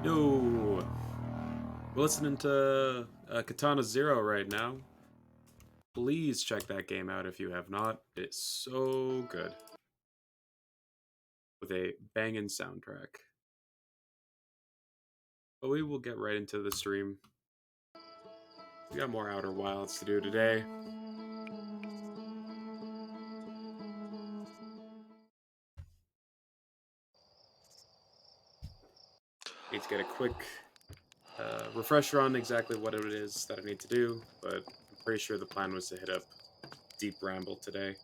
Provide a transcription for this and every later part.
Yo, we're listening to Katana Zero right now. Please check that game out if you have not. It's so good with a banging soundtrack. But we will get right into the stream. We got more Outer Wilds to do today. Need to get a quick refresher on exactly what it is that I need to do, but I'm pretty sure the plan was to hit up Deep Ramble today.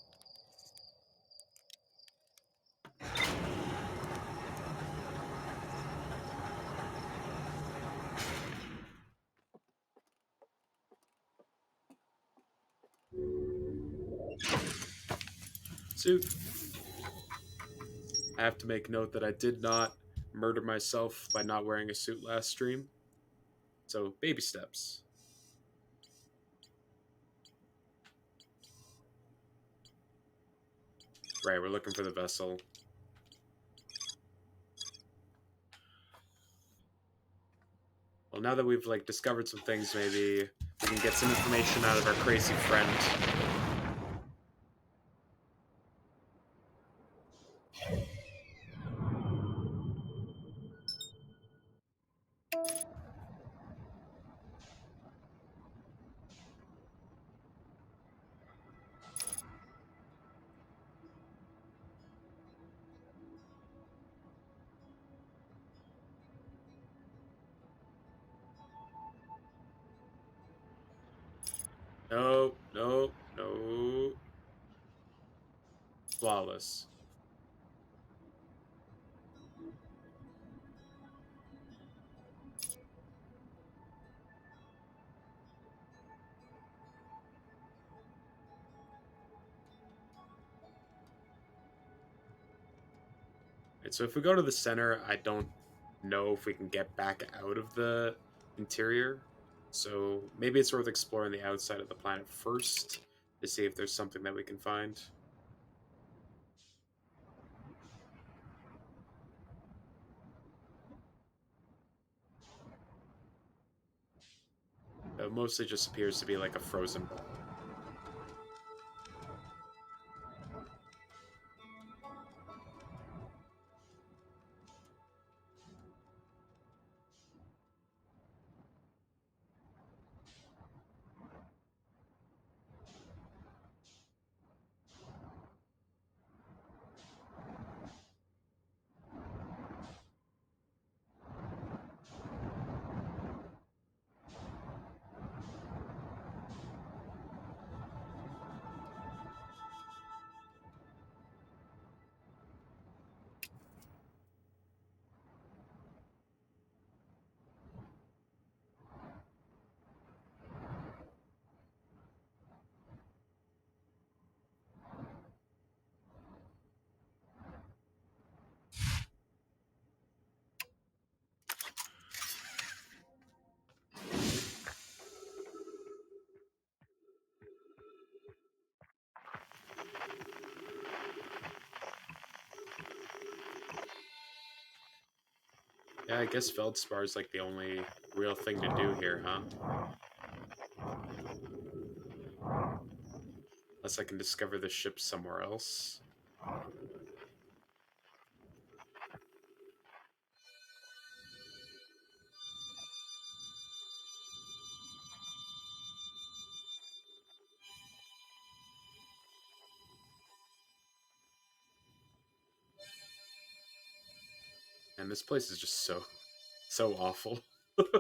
Suit. I have to make note that I did not murder myself by not wearing a suit last stream. So, baby steps. Right, we're looking for the vessel. Well, now that we've like discovered some things, maybe we can get some information out of our crazy friend. No, no, no. Flawless. Right, so if we go to the center, I don't know if we can get back out of the interior. So maybe it's worth exploring the outside of the planet first to see if there's something that we can find. It mostly just appears to be like a frozen ball. Yeah, I guess Feldspar is like the only real thing to do here, huh? Unless I can discover the ship somewhere else. And this place is just so awful. Okay.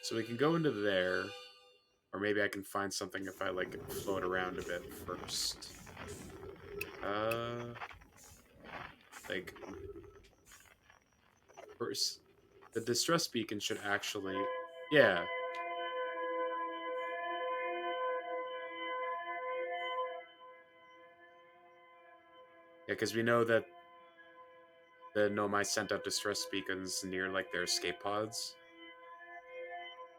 So we can go into there. Or maybe I can find something if I like float around a bit first. Like first, the distress beacon should actually, yeah, yeah, because we know that the Nomai sent out distress beacons near like their escape pods.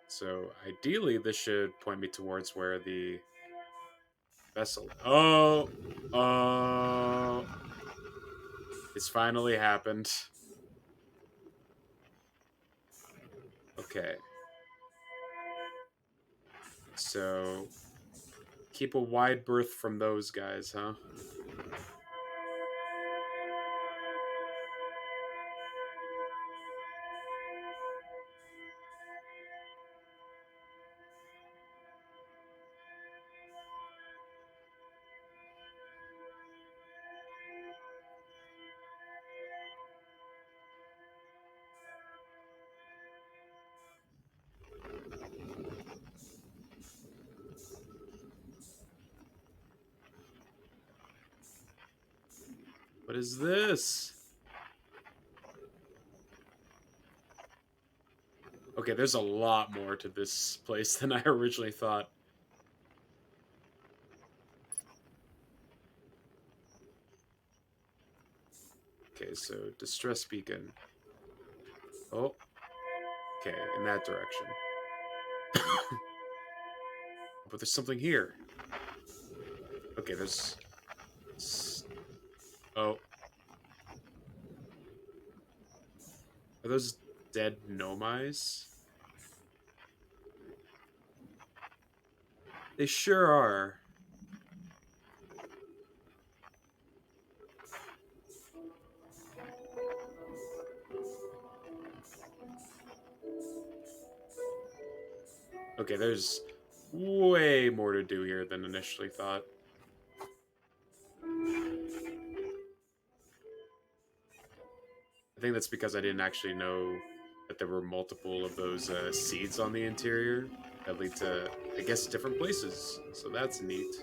So ideally, this should point me towards where the vessel. Oh, it's finally happened. Okay. So Keep a wide berth from those guys, huh? What is this? Okay, there's a lot more to this place than I originally thought. Okay, so distress beacon. Oh, okay, in that direction. But there's something here. Okay, there's. Oh, are those dead gnomies? They sure are. Okay, there's way more to do here than initially thought. I think that's because I didn't actually know that there were multiple of those seeds on the interior that lead to, I guess, different places. So that's neat.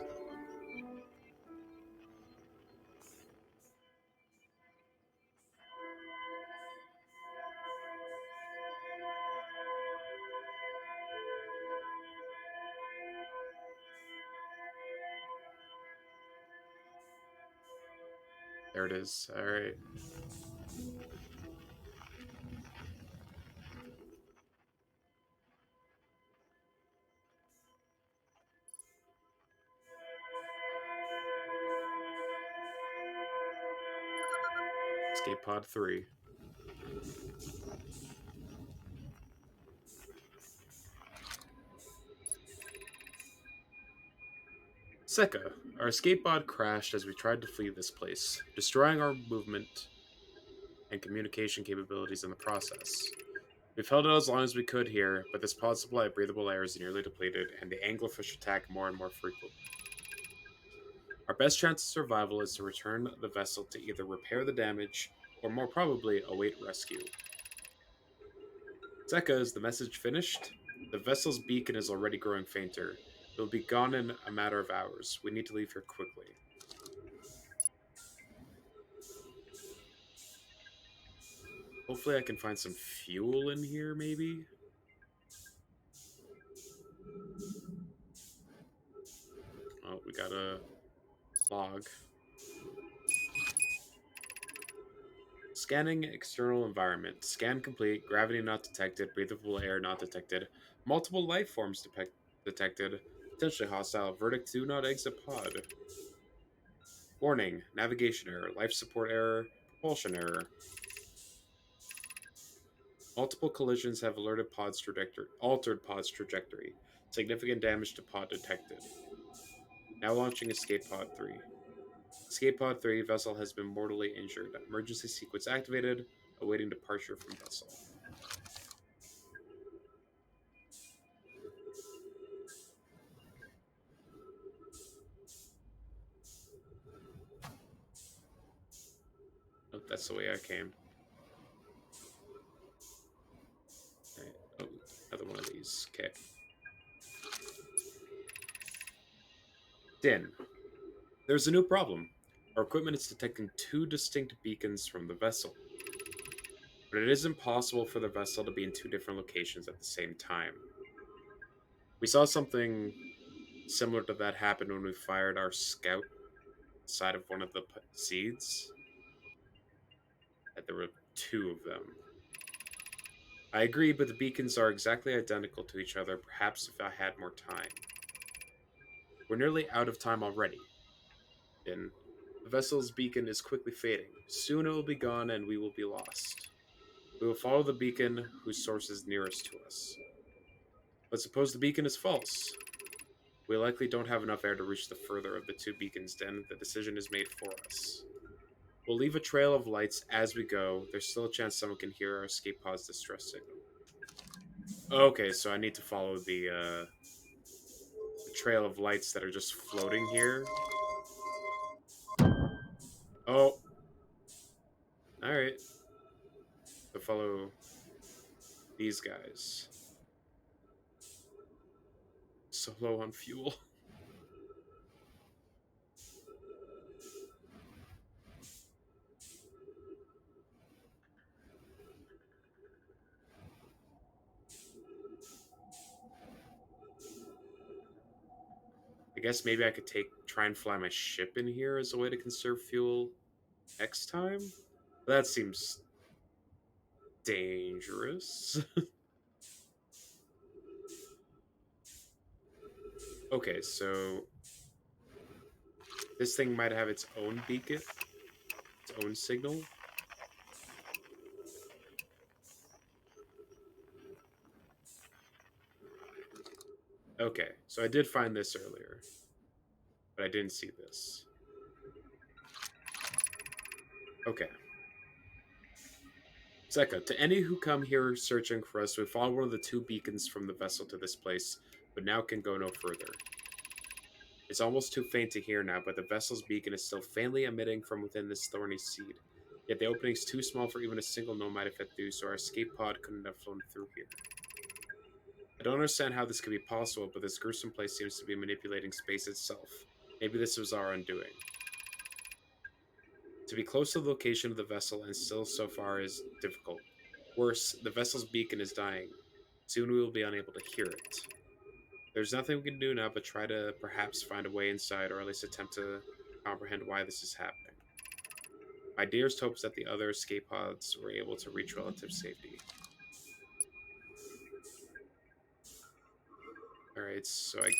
There it is. All right. Escape pod 3. Seka, our escape pod crashed as we tried to flee this place, destroying our movement and communication capabilities in the process. We've held out as long as we could here, but this pod supply of breathable air is nearly depleted, and the anglerfish attack more and more frequently. Our best chance of survival is to return the vessel to either repair the damage or, more probably, await rescue. Zeka, is the message finished? The vessel's beacon is already growing fainter. It will be gone in a matter of hours. We need to leave here quickly. Hopefully I can find some fuel in here, maybe? Oh, we got a log. Scanning external environment. Scan complete. Gravity not detected. Breathable air not detected. Multiple life forms detected. Potentially hostile. Verdict: do not exit pod. Warning: navigation error. Life support error. Propulsion error. Multiple collisions have altered pod's trajectory. Significant damage to pod detected. Now launching Escape Pod 3. Escape Pod 3 vessel has been mortally injured. Emergency sequence activated. Awaiting departure from vessel. Oh, that's the way I came. Right. Oh, another one of these. Okay. Din. There's a new problem. Our equipment is detecting two distinct beacons from the vessel. But it is impossible for the vessel to be in two different locations at the same time. We saw something similar to that happen when we fired our scout side of one of the seeds. That there were two of them. I agree, but the beacons are exactly identical to each other, perhaps if I had more time. We're nearly out of time already. Then, the vessel's beacon is quickly fading. Soon it will be gone and we will be lost. We will follow the beacon whose source is nearest to us. But suppose the beacon is false. We likely don't have enough air to reach the further of the two beacons, then. The decision is made for us. We'll leave a trail of lights as we go. There's still a chance someone can hear our escape pod's distress signal. Okay, so I need to follow the trail of lights that are just floating here. Oh, alright. So follow these guys. So low on fuel. I guess maybe I could try and fly my ship in here as a way to conserve fuel next time? That seems dangerous. Okay, so this thing might have its own beacon, its own signal. Okay, so I did find this earlier, but I didn't see this. Okay. Zeka, to any who come here searching for us, we followed one of the two beacons from the vessel to this place, but now can go no further. It's almost too faint to hear now, but the vessel's beacon is still faintly emitting from within this thorny seed. Yet the opening's too small for even a single nomad to fit through, so our escape pod couldn't have flown through here. I don't understand how this could be possible, but this gruesome place seems to be manipulating space itself. Maybe this was our undoing. To be close to the location of the vessel and still so far is difficult. Worse, the vessel's beacon is dying. Soon we will be unable to hear it. There's nothing we can do now but try to perhaps find a way inside, or at least attempt to comprehend why this is happening. My dearest hope is that the other escape pods were able to reach relative safety. Alright, so I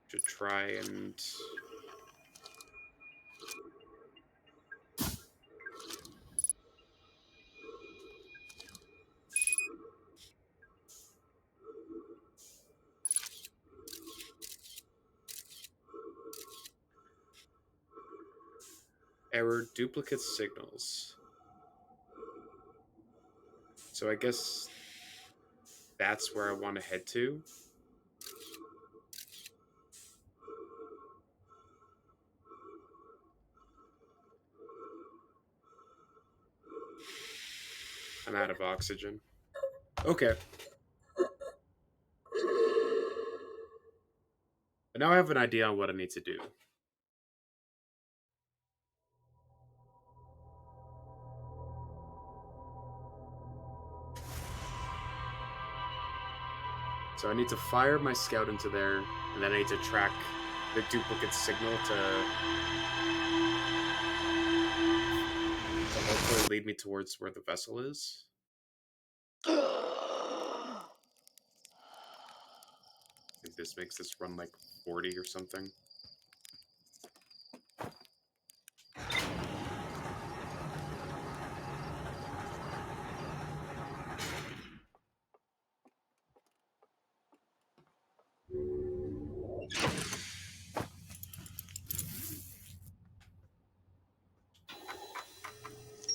should try and... Error, duplicate signals. So I guess that's where I want to head to. I'm out of oxygen. Okay. But now I have an idea on what I need to do. So I need to fire my scout into there, and then I need to track the duplicate signal to hopefully lead me towards where the vessel is. I think this makes this run like 40 or something.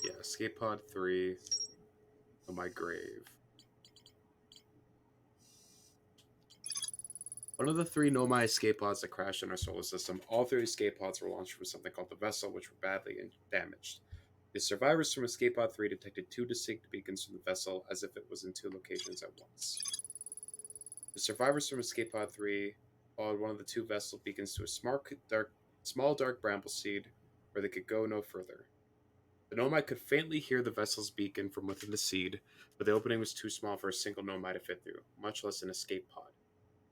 Yeah, escape pod 3 on my grave. One of the 3 Nomai escape pods that crashed in our solar system, all 3 escape pods were launched from something called the vessel, which were badly damaged. The survivors from escape pod 3 detected 2 distinct beacons from the vessel as if it was in 2 locations at once. The survivors from escape pod 3 followed one of the 2 vessel beacons to a small dark bramble seed where they could go no further. The Nomai could faintly hear the vessel's beacon from within the seed, but the opening was too small for a single Nomai to fit through, much less an escape pod.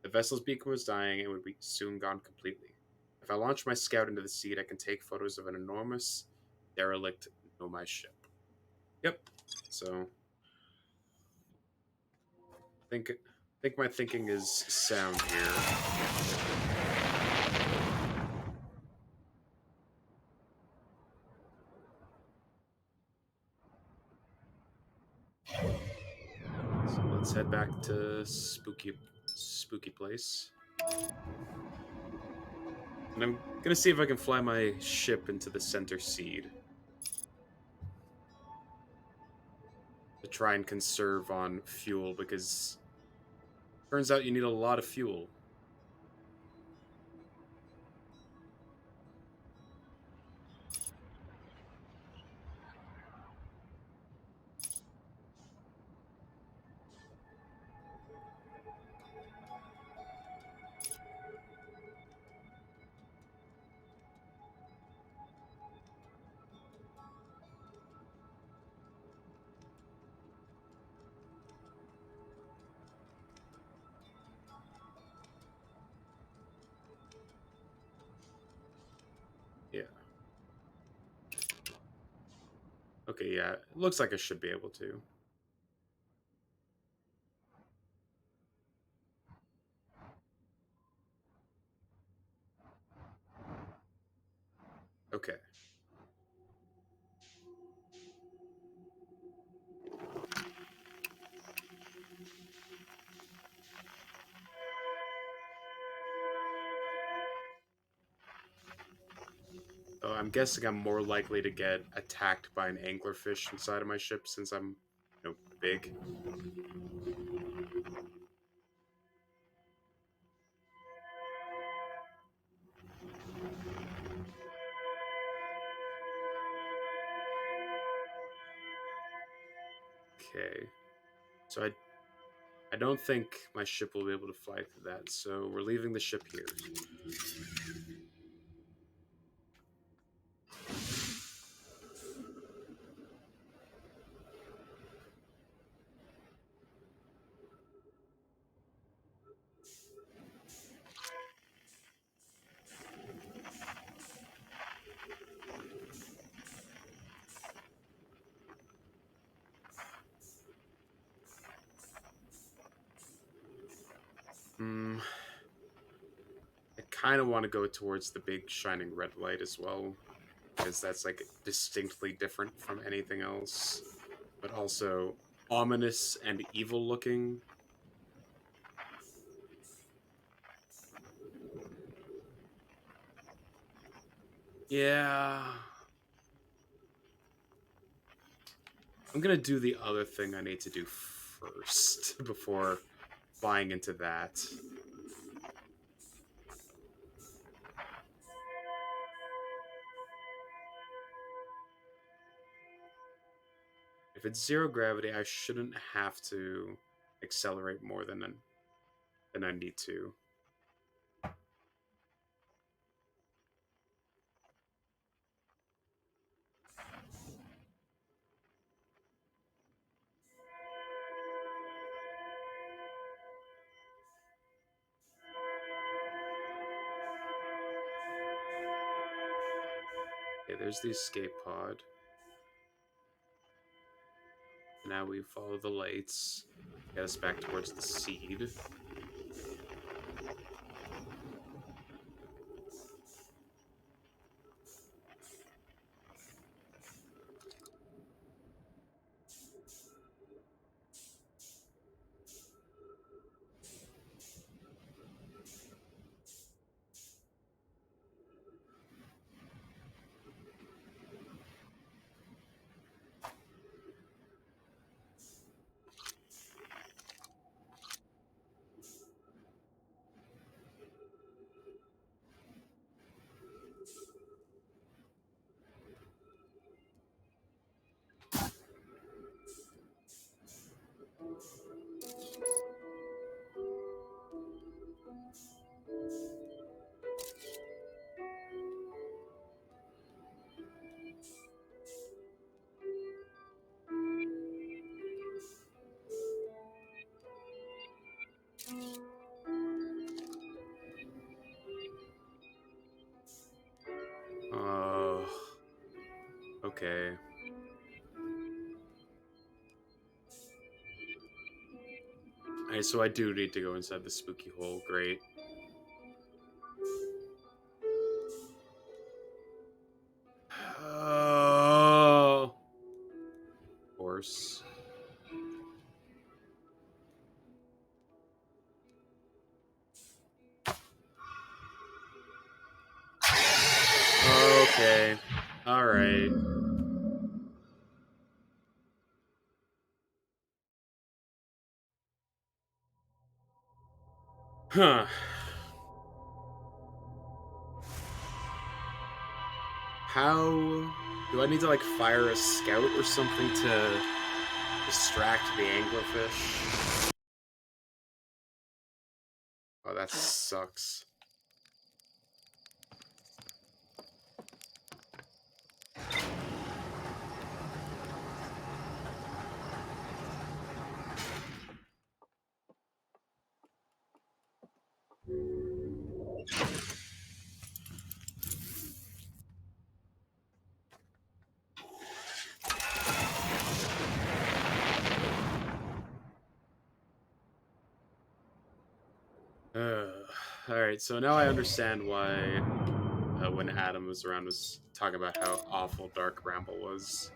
The vessel's beacon was dying and would be soon gone completely. If I launch my scout into the seed, I can take photos of an enormous, derelict Nomai ship. Yep. So, think my thinking is sound here. So Let's head back to spooky place. And I'm gonna see if I can fly my ship into the center seed to try and conserve on fuel, because turns out you need a lot of fuel. Yeah. Okay, yeah. It looks like I should be able to. Okay. Oh, I'm guessing I'm more likely to get attacked by an anglerfish inside of my ship since I'm, big. Okay. So I don't think my ship will be able to fly through that, so we're leaving the ship here. Hmm. I kind of want to go towards the big shining red light as well, because that's like distinctly different from anything else, but also ominous and evil looking. Yeah. I'm gonna do the other thing I need to do first before buying into that. If it's zero gravity, I shouldn't have to accelerate more than I need to. Okay, there's the escape pod. Now we follow the lights. Get us back towards the seed. Oh, okay. Alright, so I do need to go inside the spooky hole. Great. Oh, of course. Okay. All right. Huh. How do I need to like fire a scout or something to distract the anglerfish? Oh, that sucks. Uh, all right, so now I understand why when Adam was around was talking about how awful Dark Bramble was.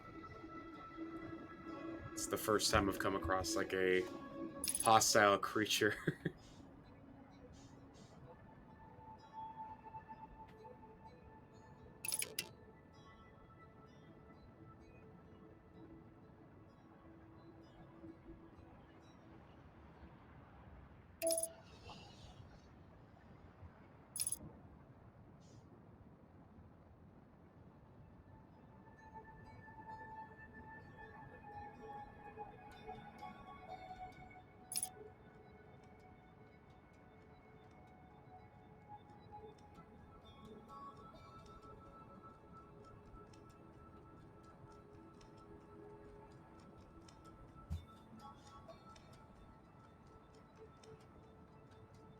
It's the first time I've come across like a hostile creature.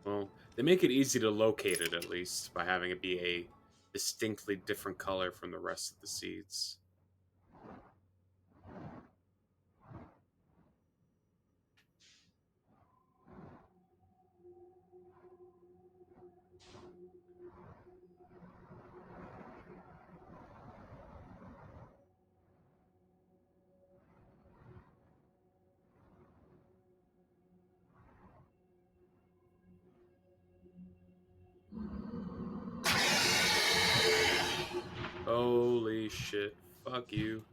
Well, they make it easy to locate it at least by having it be a distinctly different color from the rest of the seeds. Holy shit. Fuck you.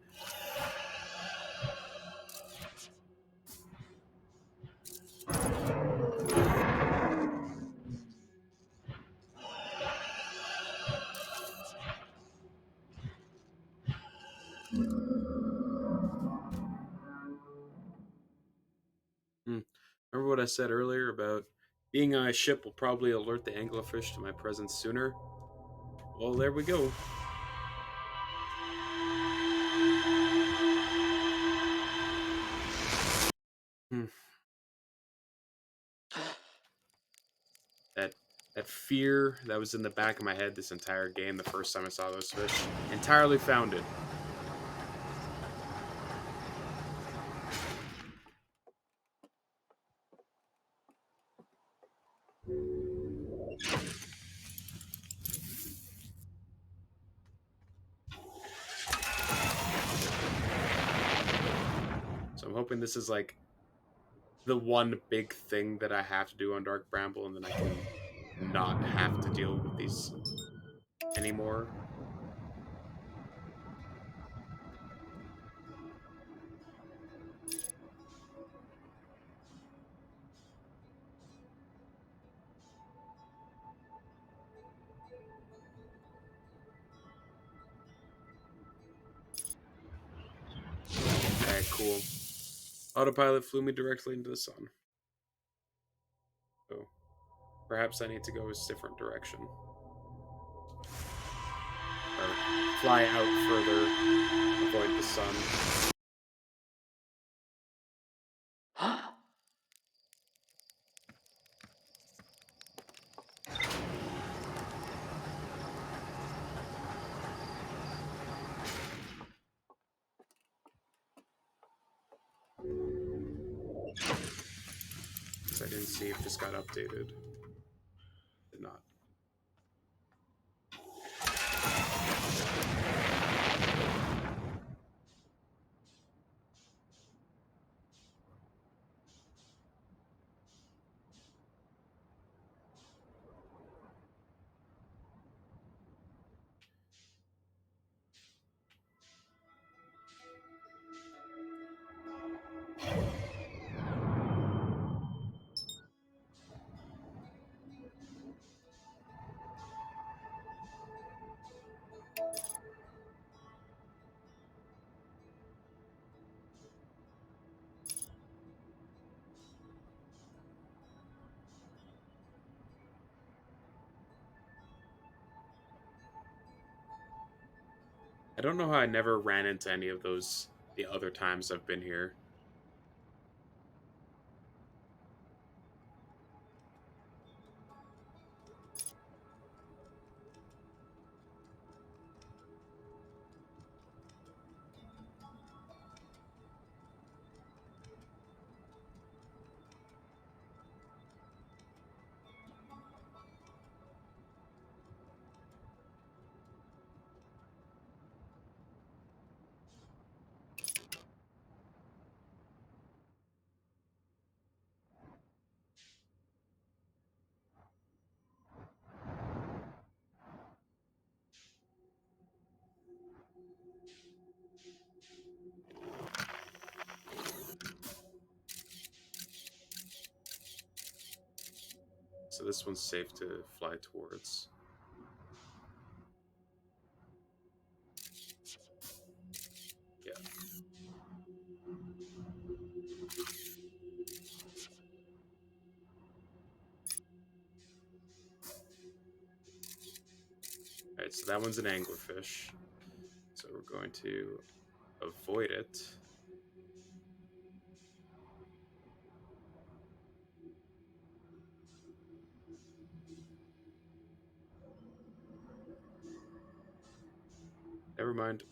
Hmm. Remember what I said earlier about being on a ship will probably alert the anglerfish to my presence sooner? Well, there we go. Hmm. That that fear that was in the back of my head this entire game, the first time I saw those fish, entirely founded. So I'm hoping this is like the one big thing that I have to do on Dark Bramble, and then I can not have to deal with these anymore. Alright, cool. Autopilot flew me directly into the sun. So perhaps I need to go a different direction. Or fly out further, avoid the sun. Because I didn't see if this got updated. Did not. I don't know how I never ran into any of those the other times I've been here. So this one's safe to fly towards. Yeah. Alright, so that one's an anglerfish. So we're going to avoid it. Never mind.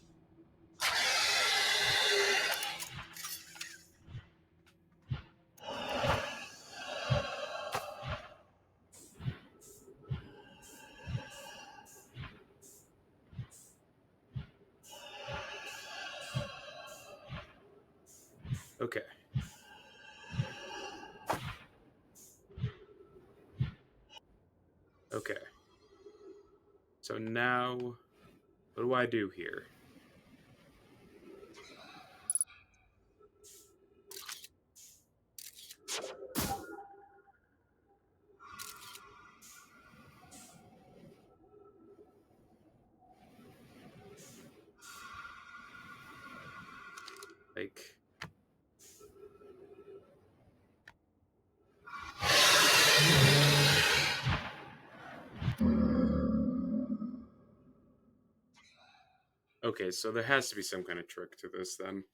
Okay. Okay. So now, what do I do here? Like, okay, so there has to be some kind of trick to this then.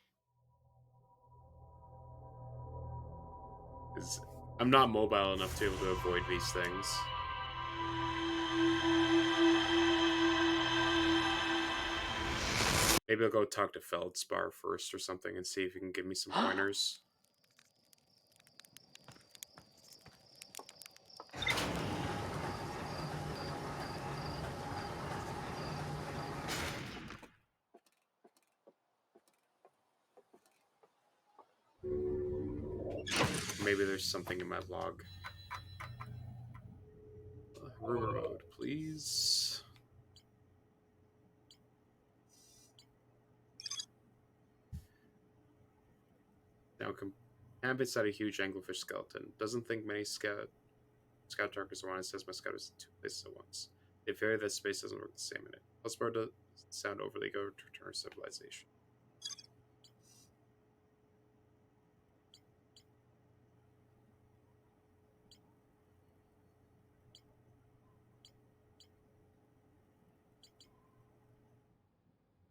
'Cause I'm not mobile enough to be able to avoid these things. Maybe I'll go talk to Feldspar first or something and see if he can give me some pointers. Maybe there's something in my log. Rumor mode, please. Now, camp inside a huge anglerfish skeleton. Doesn't think many scout trackers are on. It says my scout is in two places at once. They fear that space doesn't work the same in it. Feldspar doesn't sound overly eager to return to civilization.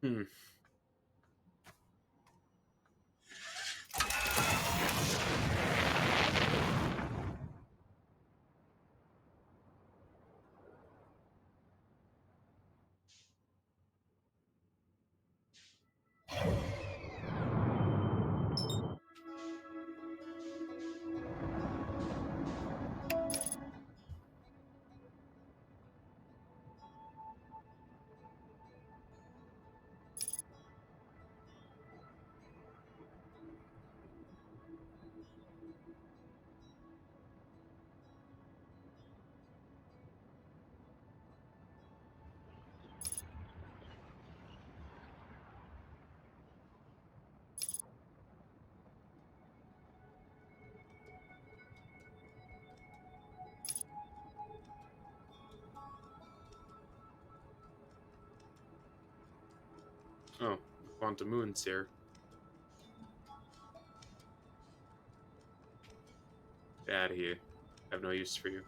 Hmm. Oh, Quantum Moon's here. Get out of here. I have no use for you.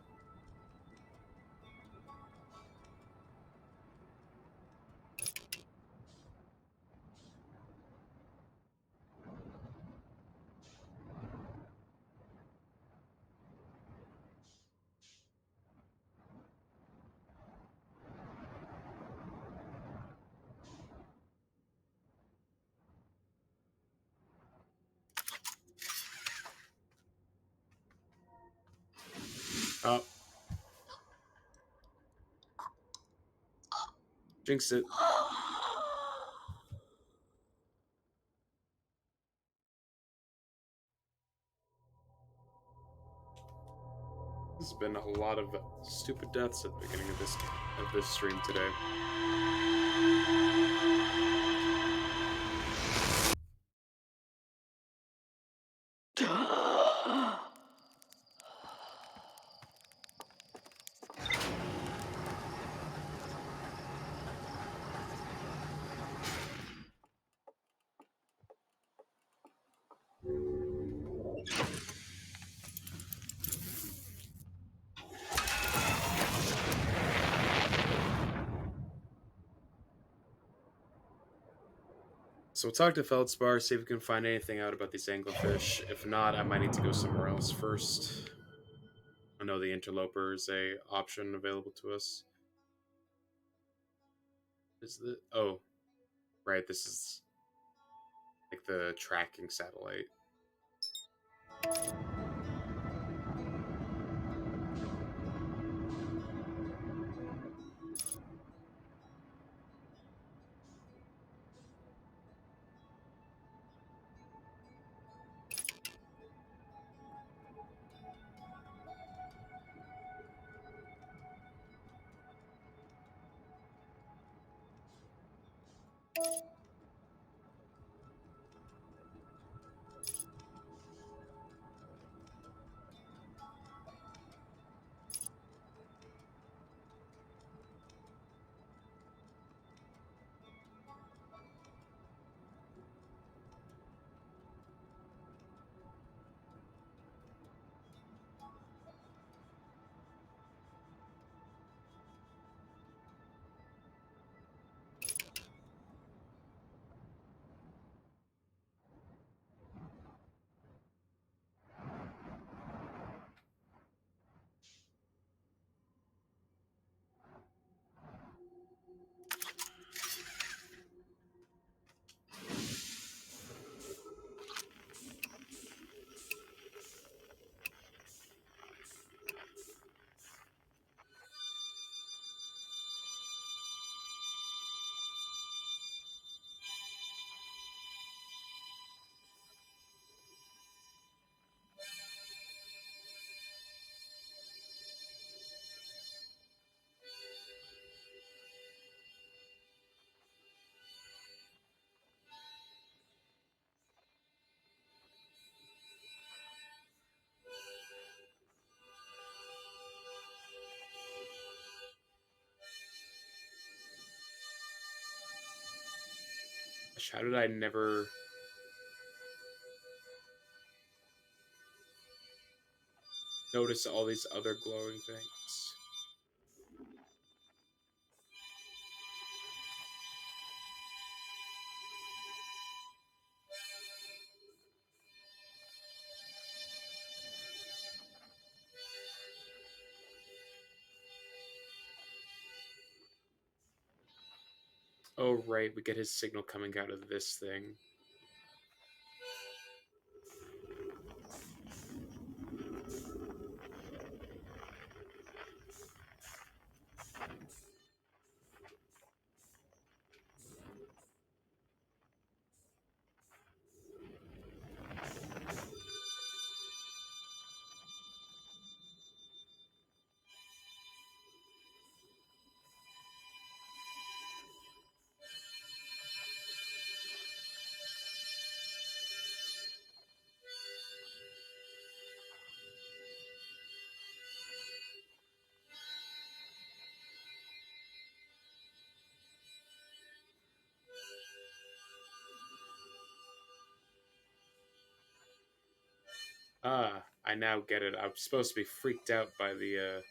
Oh, jinx it. There's been a lot of stupid deaths at the beginning of this stream today. So we'll talk to Feldspar, see if we can find anything out about these anglerfish. If not, I might need to go somewhere else first. I know the interloper is a option available to us. Is the oh right? This is like the tracking satellite. How did I never notice all these other glowing things? Oh right, we get his signal coming out of this thing. Ah, I now get it. I'm supposed to be freaked out by the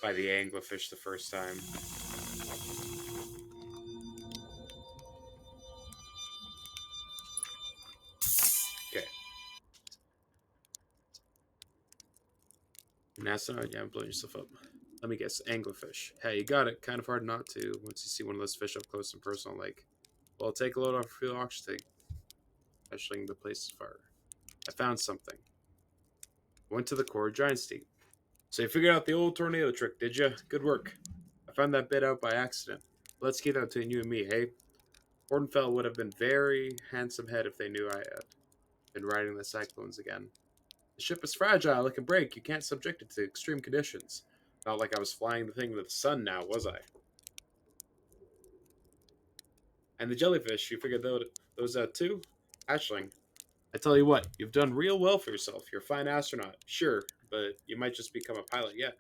anglerfish the first time. Okay. NASA, yeah, blowing yourself up. Let me guess, anglerfish. Hey, you got it. Kind of hard not to once you see one of those fish up close and personal. Like, well, take a load off your oxygen, especially the place is far. I found something. Went to the core giant steep. So you figured out the old tornado trick, did you? Good work. I found that bit out by accident. Let's keep that between you and me, hey? Hornfell would have been very handsome head if they knew I had been riding the cyclones again. The ship is fragile, it can break. You can't subject it to extreme conditions. Not like I was flying the thing into the sun now, was I? And the jellyfish, you figured those out too? Hatchling, I tell you what, you've done real well for yourself. You're a fine astronaut, sure, but you might just become a pilot yet.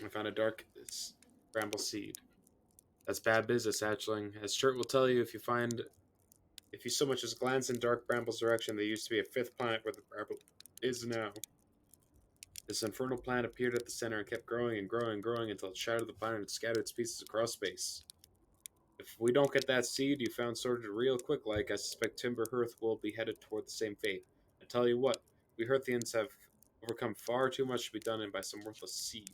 I found a dark bramble seed. That's bad business, Hatchling. As Chert will tell you, if you so much as glance in Dark Bramble's direction, there used to be a fifth planet where the Bramble is now. This infernal plant appeared at the center and kept growing and growing and growing until it shattered the planet and scattered its pieces across space. If we don't get that seed you found sorted real quick like, I suspect Timber Hearth will be headed toward the same fate. I tell you what, we Hearthians have overcome far too much to be done in by some worthless seed.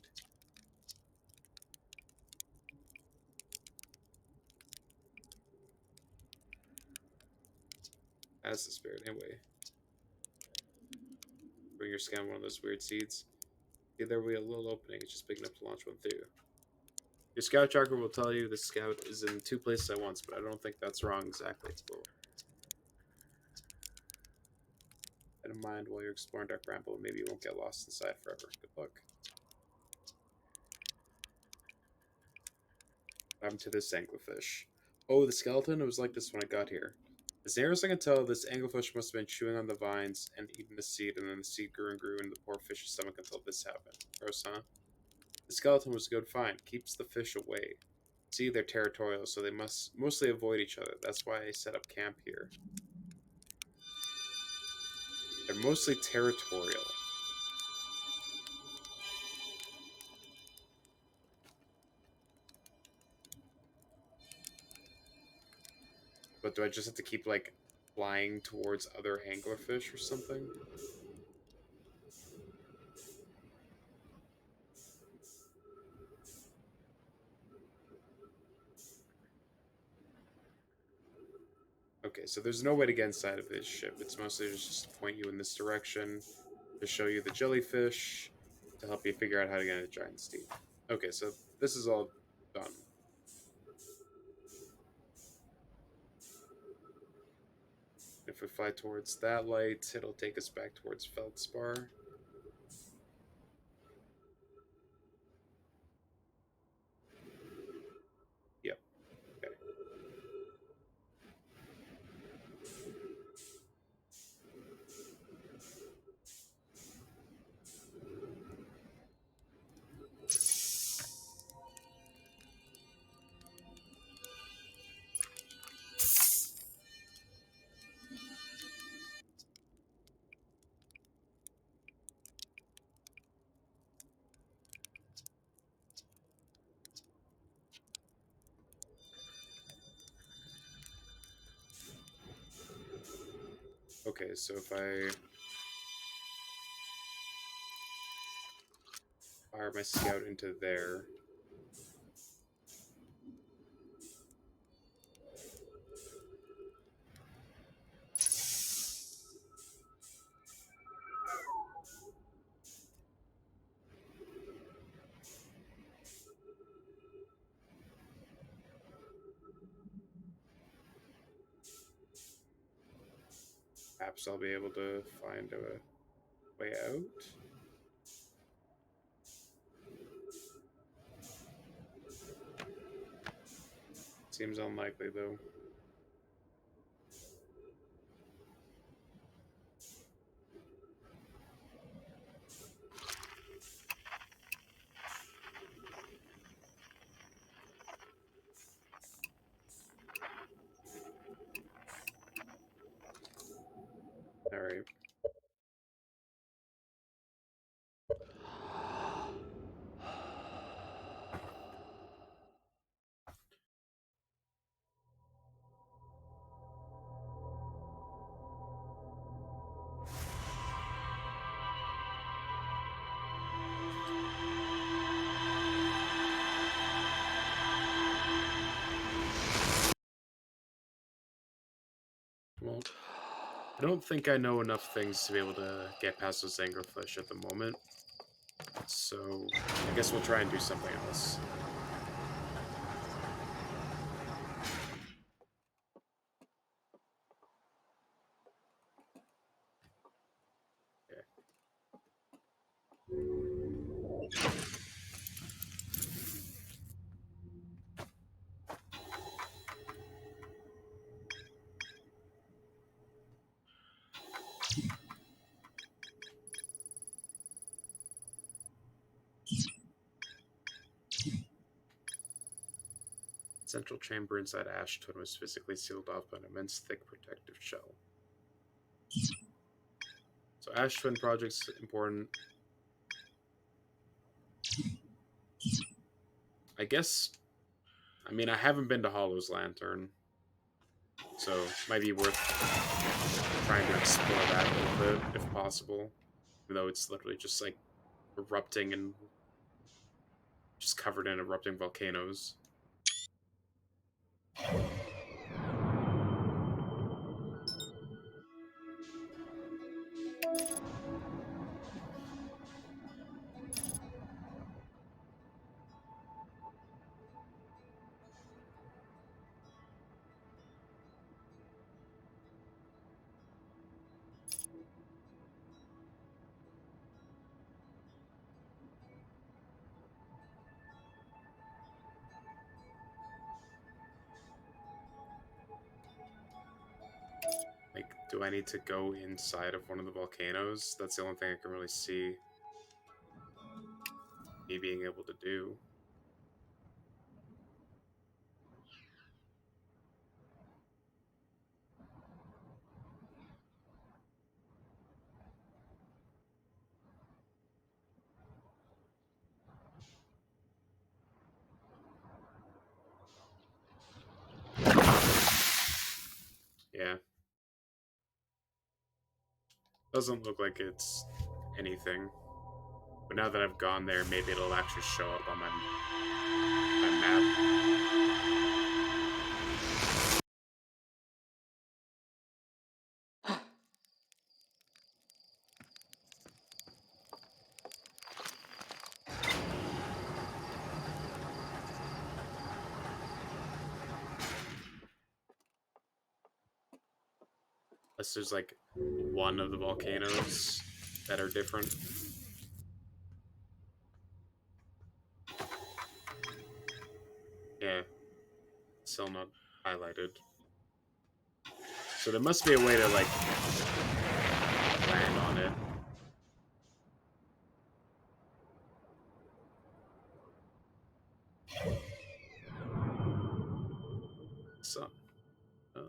That's the spirit, anyway. Bring your scan one of those weird seeds. See, there will be a little opening. It's just big enough to launch one through. Your scout tracker will tell you the scout is in two places at once, but I don't think that's wrong exactly. Cool. That in mind while you're exploring Dark Bramble, maybe you won't get lost inside forever. Good luck. What happened to this anglerfish? Oh, the skeleton? It was like this when I got here. As near as I can tell, this anglerfish must have been chewing on the vines and eating the seed, and then the seed grew and grew into the poor fish's stomach until this happened. Gross, huh? The skeleton was a good find. Keeps the fish away. See, they're territorial, so they must mostly avoid each other. That's why I set up camp here. They're mostly territorial. But do I just have to keep, like, flying towards other anglerfish or something? Okay, so there's no way to get inside of this ship. It's mostly just to point you in this direction, to show you the jellyfish, to help you figure out how to get into Giant Steep. Okay, so this is all done. If we fly towards that light, it'll take us back towards Feldspar. Yep. Okay. Okay, so if I fire my scout into there, perhaps I'll be able to find a way out. Seems unlikely, though. Alright. Well, I don't think I know enough things to be able to get past those anglerfish at the moment. So I guess we'll try and do something else. Okay. Central chamber inside Ash Twin was physically sealed off by an immense, thick protective shell. So Ash Twin project's important. I guess. I mean, I haven't been to Hollow's Lantern, so it might be worth trying to explore that a little bit if possible. Even though it's literally just like erupting and just covered in erupting volcanoes. Like, do I need to go inside of one of the volcanoes? That's the only thing I can really see me being able to do. Yeah. Doesn't look like it's anything. But now that I've gone there, maybe it'll actually show up on my map. Unless there's like one of the volcanoes that are different. Yeah, still not highlighted. So there must be a way to like land on it. So, uh,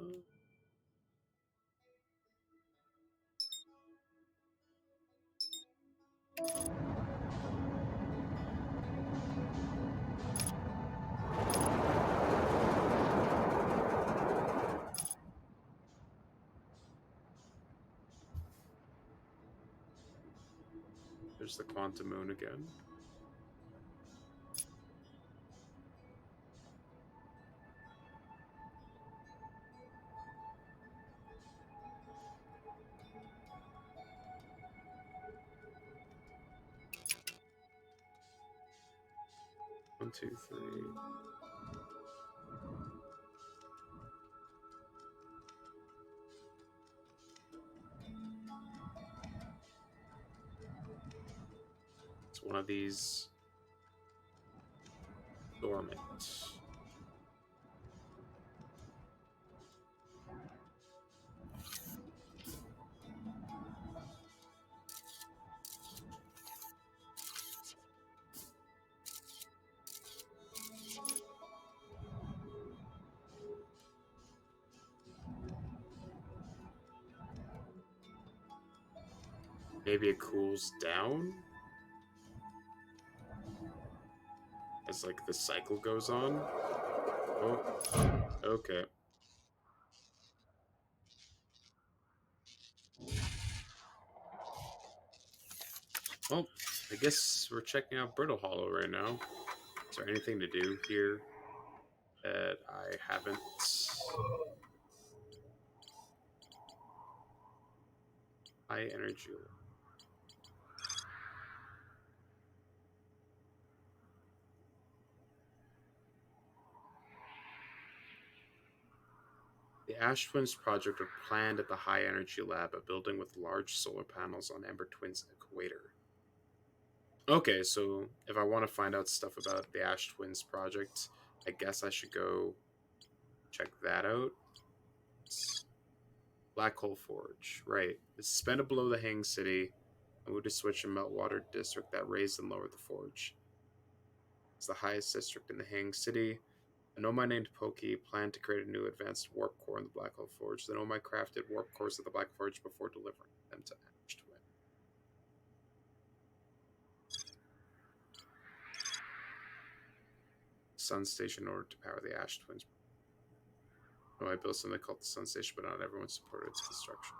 there's the quantum moon again. One, two, three. It's one of these dormant. Maybe it cools down as like the cycle goes on. Oh, okay. Well, I guess we're checking out Brittle Hollow right now. Is there anything to do here that I haven't? High energy. The Ash Twins project was planned at the High Energy Lab, a building with large solar panels on Ember Twins' equator. Okay, so if I want to find out stuff about the Ash Twins project, I guess I should go check that out. Black Hole Forge, right. It's suspended below the Hang City. I moved to switch and meltwater district that raised and lowered the forge. It's the highest district in the Hang City. An Omai named Pokey planned to create a new advanced warp core in the Black Hole Forge. Then Omai crafted warp cores of the Black Forge before delivering them to Ash Twin. Sun Station in order to power the Ash Twins. Omai built something called the Sun Station, but not everyone supported its construction.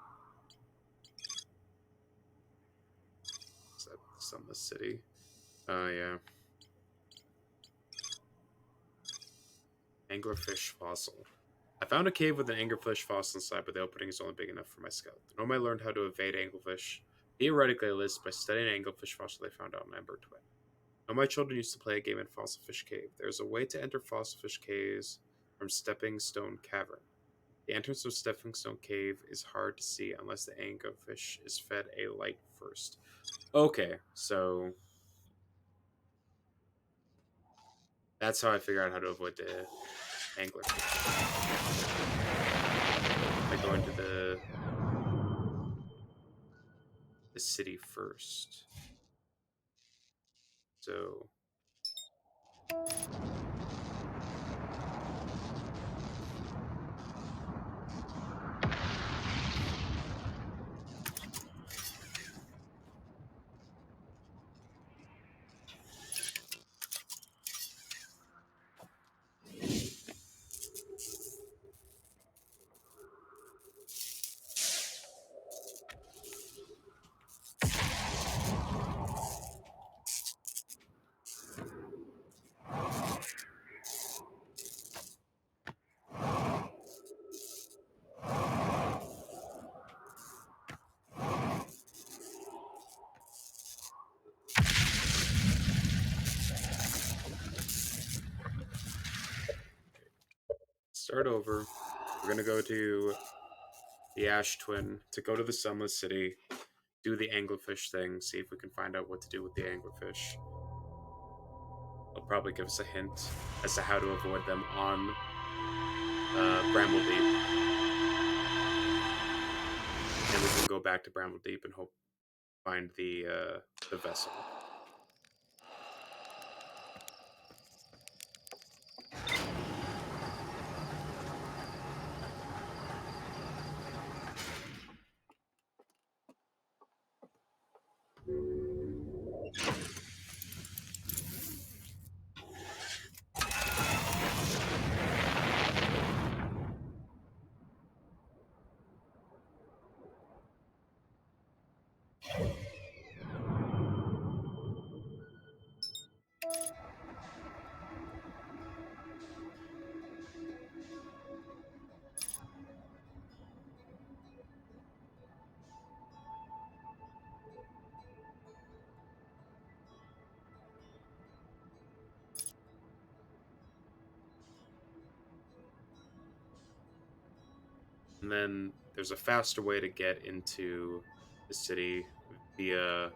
Is that Sunless City? Yeah. Anglerfish fossil. I found a cave with an anglerfish fossil inside, but the opening is only big enough for my scout. The Nomai learned how to evade anglerfish, theoretically at least, by studying an anglerfish fossil they found out in Ember Twin. Nomai children used to play a game in Fossilfish Cave. There is a way to enter Fossilfish Caves from Stepping Stone Cavern. The entrance of Stepping Stone Cave is hard to see unless the anglerfish is fed a light first. Okay, so that's how I figure out how to avoid the anglerfish. I go into the city first. So start over. We're gonna go to the Ash Twin to go to the Sunless City, do the anglerfish thing, see if we can find out what to do with the anglerfish. They'll probably give us a hint as to how to avoid them on Bramble Deep, and we can go back to Bramble Deep and hope find the vessel. And then there's a faster way to get into the city via a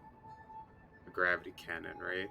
gravity cannon, right?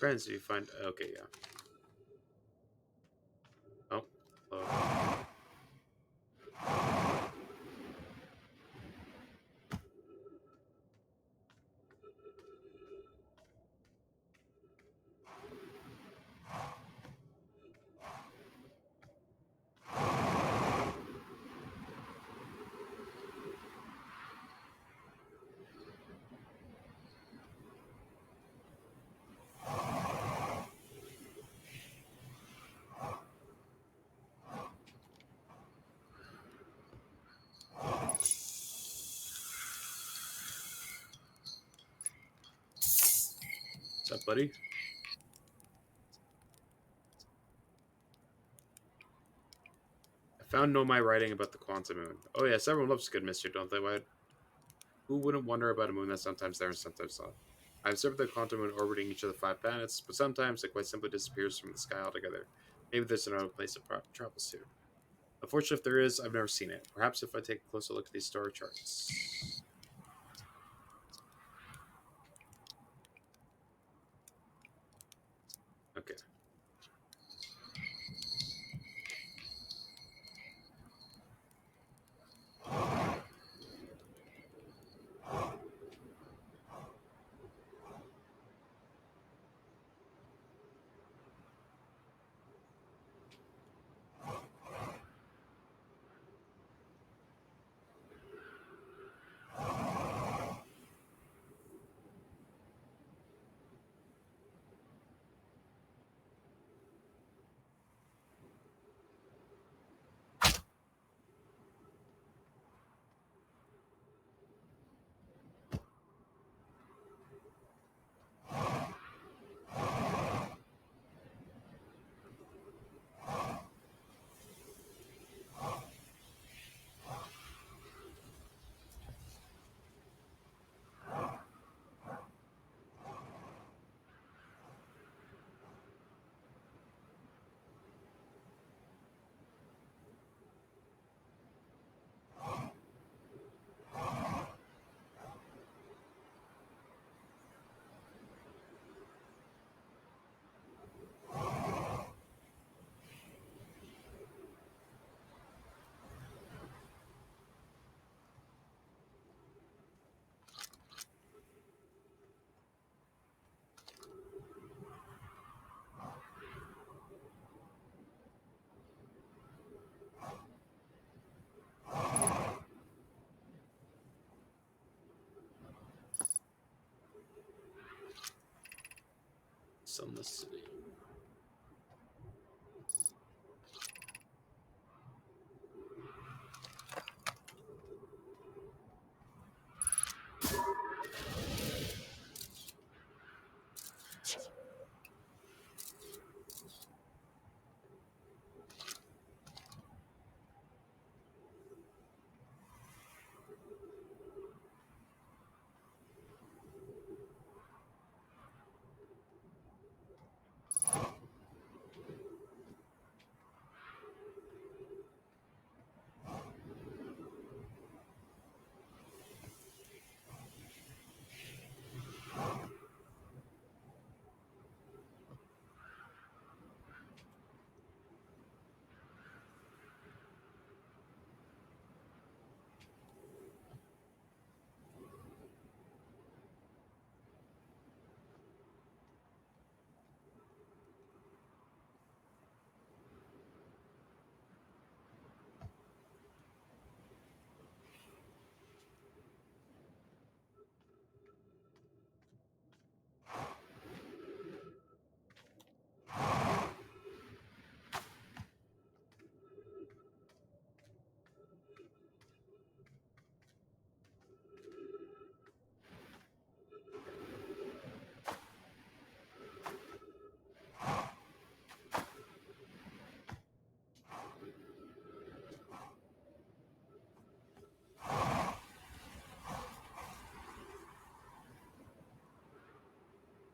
Friends, do you find? Okay, yeah. Oh, hello. What's up, buddy? I found No My writing about the quantum moon. Oh yes, everyone loves a good mystery, don't they? Why? Who wouldn't wonder about a moon that's sometimes there and sometimes not? I observed the quantum moon orbiting each of the five planets, but sometimes it quite simply disappears from the sky altogether. Maybe there's another place it travels to. Unfortunately, if there is, I've never seen it. Perhaps if I take a closer look at these star charts. Okay. Sunless City.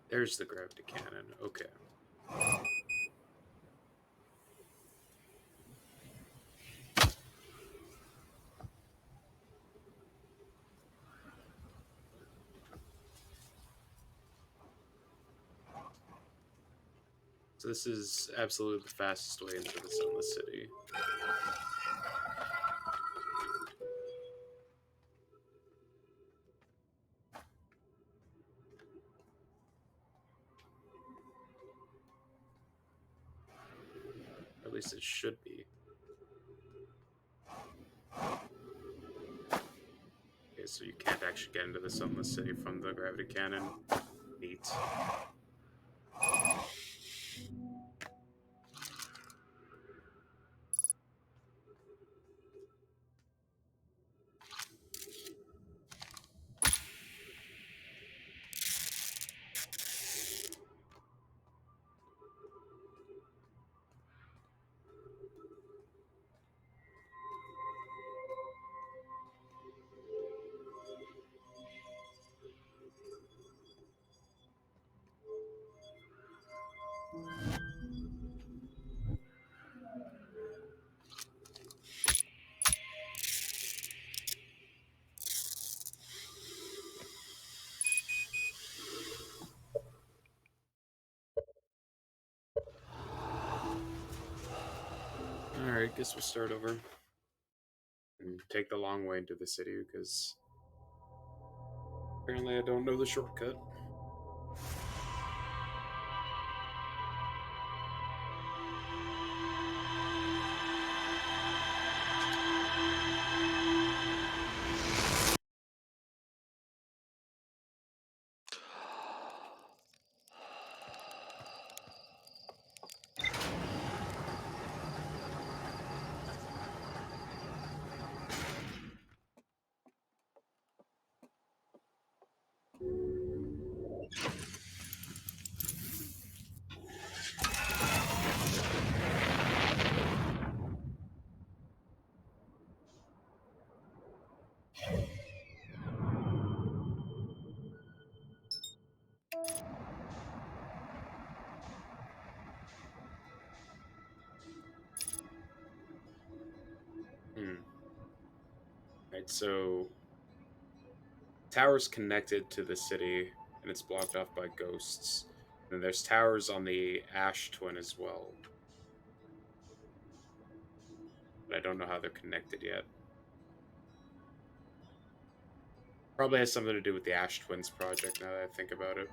There's the gravity cannon. Okay. So this is absolutely the fastest way into the Sunless City. Or at least it should be. Okay, so you can't actually get into the Sunless City from the gravity cannon. Neat. Alright, guess we'll start over. And take the long way into the city because apparently I don't know the shortcut. Hmm. Right, so tower's connected to the city and it's blocked off by ghosts. And there's towers on the Ash Twin as well. But I don't know how they're connected yet. Probably has something to do with the Ash Twins project now that I think about it.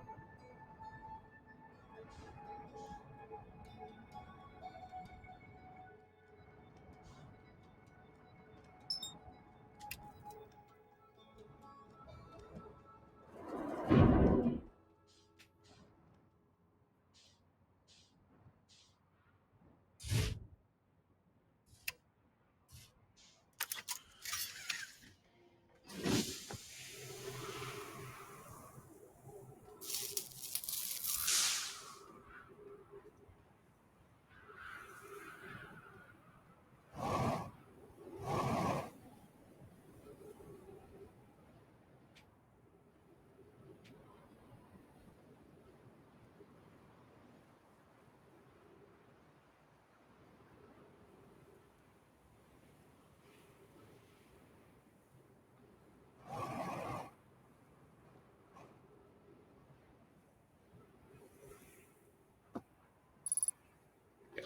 Yeah.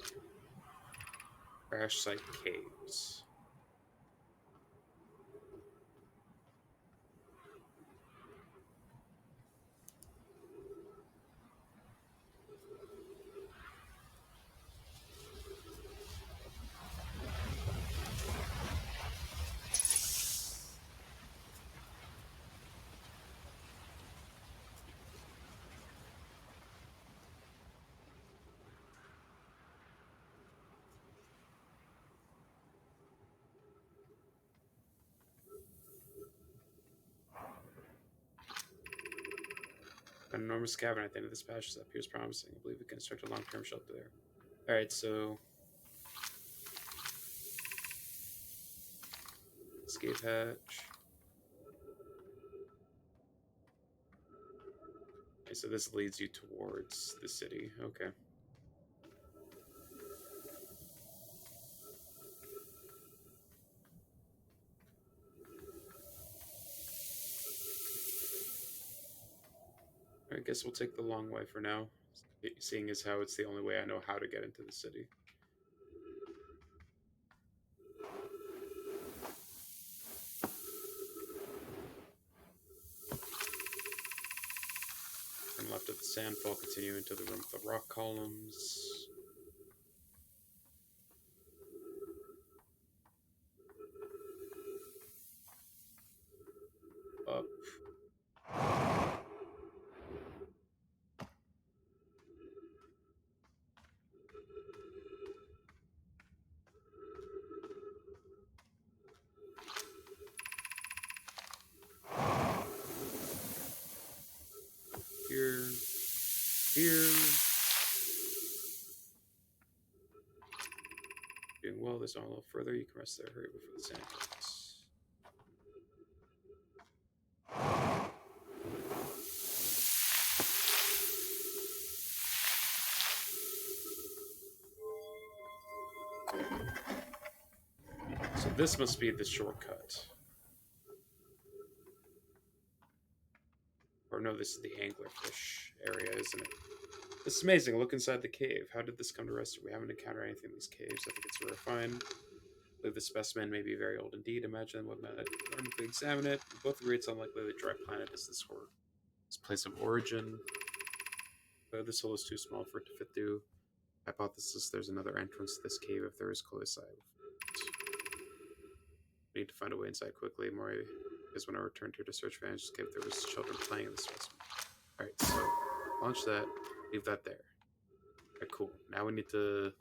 Crash Site Caves. An enormous cavern at the end of this passage that appears promising. I believe we can construct a long-term shelter there. Alright, so escape hatch. Okay, so this leads you towards the city. Okay. I guess we'll take the long way for now. seeing as how it's the only way I know how to get into the city. Turn left at the sandfall, continue into the room with the rock columns. Up. Here. Here. Doing well. There's not a little further. You can rest there. Hurry before the sand comes. So this must be the shortcut. Or no, this is the anglerfish area, isn't it? This is amazing. Look inside the cave. How did this come to rest? We haven't encountered anything in these caves. I think it's a rare find. I believe the specimen may be very old indeed. Imagine what might learn if we examine it. We both agree it's unlikely the dry planet is this horror. Its place of origin. This hole is too small for it to fit through. Hypothesis: there's another entrance to this cave if there is close eye. We need to find a way inside quickly. Mori, because when I returned here to search for Angela's cave, there was children playing in the specimen. Alright, so launch that. Leave that there. Alright, cool. Now we need to...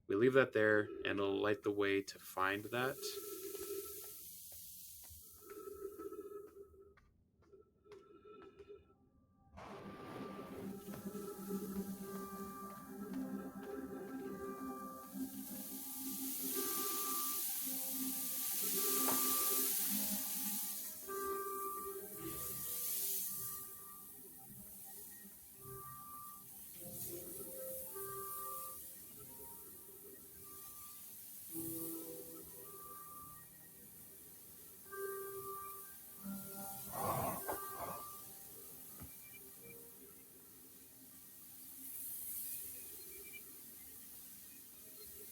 We leave that there, and it'll light the way to find that.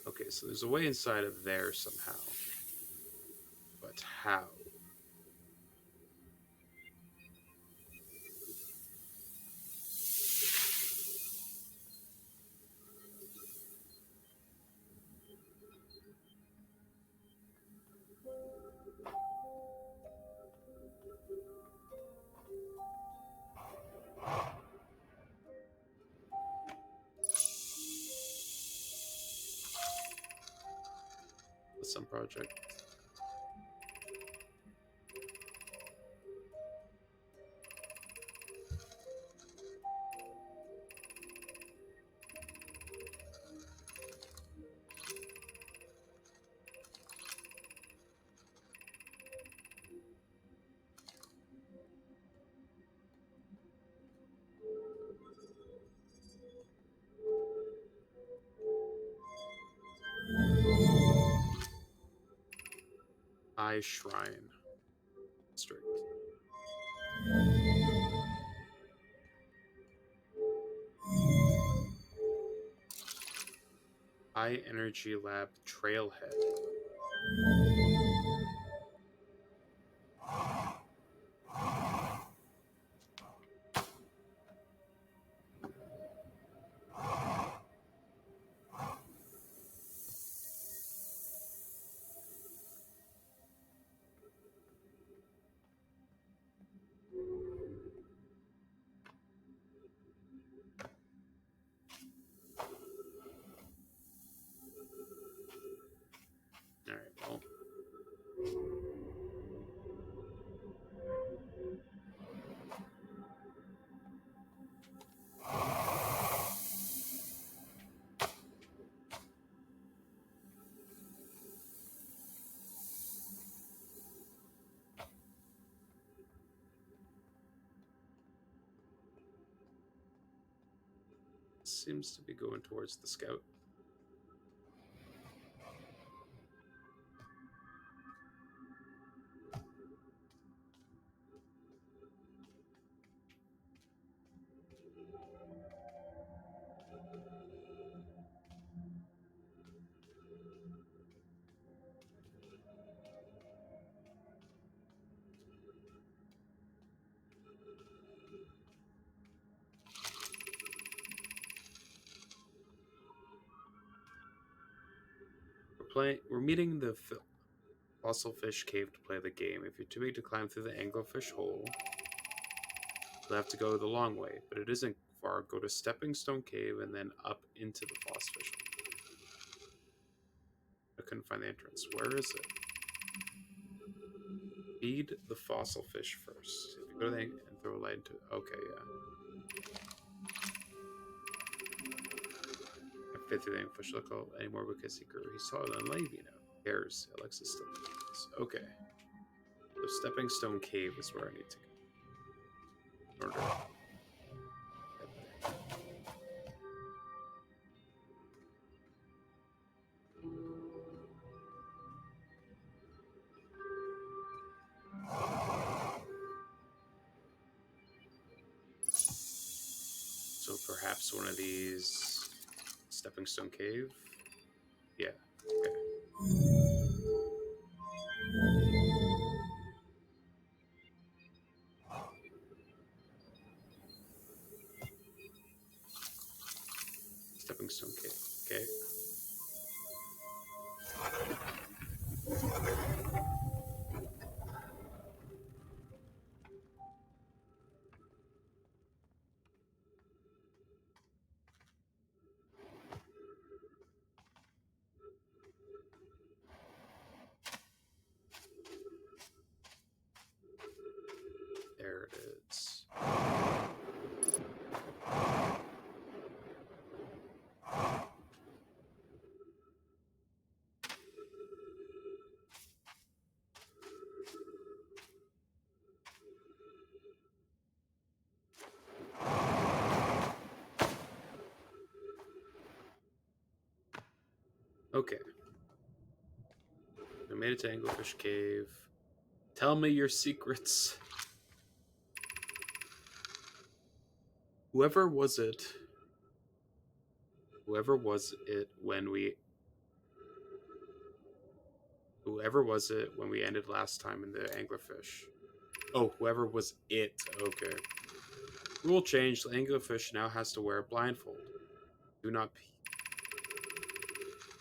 Okay, so there's a way inside of there somehow. But how? That's some project. Eye Shrine District. High Energy Lab Trailhead. Alright, well. Seems to be going towards the scout. We're meeting the fossil fish cave to play the game. If you're too big to climb through the anglerfish hole, you'll have to go the long way. But it isn't far. Go to Stepping Stone Cave and then up into the fossil fish hole. I couldn't find the entrance. Where is it? Feed the fossil fish first. If you go to the and throw a light into it. Okay, yeah. I fit through the anglerfish local anymore because he grew. He saw it on live, you know. Cares. Alexis still does. Okay. So Stepping Stone Cave is where I need to go. In order to get there. So perhaps one of these Stepping Stone Cave? Yeah. Okay. Stepping Stone Cave. Okay. There it is. Okay. I made it to Anglerfish Cave. Tell me your secrets. Whoever was it? Whoever was it when we... Whoever was it when we ended last time in the Anglerfish? Oh, whoever was it. Okay. Rule change. The Anglerfish now has to wear a blindfold. Do not pee.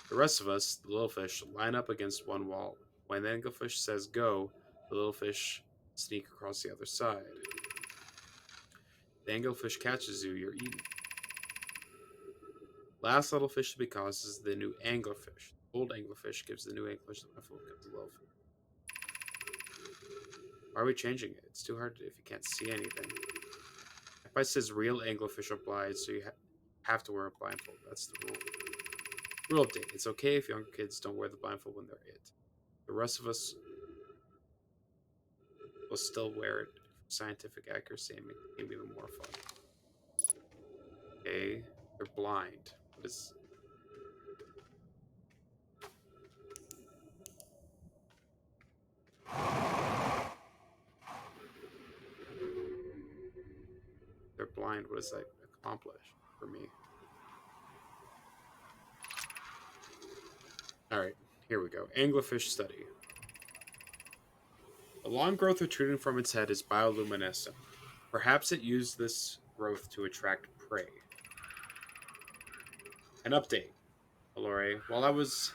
The rest of us, the little fish, line up against one wall. When the anglerfish says go, the little fish sneak across the other side. The anglerfish catches you, you're eaten. Last little fish to be caught is the new anglerfish. The old anglerfish gives the new anglerfish the blindfold, gives the little fish. Why are we changing it? It's too hard if you can't see anything. If I says real anglerfish applied, so you have to wear a blindfold. That's the rule. Rule update. It's okay if younger kids don't wear the blindfold when they're it. The rest of us will still wear it for scientific accuracy and make the game even more fun. Okay, they're blind. What is... They're blind. What does that accomplish for me? Alright, here we go. Anglerfish study. A long growth protruding from its head is bioluminescent. Perhaps it used this growth to attract prey. An update. Alore, while I was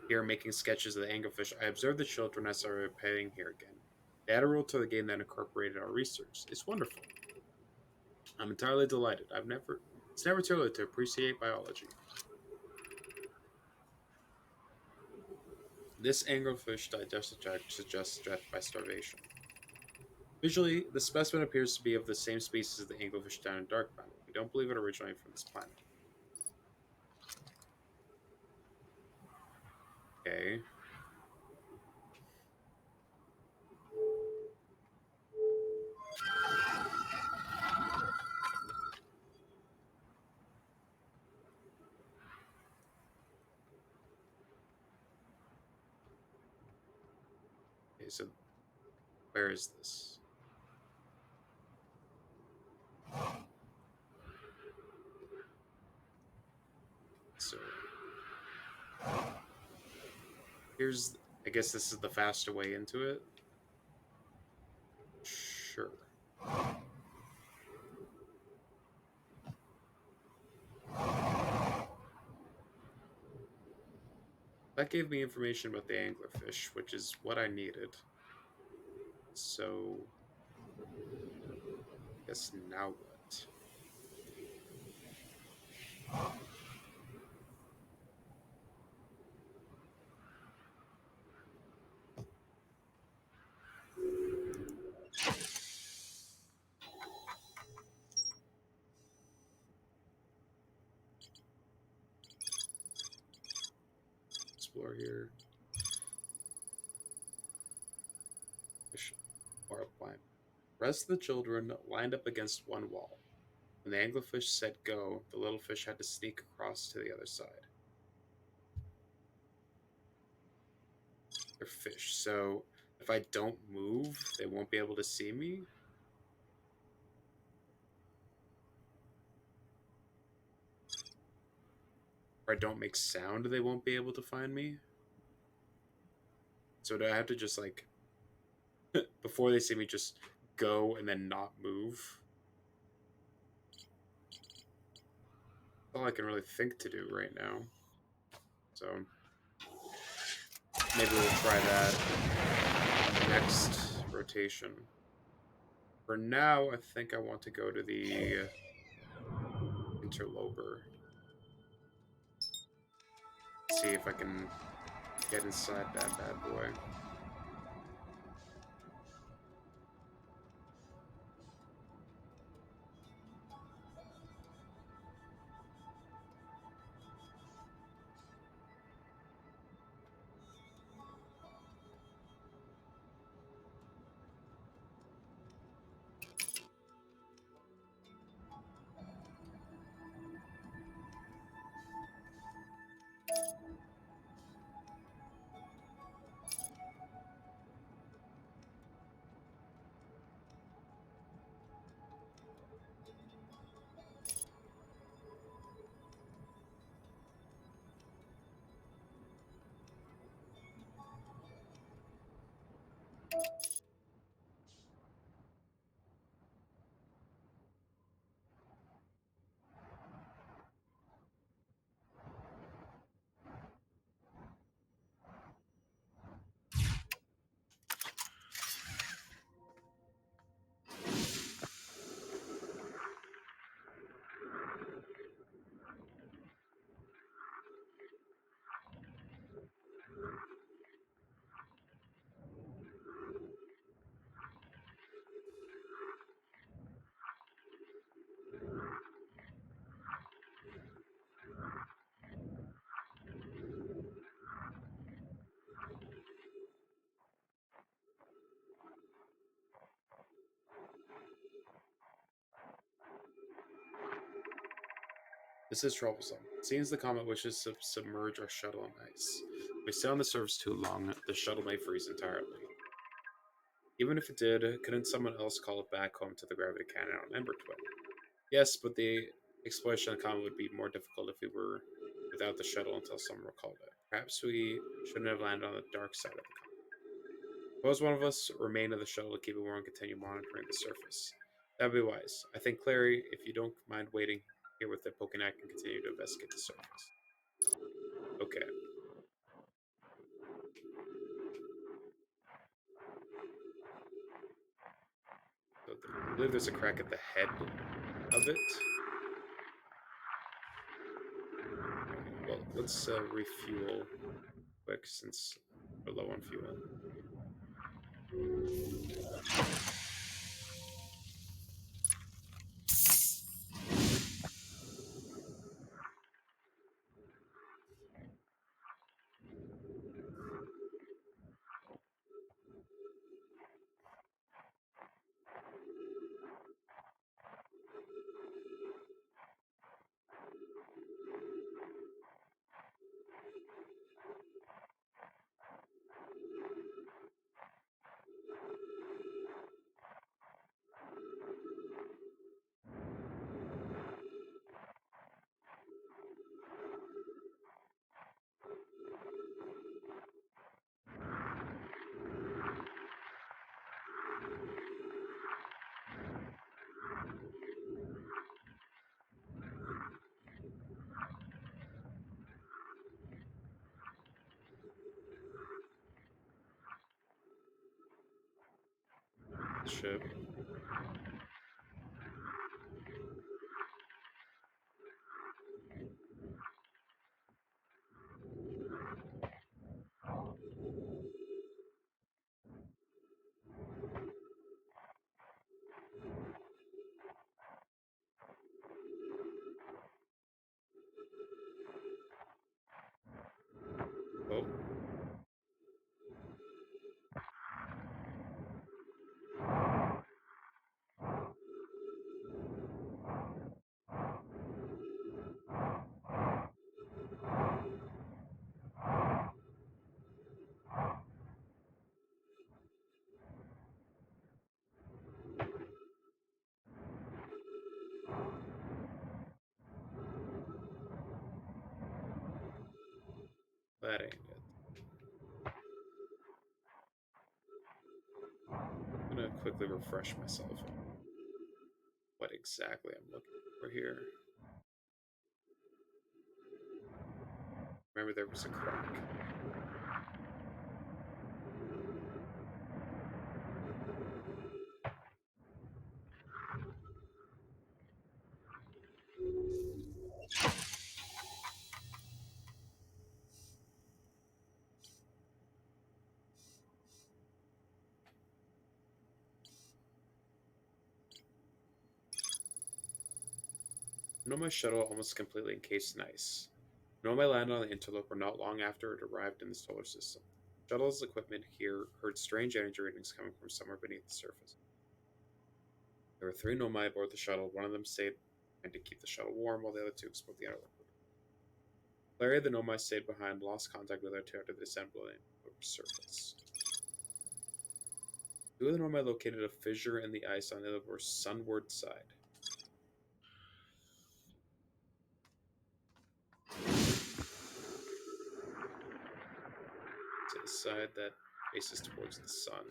here making sketches of the anglerfish, I observed the children as I was playing here again. They had a rule to the game that incorporated our research. It's wonderful. I'm entirely delighted. It's never too late to appreciate biology. This anglerfish digestive tract suggests death by starvation. Visually, the specimen appears to be of the same species as the anglerfish down in Darkbound. We don't believe it originated from this planet. Okay. Okay, so where is this? So here's, I guess this is the faster way into it. Sure. That gave me information about the anglerfish, which is what I needed. So, I guess now what? Explore here. Fish or plant. Rest of the children lined up against one wall. When the anglerfish said go, the little fish had to sneak across to the other side. They're fish, so if I don't move, they won't be able to see me. Or I don't make sound, they won't be able to find me. So do I have to just like before they see me just go and then not move? All I can really think to do right now. So maybe we'll try that next rotation. For now, I think I want to go to the interloper. See if I can get inside that bad boy. This is troublesome. It seems the comet wishes to submerge our shuttle in ice. If we stay on the surface too long, the shuttle may freeze entirely. Even if it did, couldn't someone else call it back home to the gravity cannon on Ember Twin? Yes, but the exploration of the comet would be more difficult if we were without the shuttle until someone recalled it. Perhaps we shouldn't have landed on the dark side of the comet. Suppose one of us remain in the shuttle to keep it warm and continue monitoring the surface. That'd be wise. I think, Clary, if you don't mind waiting here with the Pokenac and continue to investigate the surface. Okay. So I believe there's a crack at the head of it. Well, let's refuel quick since we're low on fuel. ship. Oh, that ain't it. I'm gonna quickly refresh myself on what exactly I'm looking for here. Remember, there was a crack. My shuttle almost completely encased in ice. Nomai landed on the interloper not long after it arrived in the solar system. Shuttle's equipment here heard strange energy readings coming from somewhere beneath the surface. There were three Nomai aboard the shuttle. One of them stayed behind to keep the shuttle warm, while the other two explored the interloper. Larry, the Nomai, stayed behind, lost contact with our two after the assembly over surface. Two of the Nomai located a fissure in the ice on the interloper's sunward side. To the side that faces towards the sun.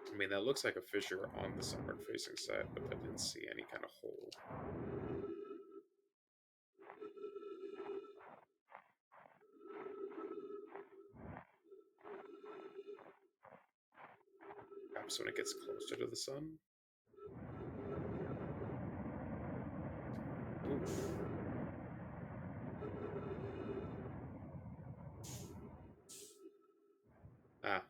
I mean, that looks like a fissure on the sunward facing side, but I didn't see any kind of hole. Perhaps when it gets closer to the sun? Ooh. Ah,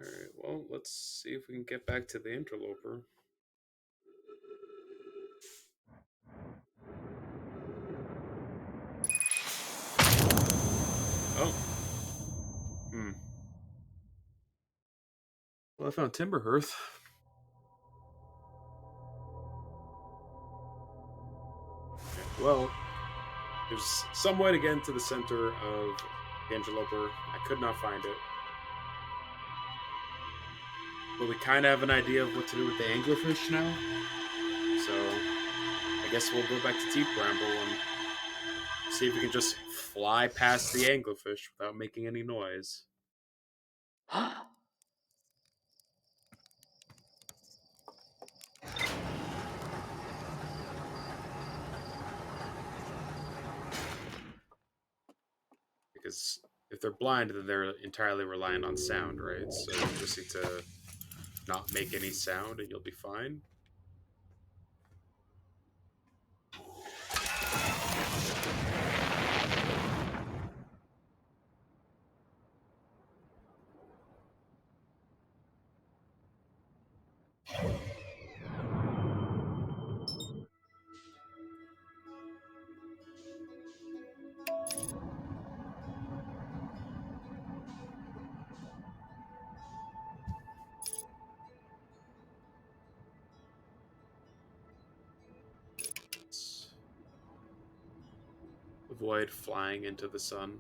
alright, well, let's see if we can get back to the interloper. I found timber hearth. Okay, well, there's some way to get into the center of the Angeloper. I could not find it. But we kind of have an idea of what to do with the anglerfish now. So I guess we'll go back to Deep Bramble and see if we can just fly past the anglerfish without making any noise. Because if they're blind, then they're entirely reliant on sound, right? So you just need to not make any sound and you'll be fine. Avoid flying into the sun.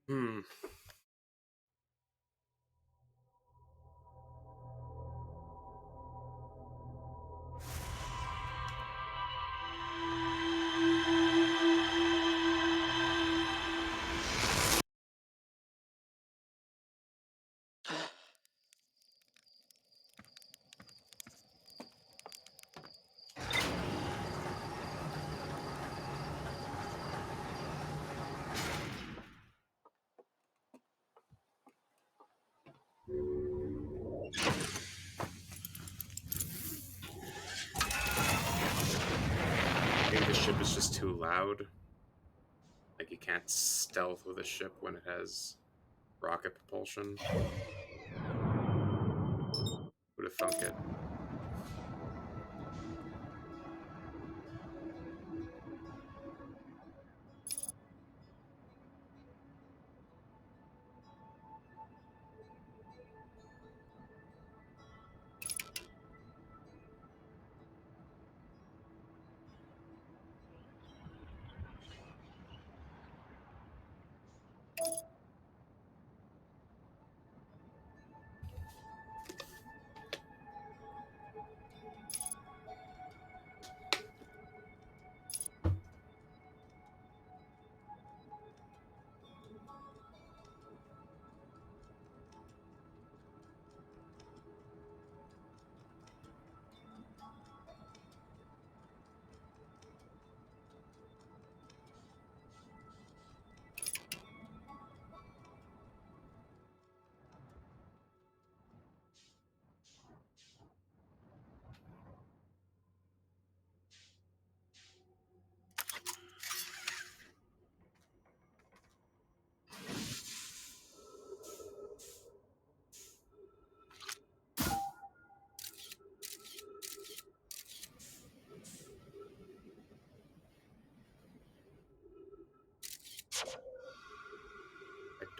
Hmm. I think the ship is just too loud. Like you can't stealth with a ship when it has rocket propulsion. Would have thunk it.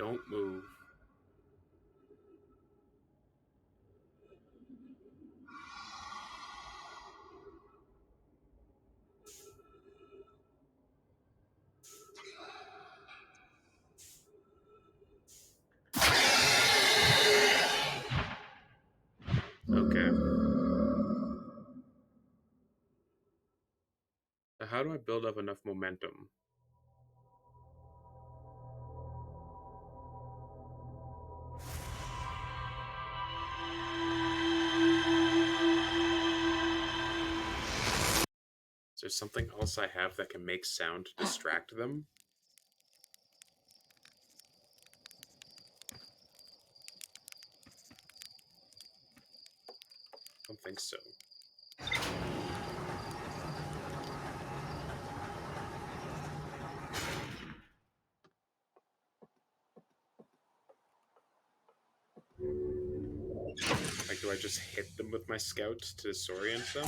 don't move. Okay. So how do I build up enough momentum? Is there something else I have that can make sound to distract them? I don't think so. Like, do I just hit them with my scout to disorient them?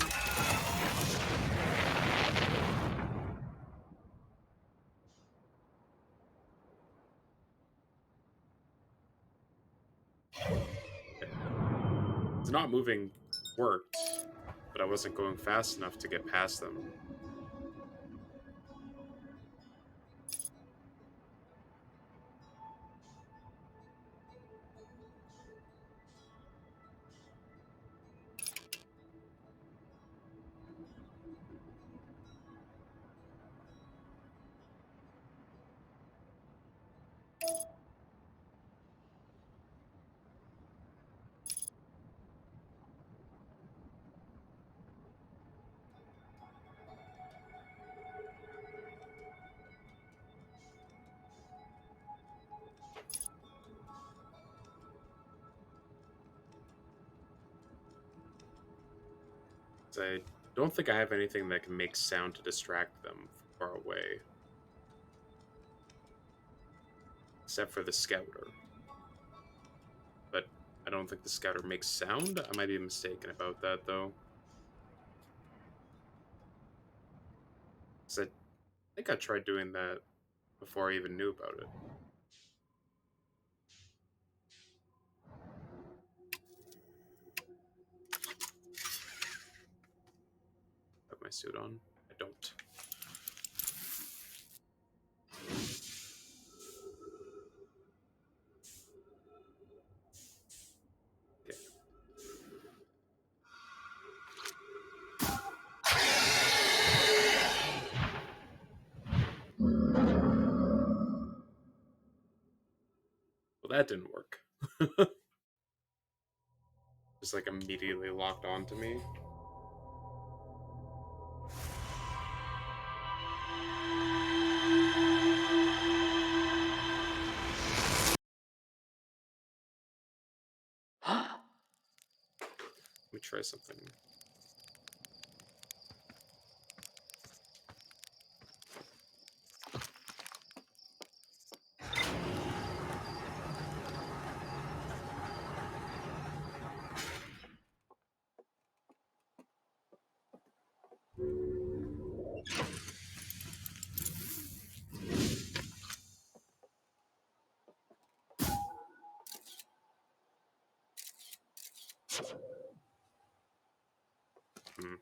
It's not moving worked, but I wasn't going fast enough to get past them. I don't think I have anything that can make sound to distract them from far away. Except for the scouter. But I don't think the scouter makes sound. I might be mistaken about that, though. 'Cause I think I tried doing that before I even knew about it. Put my suit on. I don't. Okay. Well, that didn't work. Just like immediately locked onto me. Let me try something. Hmm.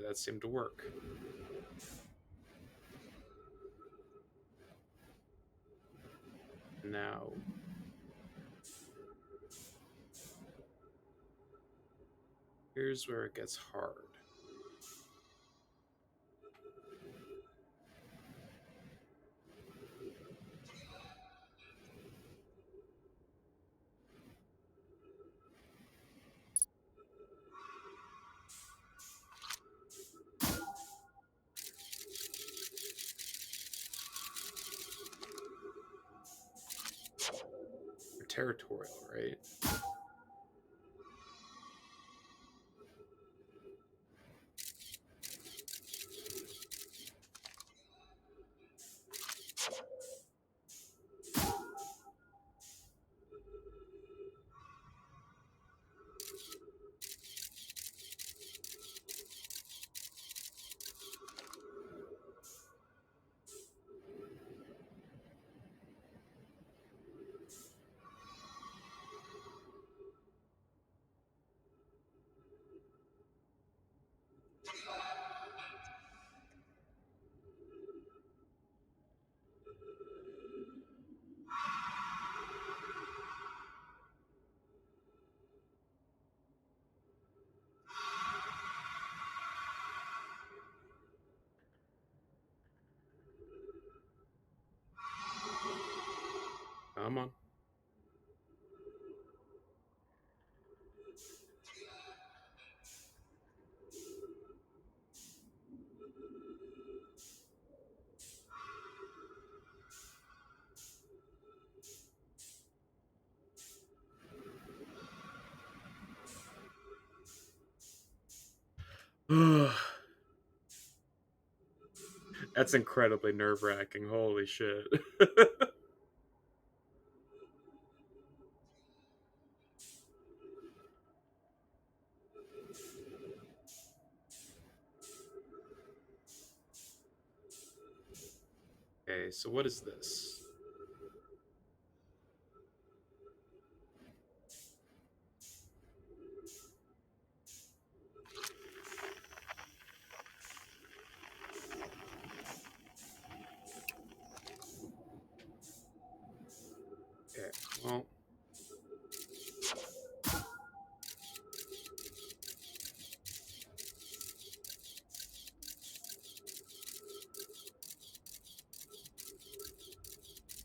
that seemed to work. Now, here's where it gets hard. They're territorial, right? Come on. That's incredibly nerve-wracking. Holy shit. Okay, so what is this? Okay, well,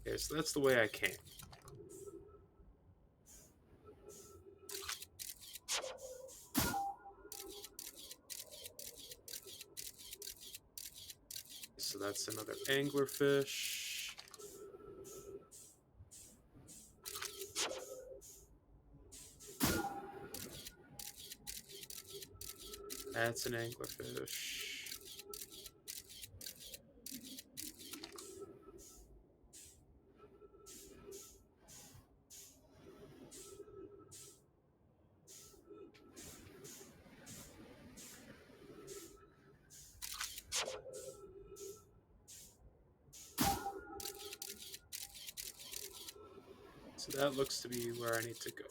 okay, so that's the way I came. So that's another anglerfish. That's an anglerfish. So that looks to be where I need to go.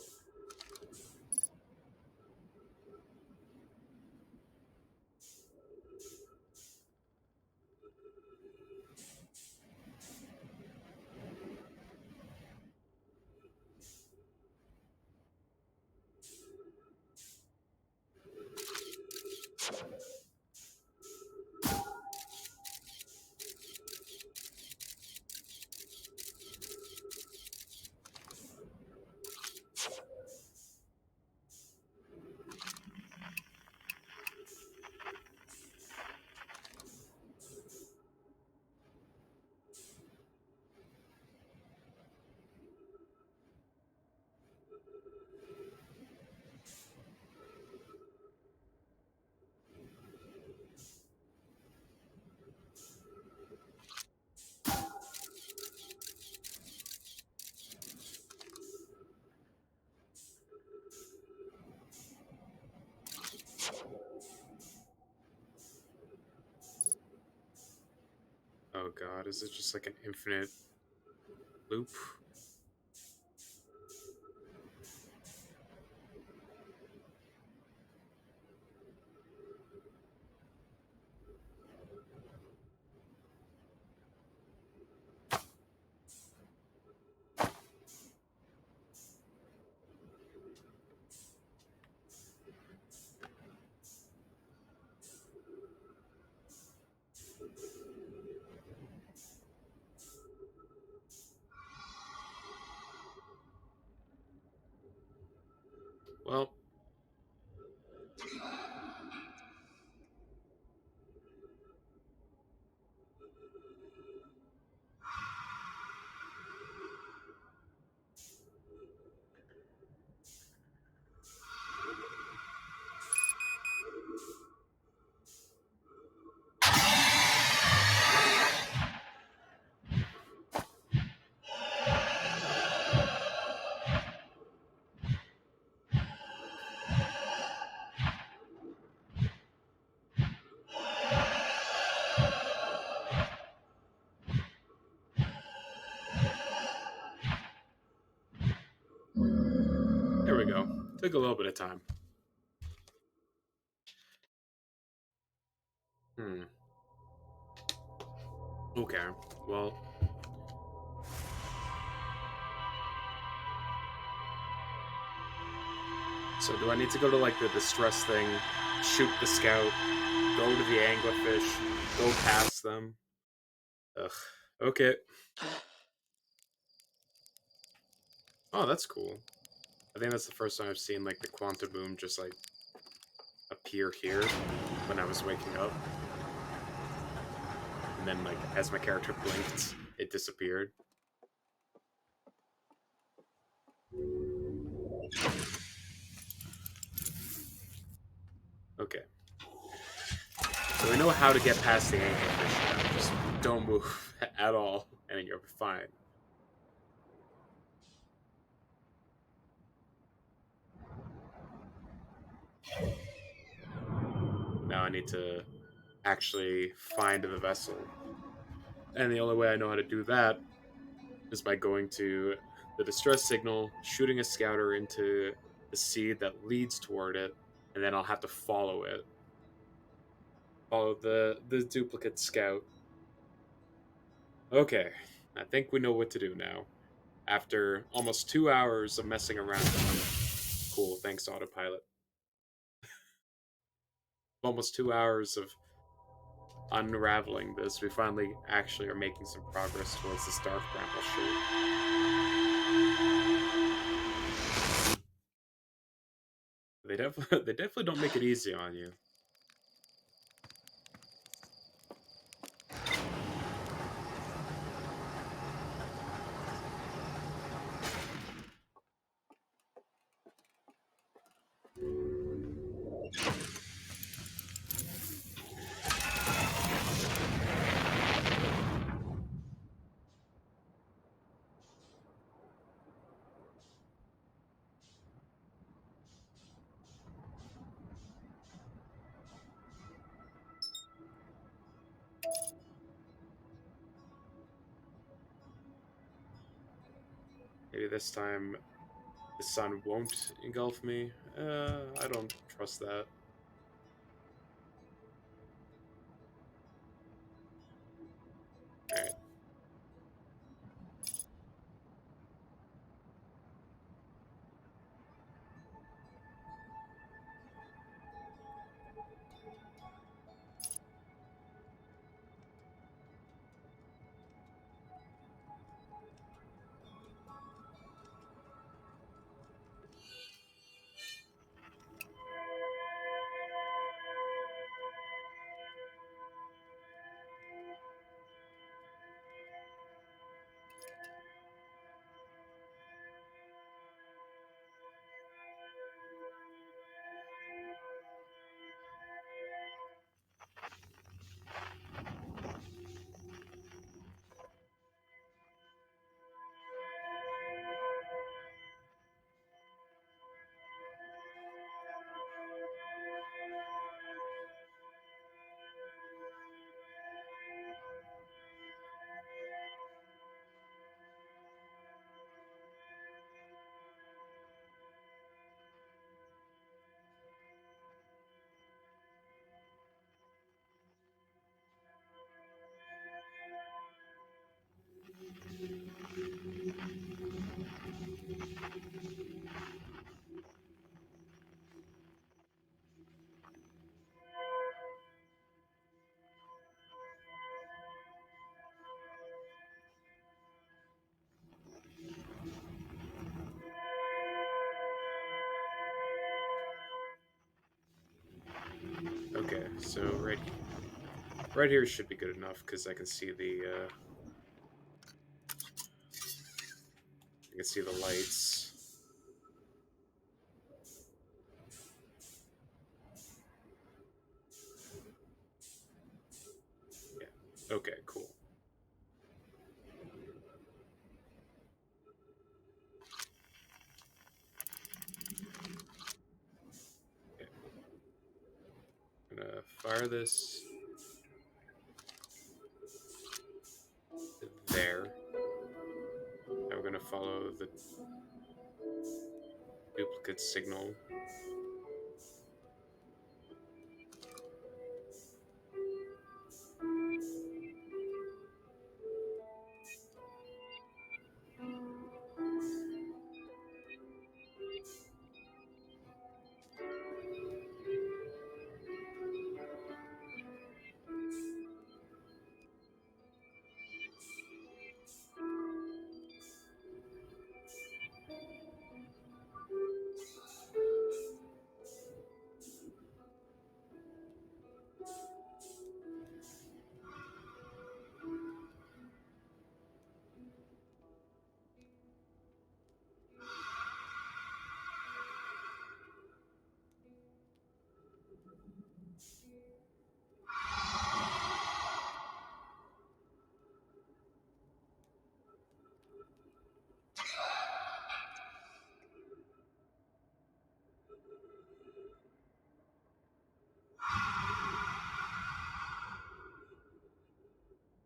Oh god, is it just like an infinite loop? Took a little bit of time. Hmm. Okay. Well, so do I need to go to like the distress thing, shoot the scout, go to the anglerfish, go past them? Ugh. Okay. Oh, that's cool. I think that's the first time I've seen like the quantum boom just like appear here when I was waking up, and then like as my character blinked, it disappeared. Okay. So we know how to get past the anglerfish now. Just don't move at all, and you're fine. Now I need to actually find the vessel. And the only way I know how to do that is by going to the distress signal, shooting a scouter into the seed that leads toward it, and then I'll have to follow it. Follow the duplicate scout. Okay, I think we know what to do now. After almost 2 hours of messing around. Cool, thanks autopilot. Almost 2 hours of unraveling this, we finally actually are making some progress towards this dark bramble shoot. They definitely don't make it easy on you. Maybe this time the sun won't engulf me. I don't trust that. Alright. Okay, so right here should be good enough because I can see the lights. Yeah. Okay, cool. Okay. I'm gonna fire this there. Now we're gonna follow the duplicate duplicate signal.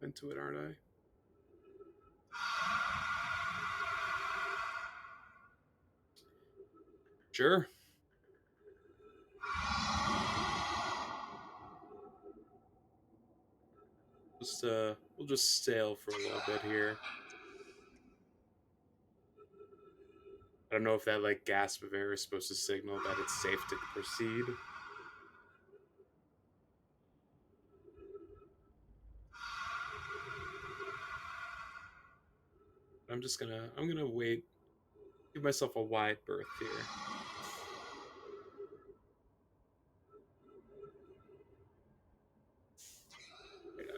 Into it, aren't I? Sure. We'll just sail for a little bit here. I don't know if that like gasp of air is supposed to signal that it's safe to proceed. I'm gonna wait, give myself a wide berth here.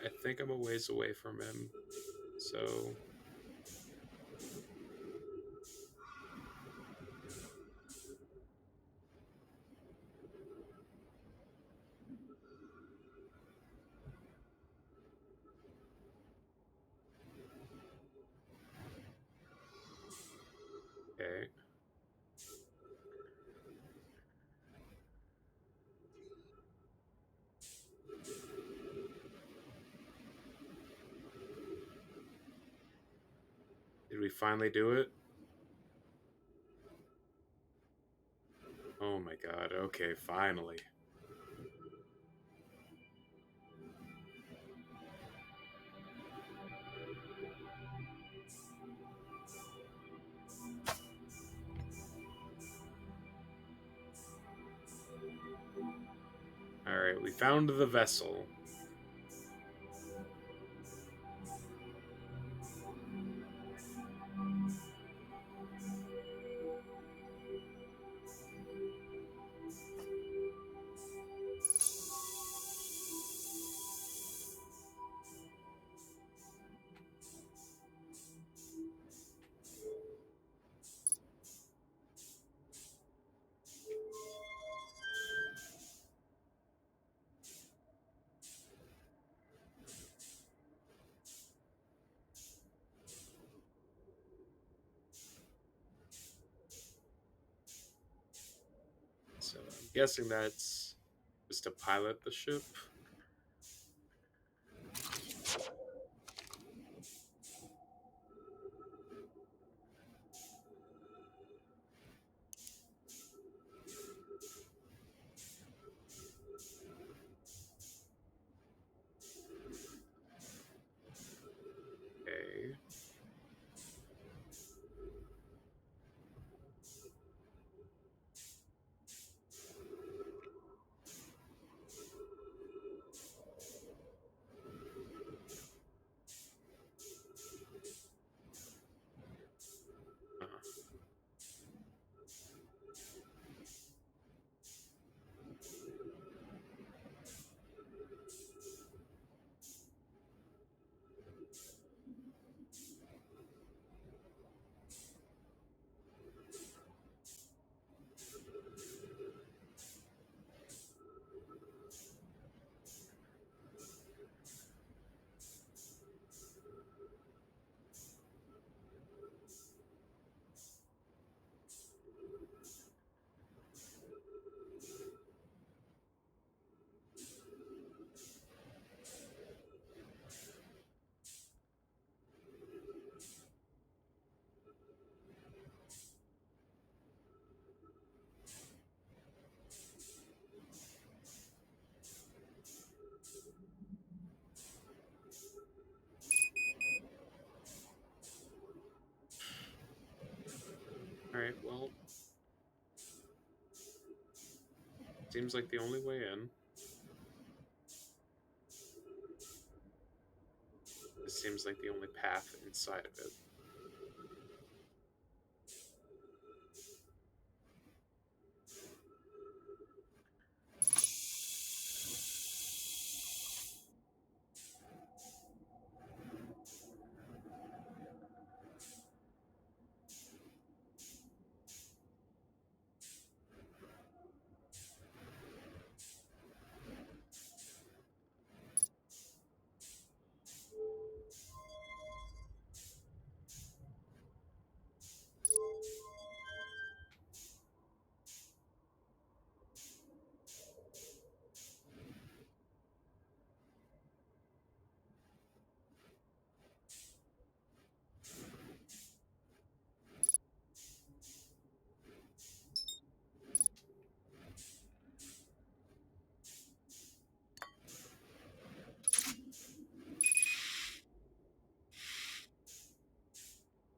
I think I'm a ways away from him, so okay. Did we finally do it? Oh my god, okay, finally. Alright, we found the vessel. So I'm guessing that's just to pilot the ship. Okay. Alright, well, seems like the only way in. This seems like the only path inside of it.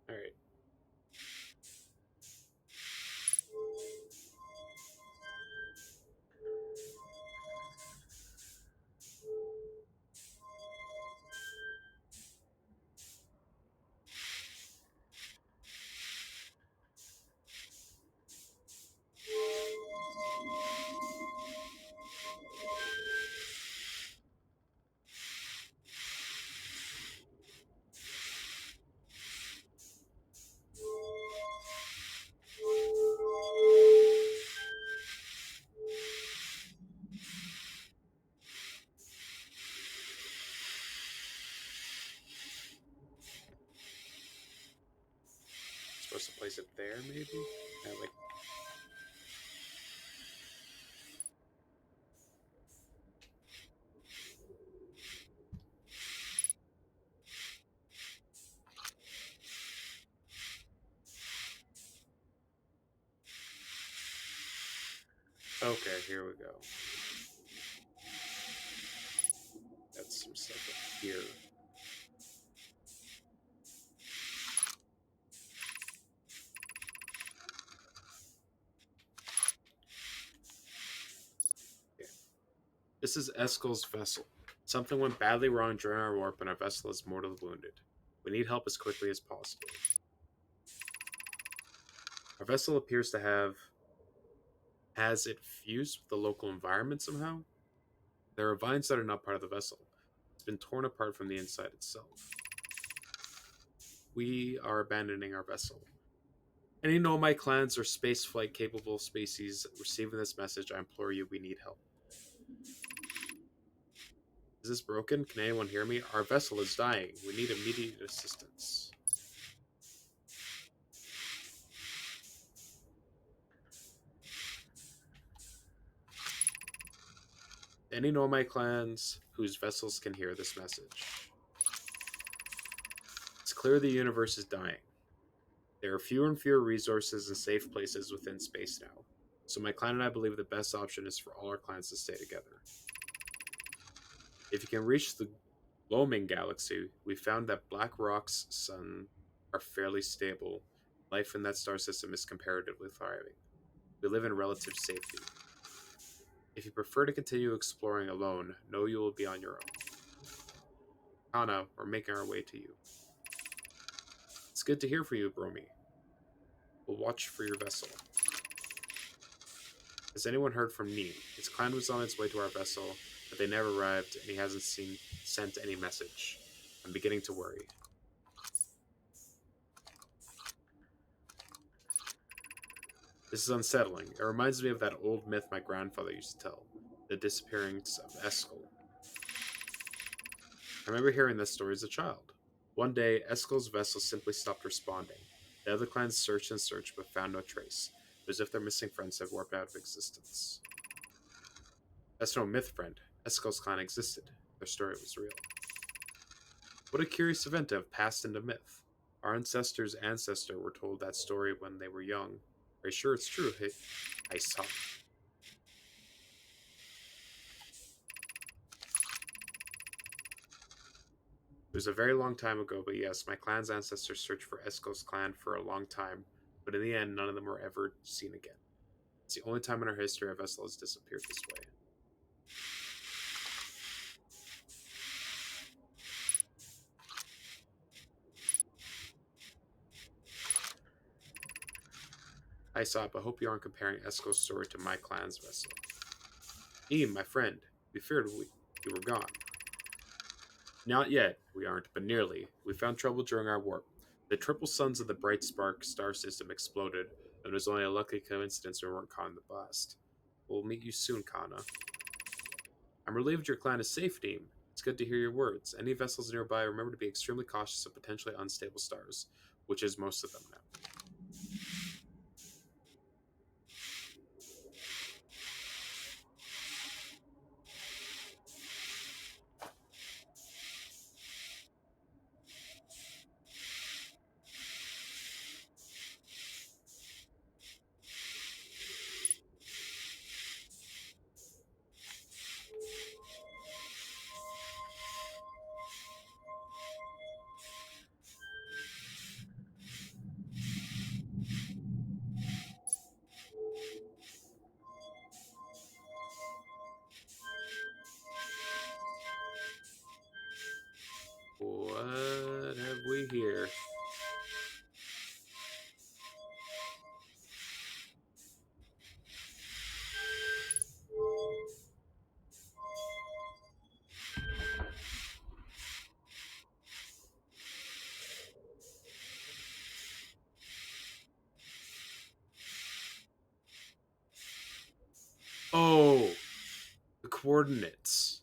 Alright. Supposed to place it there, maybe? Yeah, like, okay, here we go. That's some stuff up here. Yeah. This is Eskel's vessel. Something went badly wrong during our warp and our vessel is mortally wounded. We need help as quickly as possible. Our vessel appears to have... Has it fused with the local environment somehow? There are vines that are not part of the vessel. It's been torn apart from the inside itself. We are abandoning our vessel. Any Nomai clans or spaceflight capable species receiving this message, I implore you, we need help. Is this broken? Can anyone hear me? Our vessel is dying. We need immediate assistance. Any Nomai clans whose vessels can hear this message. It's clear the universe is dying. There are fewer and fewer resources and safe places within space now. So my clan and I believe the best option is for all our clans to stay together. If you can reach the Loming galaxy, we found that black rocks sun are fairly stable. Life in that star system is comparatively thriving. We live in relative safety. If you prefer to continue exploring alone, know you will be on your own. Kana, we're making our way to you. It's good to hear from you, Bromi. We'll watch for your vessel. Has anyone heard from Neem? His clan was on its way to our vessel, but they never arrived, and he hasn't sent any message. I'm beginning to worry. This is unsettling. It reminds me of that old myth my grandfather used to tell, the disappearance of Eskel. I remember hearing this story as a child. One day, Eskel's vessel simply stopped responding. The other clans searched and searched, but found no trace. It was as if their missing friends had warped out of existence. That's no myth, friend. Eskel's clan existed. Their story was real. What a curious event to have passed into myth. Our ancestor's ancestor were told that story when they were young. Are you sure it's true? I saw. It was a very long time ago, but yes, my clan's ancestors searched for Eskel's clan for a long time, but in the end, none of them were ever seen again. It's the only time in our history a vessel has disappeared this way. Aesop, I hope you aren't comparing Esco's story to my clan's vessel. My friend, we feared you were gone. Not yet, we aren't, but nearly. We found trouble during our warp. The triple suns of the Bright Spark star system exploded, and it was only a lucky coincidence we weren't caught in the blast. We'll meet you soon, Kana. I'm relieved your clan is safe, Neem. It's good to hear your words. Any vessels nearby, remember to be extremely cautious of potentially unstable stars, which is most of them now. What have we here? Oh, the coordinates.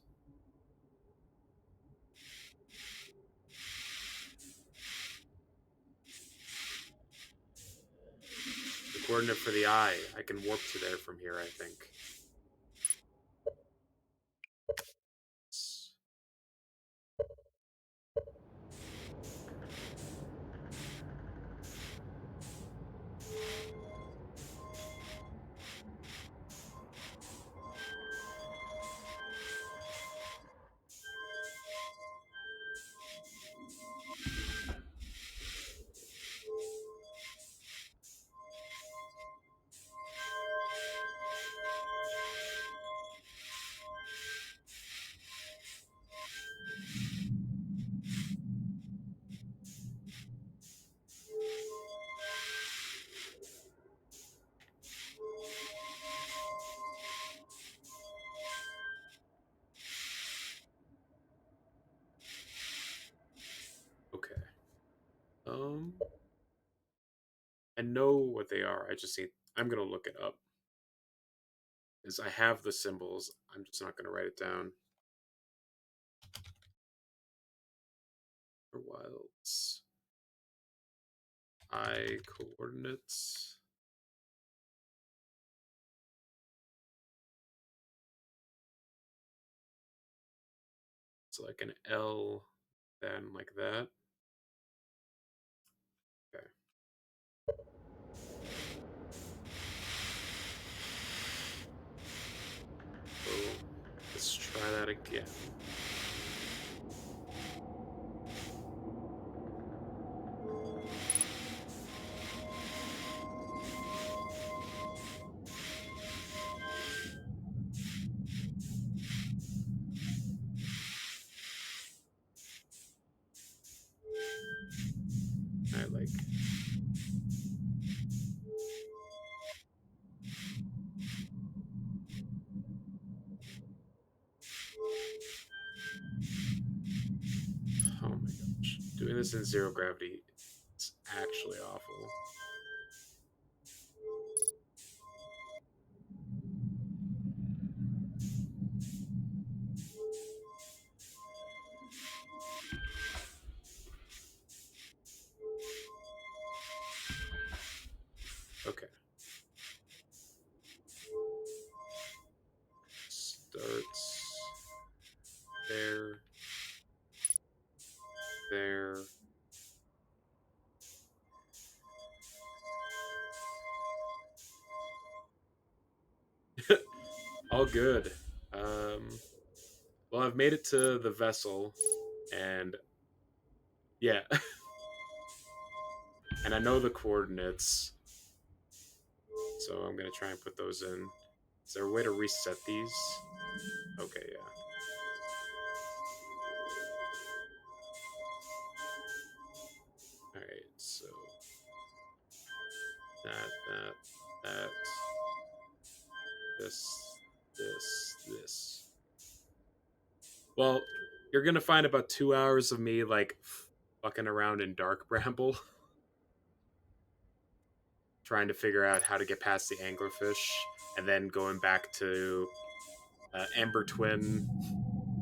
The coordinate for the eye. I can warp to there from here, I think. Okay. Um, I know what they are. I just need. I'm gonna look it up. Because I have the symbols. I'm just not gonna write it down. For wilds. I coordinates. It's like an L, then like that. Okay. So let's try that again. I like. Oh my gosh. Doing this in zero gravity, it's actually awful. Okay. Starts there, there. All good. Um, well, I've made it to the vessel, and yeah, and I know the coordinates. So I'm gonna try and put those in. Is there a way to reset these? Okay, yeah. Alright, so that, this. Well, you're gonna find about 2 hours of me, like, fucking around in Dark Bramble, trying to figure out how to get past the anglerfish, and then going back to Ember Twin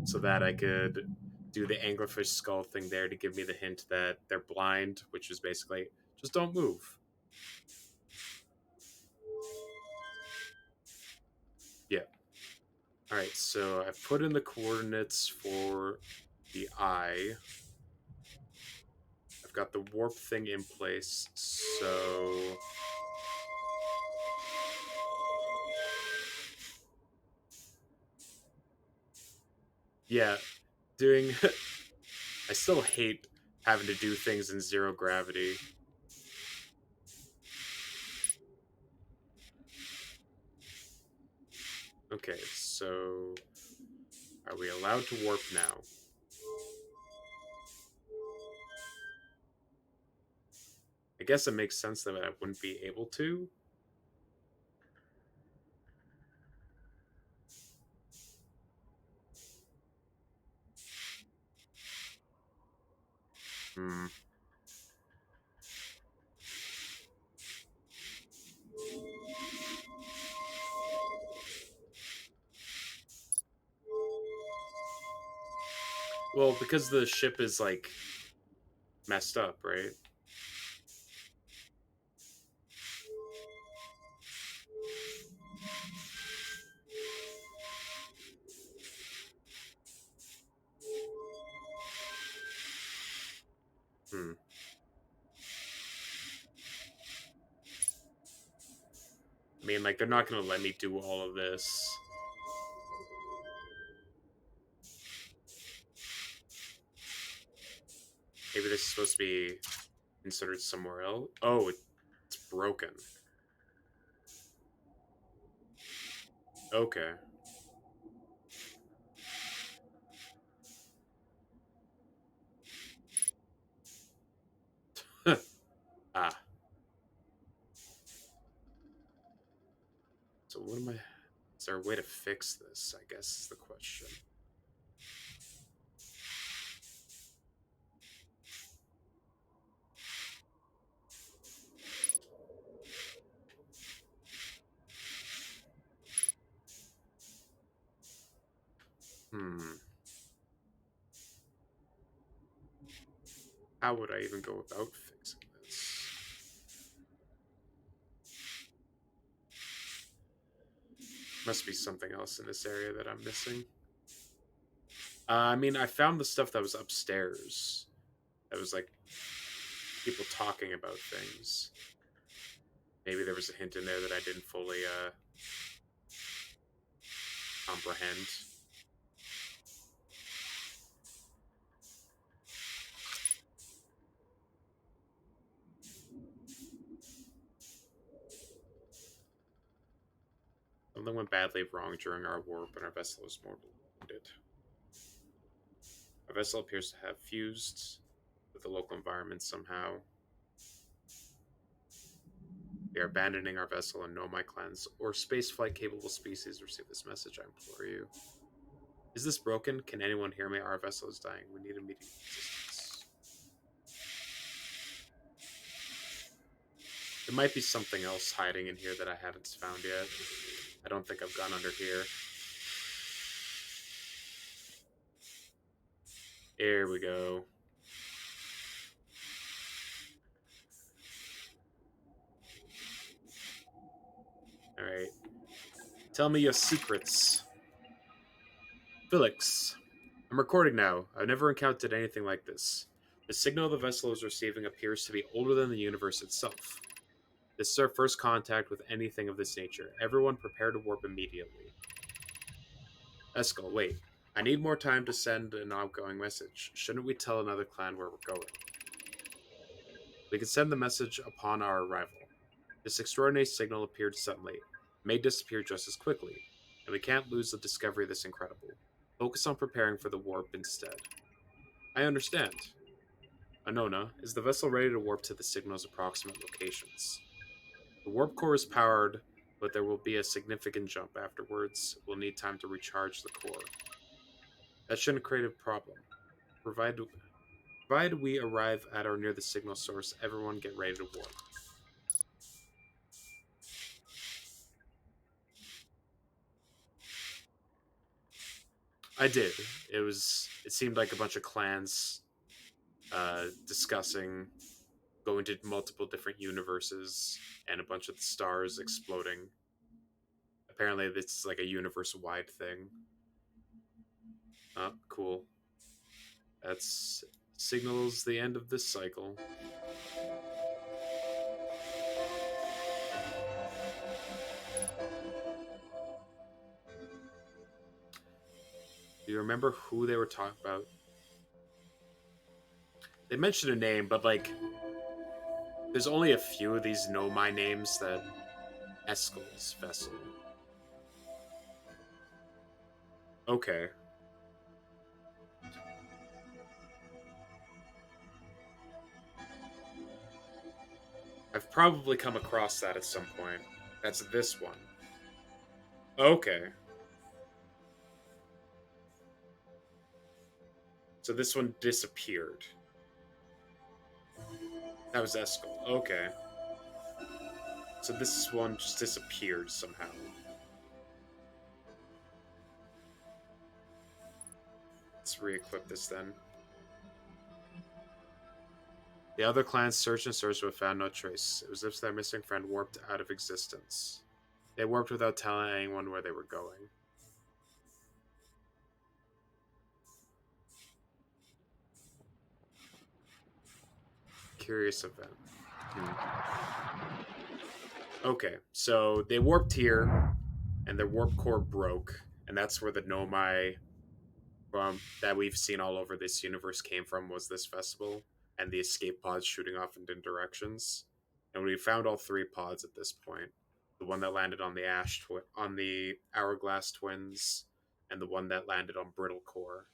so that I could do the anglerfish skull thing there to give me the hint that they're blind, which is basically just don't move. Yeah. All right, so I've put in the coordinates for the eye. I've got the warp thing in place, so yeah, doing. I still hate having to do things in zero gravity. Okay, so are we allowed to warp now? I guess it makes sense that I wouldn't be able to. Hmm. Well, because the ship is like messed up, right? Hmm. I mean, like, they're not going to let me do all of this. Maybe this is supposed to be inserted somewhere else. Oh, it's broken. Okay. Ah. So what am I... Is there a way to fix this, I guess is the question. Hmm. How would I even go about fixing this? Must be something else in this area that I'm missing. I mean, I found the stuff that was upstairs. That was like people talking about things. Maybe there was a hint in there that I didn't fully comprehend. Something went badly wrong during our warp, and our vessel was mortally wounded. Our vessel appears to have fused with the local environment somehow. We are abandoning our vessel, and no my clans or spaceflight capable species receive this message, I implore you. Is this broken? Can anyone hear me? Our vessel is dying. We need immediate assistance. There might be something else hiding in here that I haven't found yet. I don't think I've gone under here. Here we go. Alright. Tell me your secrets. Felix. I'm recording now. I've never encountered anything like this. The signal the vessel is receiving appears to be older than the universe itself. This is our first contact with anything of this nature. Everyone prepare to warp immediately. Eskel, wait. I need more time to send an outgoing message. Shouldn't we tell another clan where we're going? We can send the message upon our arrival. This extraordinary signal appeared suddenly, may disappear just as quickly, and we can't lose the discovery of this incredible. Focus on preparing for the warp instead. I understand. Anona, is the vessel ready to warp to the signal's approximate locations? The warp core is powered, but there will be a significant jump afterwards. We'll need time to recharge the core. That shouldn't create a problem. Provided, provided we arrive at or near the signal source, everyone get ready to warp. I did. It seemed like a bunch of clans discussing going to multiple different universes and a bunch of the stars exploding. Apparently, this is like a universe wide thing. Oh, cool. That's signals the end of this cycle. Do you remember who they were talking about? They mentioned a name, but like, there's only a few of these know my names that Eskel's vessel. Okay. I've probably come across that at some point. That's this one. Okay. So this one disappeared. That was Eskel. Okay. So this one just disappeared somehow. Let's re-equip this then. The other clans searched and searched but found no trace. It was as if their missing friend warped out of existence. They warped without telling anyone where they were going. Curious event. Okay, so they warped here, and their warp core broke, and that's where the Nomai from that we've seen all over this universe came from was this festival, and the escape pods shooting off in different directions. And we found all three pods at this point. The one that landed on the on the Hourglass Twins, and the one that landed on Brittle Core.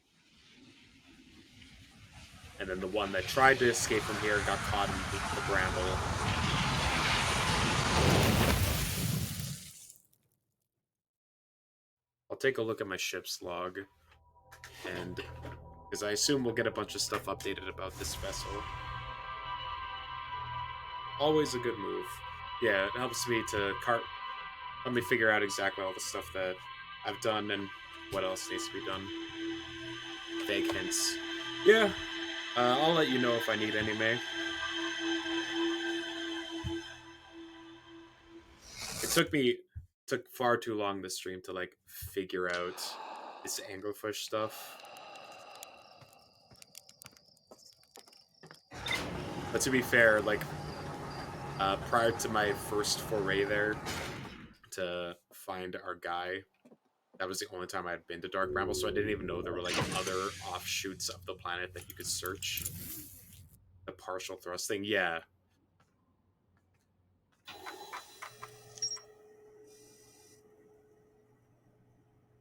And then the one that tried to escape from here got caught in the bramble. I'll take a look at my ship's log, and because I assume we'll get a bunch of stuff updated about this vessel. Always a good move. Yeah, it helps me to help me figure out exactly all the stuff that I've done and what else needs to be done. Vague hints. Yeah, I'll let you know if I need any, May. It took far too long this stream to like figure out this anglerfish stuff. But to be fair, like prior to my first foray there to find our guy, that was the only time I had been to Dark Bramble, so I didn't even know there were like other offshoots of the planet that you could search. The partial thrust thing, yeah.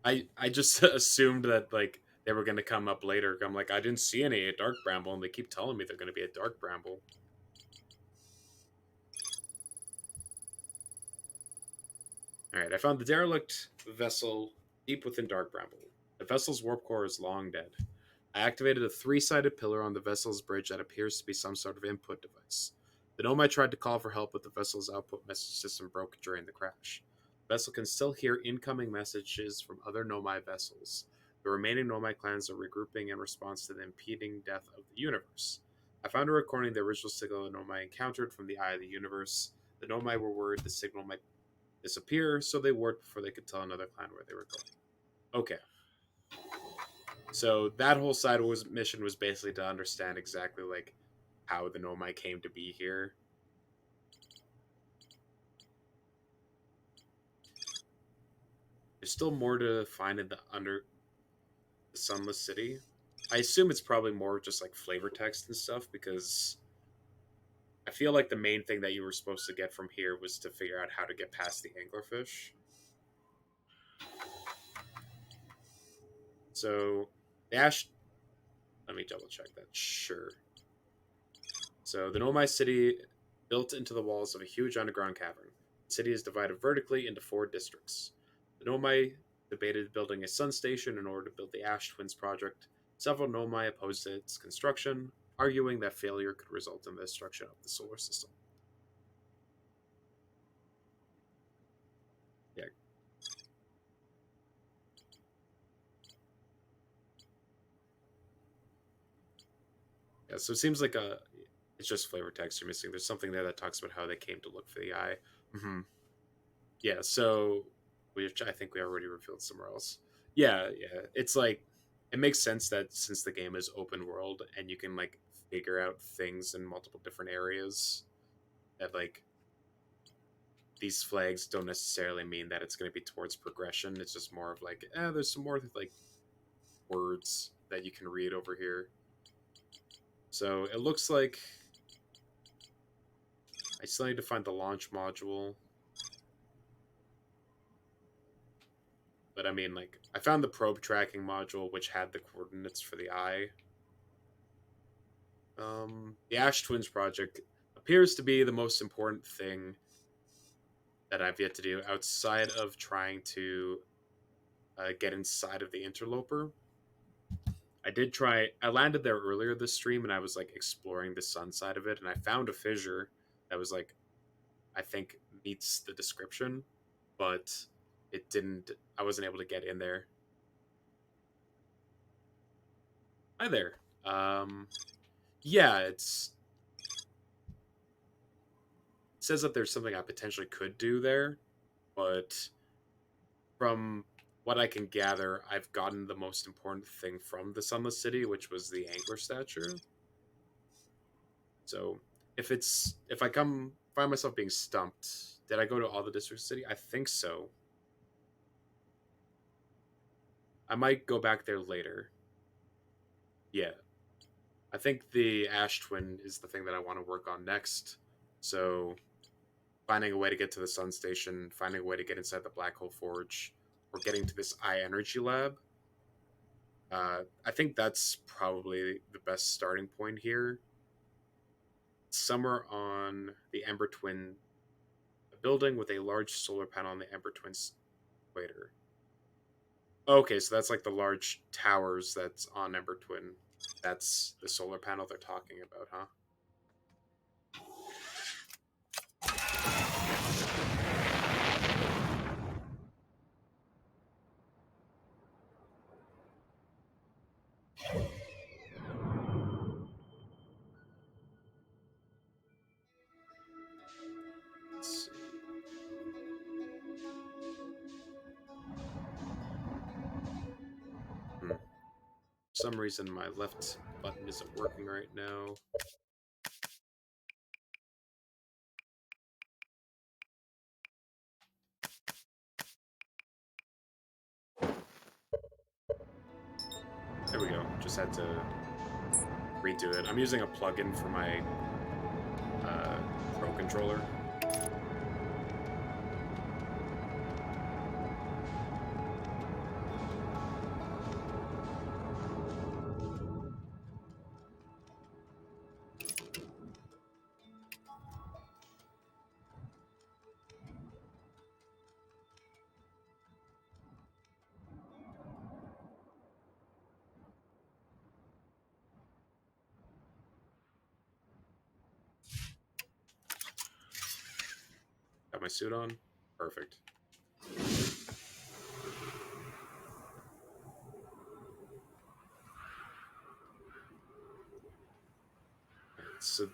I just assumed that like they were gonna come up later. I'm like, I didn't see any at Dark Bramble, and they keep telling me they're gonna be at Dark Bramble. Alright, I found the derelict vessel deep within Dark Bramble. The vessel's warp core is long dead. I activated a three-sided pillar on the vessel's bridge that appears to be some sort of input device. The Nomai tried to call for help, but the vessel's output message system broke during the crash. The vessel can still hear incoming messages from other Nomai vessels. The remaining Nomai clans are regrouping in response to the impending death of the universe. I found a recording of the original signal the Nomai encountered from the Eye of the Universe. The Nomai were worried the signal might disappear, so they warped before they could tell another clan where they were going. Okay. So that whole side mission was basically to understand exactly like how the Nomai came to be here. There's still more to find in the Sunless City. I assume it's probably more just like flavor text and stuff because I feel like the main thing that you were supposed to get from here was to figure out how to get past the anglerfish. So the ash. Let me double check that. Sure. So the Nomai city built into the walls of a huge underground cavern. The city is divided vertically into four districts. The Nomai debated building a sun station in order to build the Ash Twins project. Several Nomai opposed its construction, arguing that failure could result in the destruction of the solar system. Yeah, yeah. So it seems like it's just flavor text you're missing. There's something there that talks about how they came to look for the eye. Mm-hmm. Yeah, so which I think we already revealed somewhere else. Yeah, yeah. It's like it makes sense that since the game is open world and you can like figure out things in multiple different areas, that like these flags don't necessarily mean that it's going to be towards progression. It's just more of like, there's some more like words that you can read over here. So it looks like I still need to find the launch module. But I mean, like, I found the probe tracking module, which had the coordinates for the eye. The Ash Twins project appears to be the most important thing that I've yet to do outside of trying to get inside of the interloper. I did try. I landed there earlier this stream, and I was like exploring the sun side of it, and I found a fissure that was like I think meets the description, but it didn't. I wasn't able to get in there. Hi there. Yeah, it says that there's something I potentially could do there, but from what I can gather, I've gotten the most important thing from the Sunless City, which was the angler statue. So if I come find myself being stumped, did I go to all the districts of the city? I think so. I might go back there later. Yeah. I think the Ash Twin is the thing that I want to work on next. So finding a way to get to the Sun Station, finding a way to get inside the Black Hole Forge, or getting to this Eye Energy Lab. I think that's probably the best starting point here. Somewhere on the Ember Twin, a building with a large solar panel on the Ember Twin's equator. Okay, so that's like the large towers that's on Ember Twin. That's the solar panel they're talking about, huh? Let's see. For some reason, my left button isn't working right now. There we go. Just had to redo it. I'm using a plugin for my Pro controller. Got my suit on. Perfect. So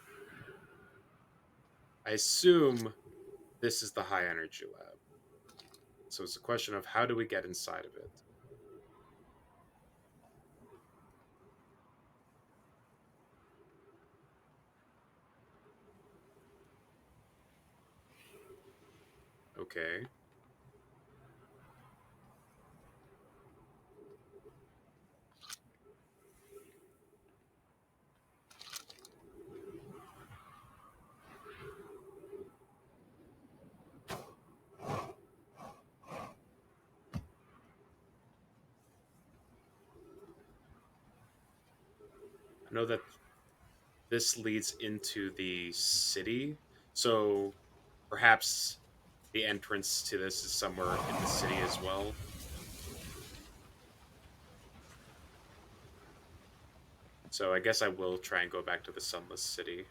I assume this is the high energy lab. So it's a question of how do we get inside of it? Okay. know that this leads into the city, so perhaps the entrance to this is somewhere in the city as well. So I guess I will try and go back to the Sunless City.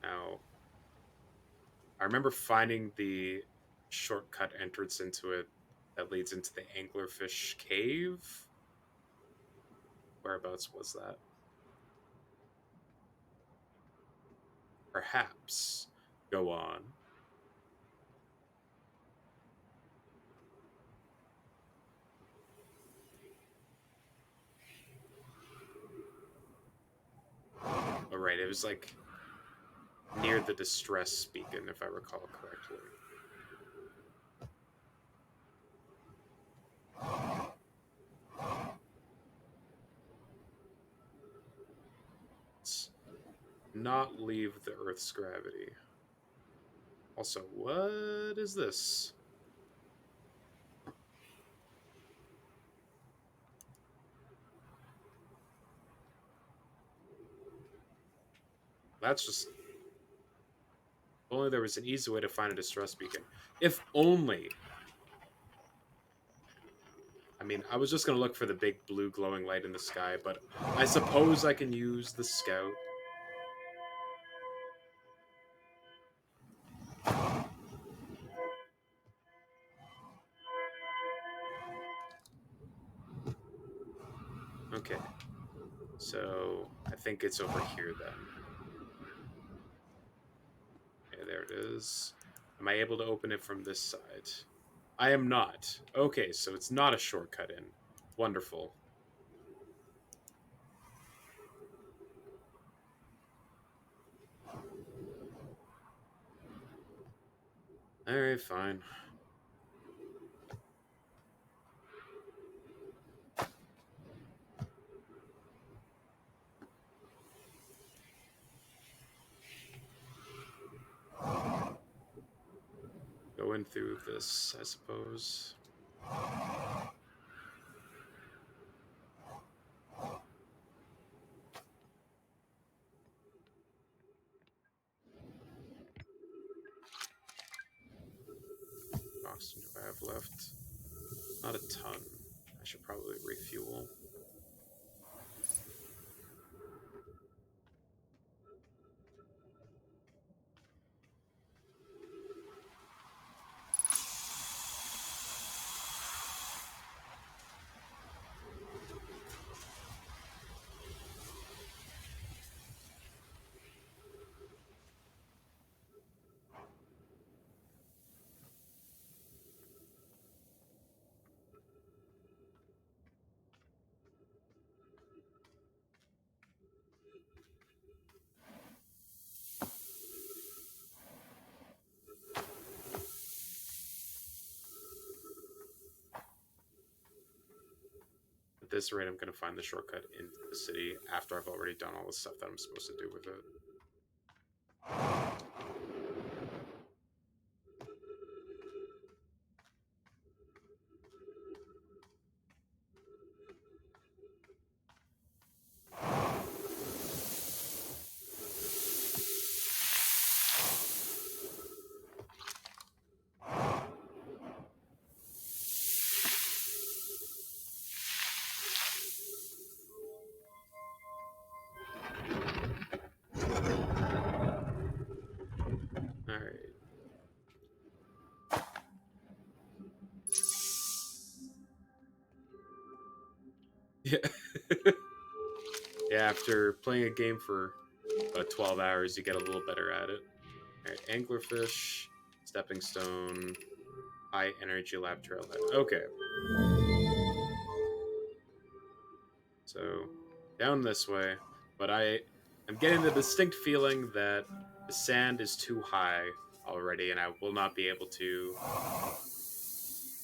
Now, I remember finding the shortcut entrance into it that leads into the anglerfish cave. Whereabouts was that? Perhaps. Go on. Oh, right. It was like near the distress beacon, if I recall correctly. Let's not leave the Earth's gravity. Also, what is this? That's just. If only there was an easy way to find a distress beacon. If only. I mean, I was just going to look for the big blue glowing light in the sky, but I suppose I can use the scout. Okay. So, I think it's over here then. Okay, there it is. Am I able to open it from this side? I am not. Okay, so it's not a shortcut in. Wonderful. Alright, fine. Go in through this, I suppose. Oxygen do I have left? Not a ton. I should probably refuel. At this rate, I'm going to find the shortcut into the city after I've already done all the stuff that I'm supposed to do with it. Alright. Yeah. Yeah, after playing a game for about 12 hours, you get a little better at it. Alright, anglerfish, stepping stone, high energy lab trailhead. Okay. So, down this way, but I'm getting the distinct feeling that the sand is too high already, and I will not be able to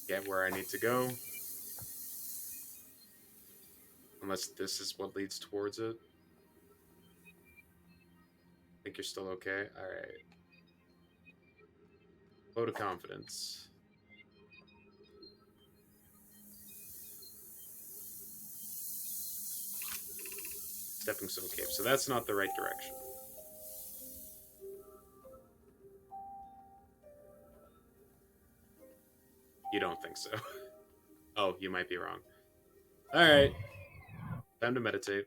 get where I need to go. Unless this is what leads towards it. Think you're still okay? Alright. Vote of confidence. Stepping Stone Cave. So that's not the right direction. You don't think so? Oh, you might be wrong. All right, time to meditate.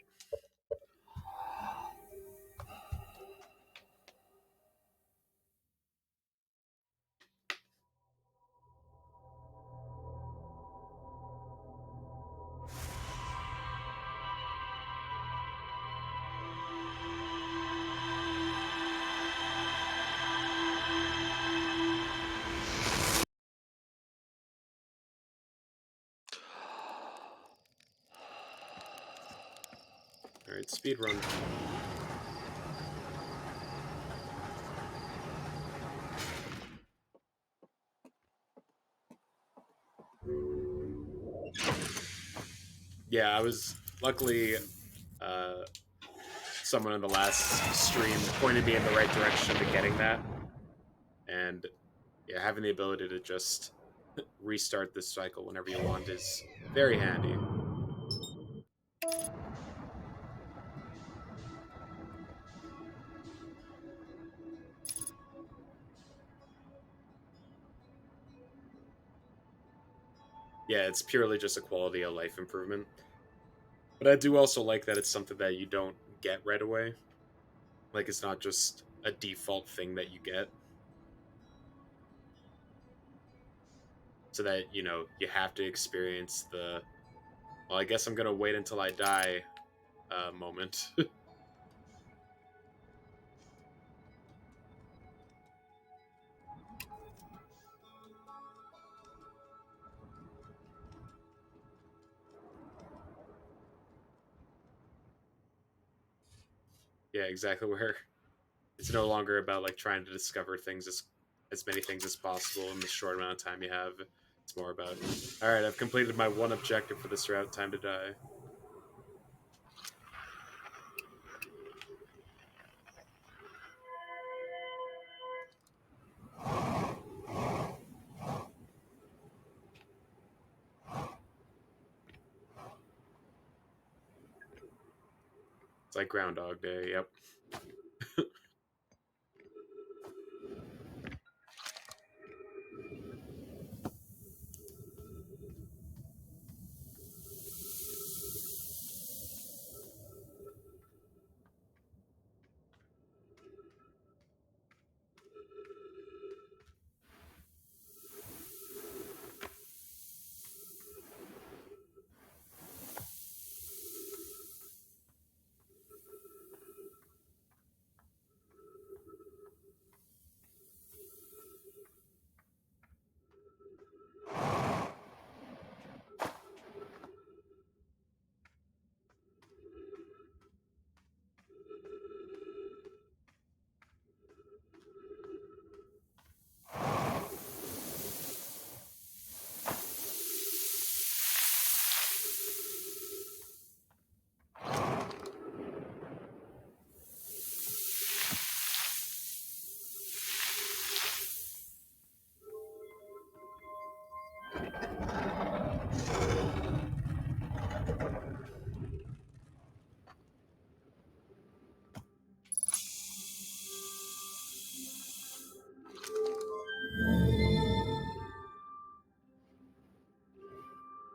All right, speed run. Yeah, I was luckily someone in the last stream pointed me in the right direction to getting that, and yeah, having the ability to just restart this cycle whenever you want is very handy. Yeah, it's purely just a quality of life improvement. But I do also like that it's something that you don't get right away. Like it's not just a default thing that you get. So that, you have to experience the, well, I guess I'm gonna wait until I die moment. Yeah, exactly, where it's no longer about like trying to discover things as many things as possible in the short amount of time you have. It's more about, all right, I've completed my one objective for this route, time to die. It's like Groundhog Day, yep.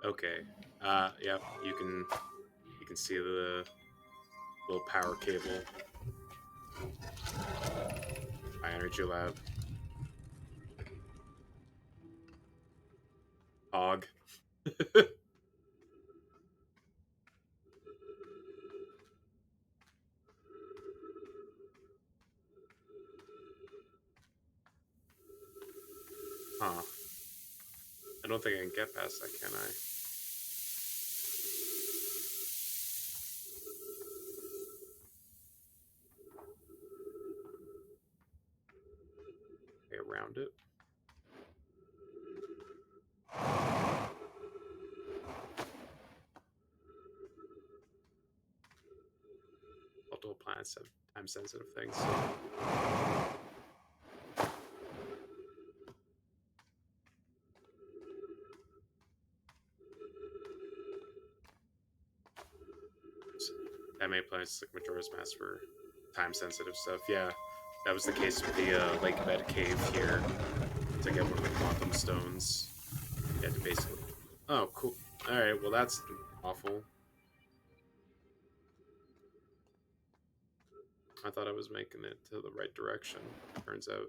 Okay. Yep, you can see the little power cable. High energy lab. Hog. Huh. I don't think I can get past that, can I? Way around it. Multiple planets have time sensitive things. that many planets like Majora's Mask for time-sensitive stuff. Yeah, that was the case with the lake bed cave here. To get one of the quantum stones, you had to basically... Oh, cool. Alright, well that's awful. I thought I was making it to the right direction. Turns out...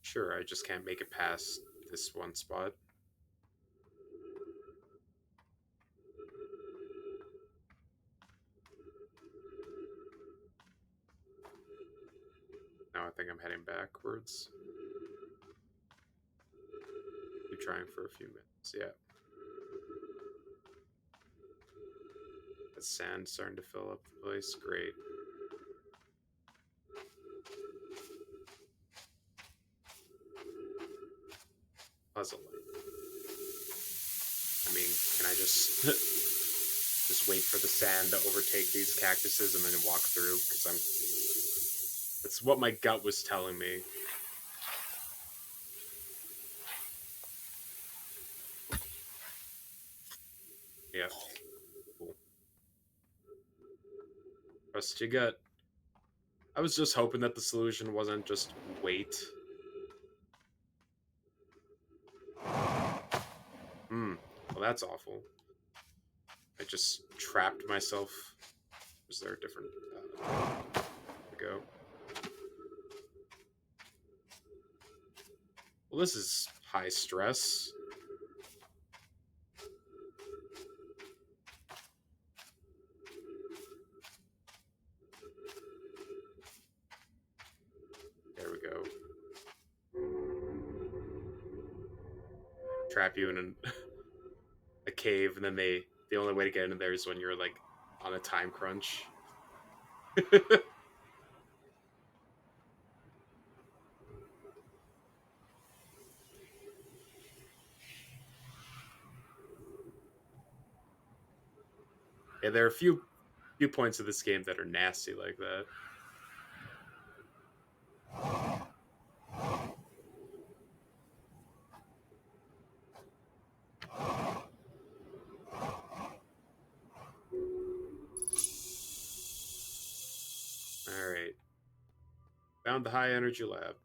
Sure, I just can't make it past this one spot. Now I think I'm heading backwards. Keep trying for a few minutes, yeah. The sand's starting to fill up the place, great. Puzzle. I mean, can I just just wait for the sand to overtake these cactuses and then walk through? Because that's what my gut was telling me. Yeah. Cool. Trust your gut. I was just hoping that the solution wasn't just wait. Well, that's awful. I just trapped myself. Is there a different... there we go. Well, this is high stress. There we go. Trap you in a cave, and then the only way to get into there is when you're like on a time crunch. Yeah, there are a few points of this game that are nasty like that. Alright. Found the high energy lab.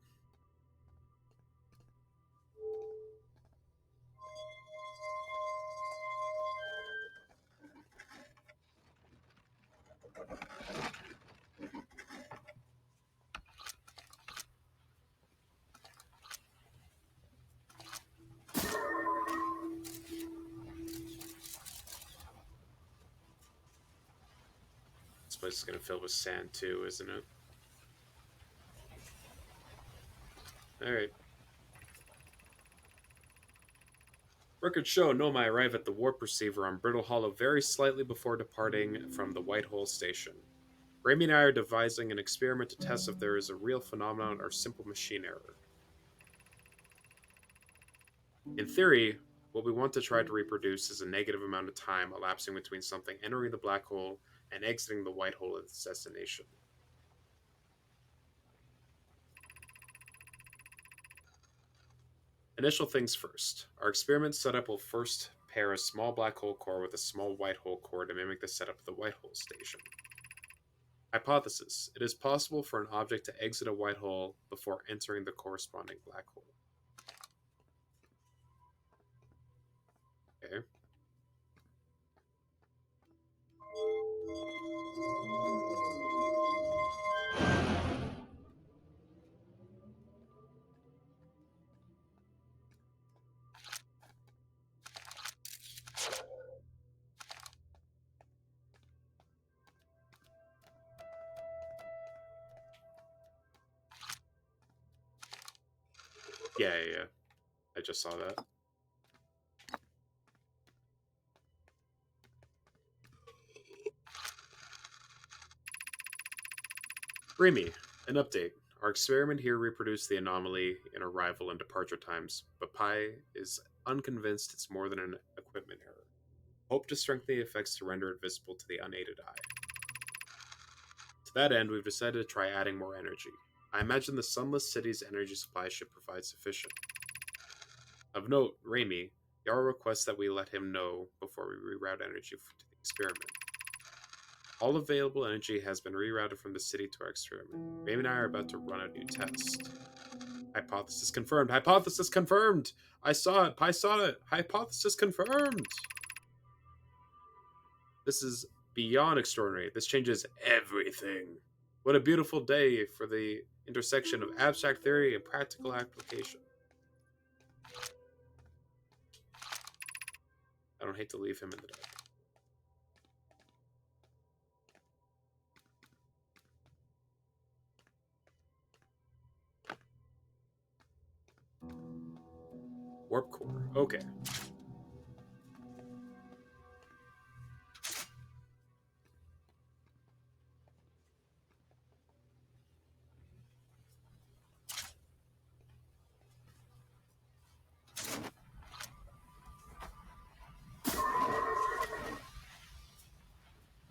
This place is gonna fill with sand too, isn't it? Alright. Records show Nomai arrive at the warp receiver on Brittle Hollow very slightly before departing from the White Hole station. Rami and I are devising an experiment to test if there is a real phenomenon or simple machine error. In theory, what we want to try to reproduce is a negative amount of time elapsing between something entering the black hole and exiting the white hole at its destination. Initial things first. Our experiment setup will first pair a small black hole core with a small white hole core to mimic the setup of the white hole station. Hypothesis. It is possible for an object to exit a white hole before entering the corresponding black hole. Okay. Yeah. I just saw that. Remy, an update. Our experiment here reproduced the anomaly in arrival and departure times, but Pi is unconvinced it's more than an equipment error. Hope to strengthen the effects to render it visible to the unaided eye. To that end, we've decided to try adding more energy. I imagine the Sunless City's energy supply should provide sufficient. Of note, Raimi, Yara requests that we let him know before we reroute energy to the experiment. All available energy has been rerouted from the city to our experiment. Raimi and I are about to run a new test. Hypothesis confirmed. Hypothesis confirmed! I saw it. I saw it. Hypothesis confirmed! This is beyond extraordinary. This changes everything. What a beautiful day for the intersection of abstract theory and practical application. I don't hate to leave him in the dark. Warp core. Okay.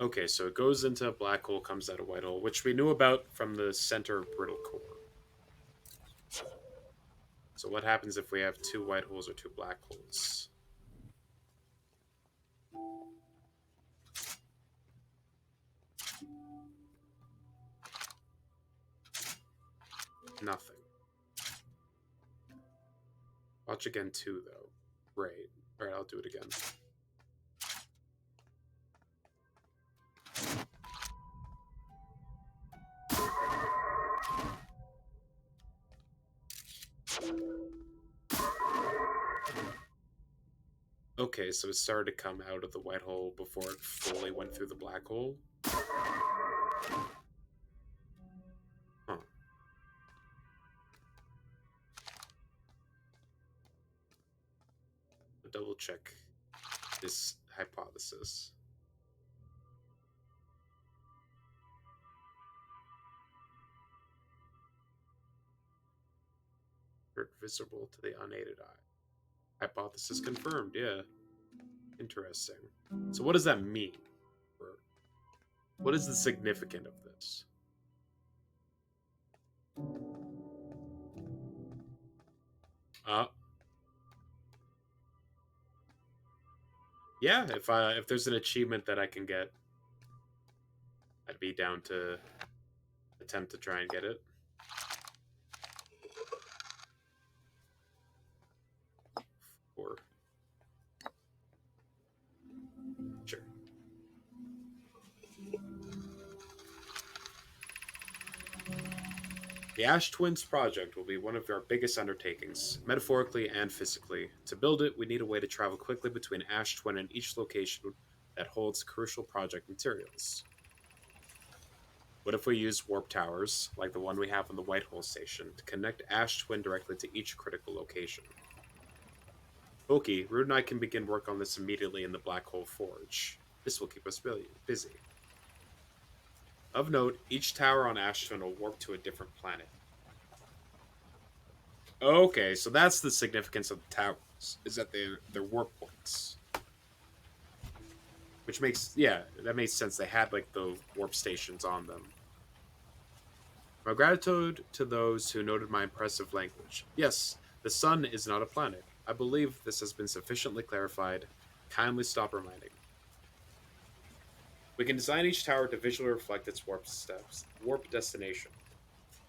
Okay, so it goes into a black hole, comes out a white hole, which we knew about from the center brittle core. So what happens if we have two white holes or two black holes? Nothing. Watch again too, though. Right. Alright, I'll do it again. Okay, so it started to come out of the white hole before it fully went through the black hole. Huh. I'll double check this hypothesis. Visible to the unaided eye. Hypothesis confirmed, yeah. Interesting. So what does that mean? What is the significance of this? Yeah, if there's an achievement that I can get, I'd be down to attempt to try and get it. Or sure. The Ash Twins project will be one of our biggest undertakings, metaphorically and physically. To build it, we need a way to travel quickly between Ash Twin and each location that holds crucial project materials. What if we use warp towers, like the one we have on the White Hole Station, to connect Ash Twin directly to each critical location? Okay, Rude and I can begin work on this immediately in the Black Hole Forge. This will keep us really busy. Of note, each tower on Ash Twin will warp to a different planet. Okay, so that's the significance of the towers, is that they're warp points. Which makes, yeah, that makes sense. They had, like, the warp stations on them. My gratitude to those who noted my impressive language. Yes, the sun is not a planet. I believe this has been sufficiently clarified. Kindly stop reminding. We can design each tower to visually reflect its warp destination.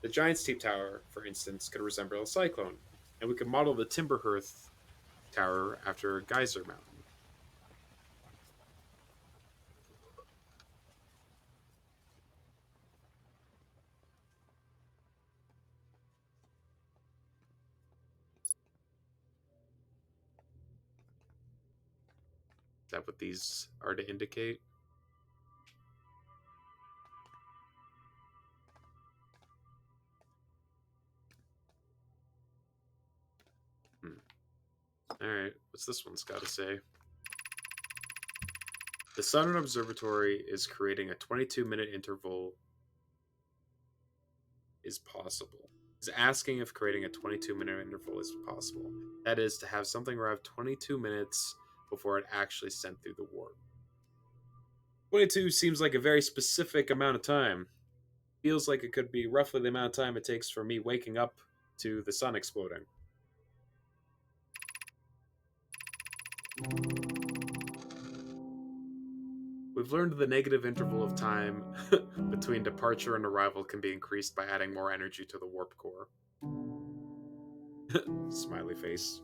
The Giant Steep Tower, for instance, could resemble a cyclone, and we could model the Timberhearth Tower after Geyser Mountain. Is that what these are to indicate? Alright, what's this one's got to say? The Southern Observatory is creating a 22-minute interval is possible. Is asking if creating a 22-minute interval is possible. That is, to have something arrive 22 minutes before it actually sent through the warp. 22 seems like a very specific amount of time. Feels like it could be roughly the amount of time it takes for me waking up to the sun exploding. We've learned the negative interval of time between departure and arrival can be increased by adding more energy to the warp core. Smiley face.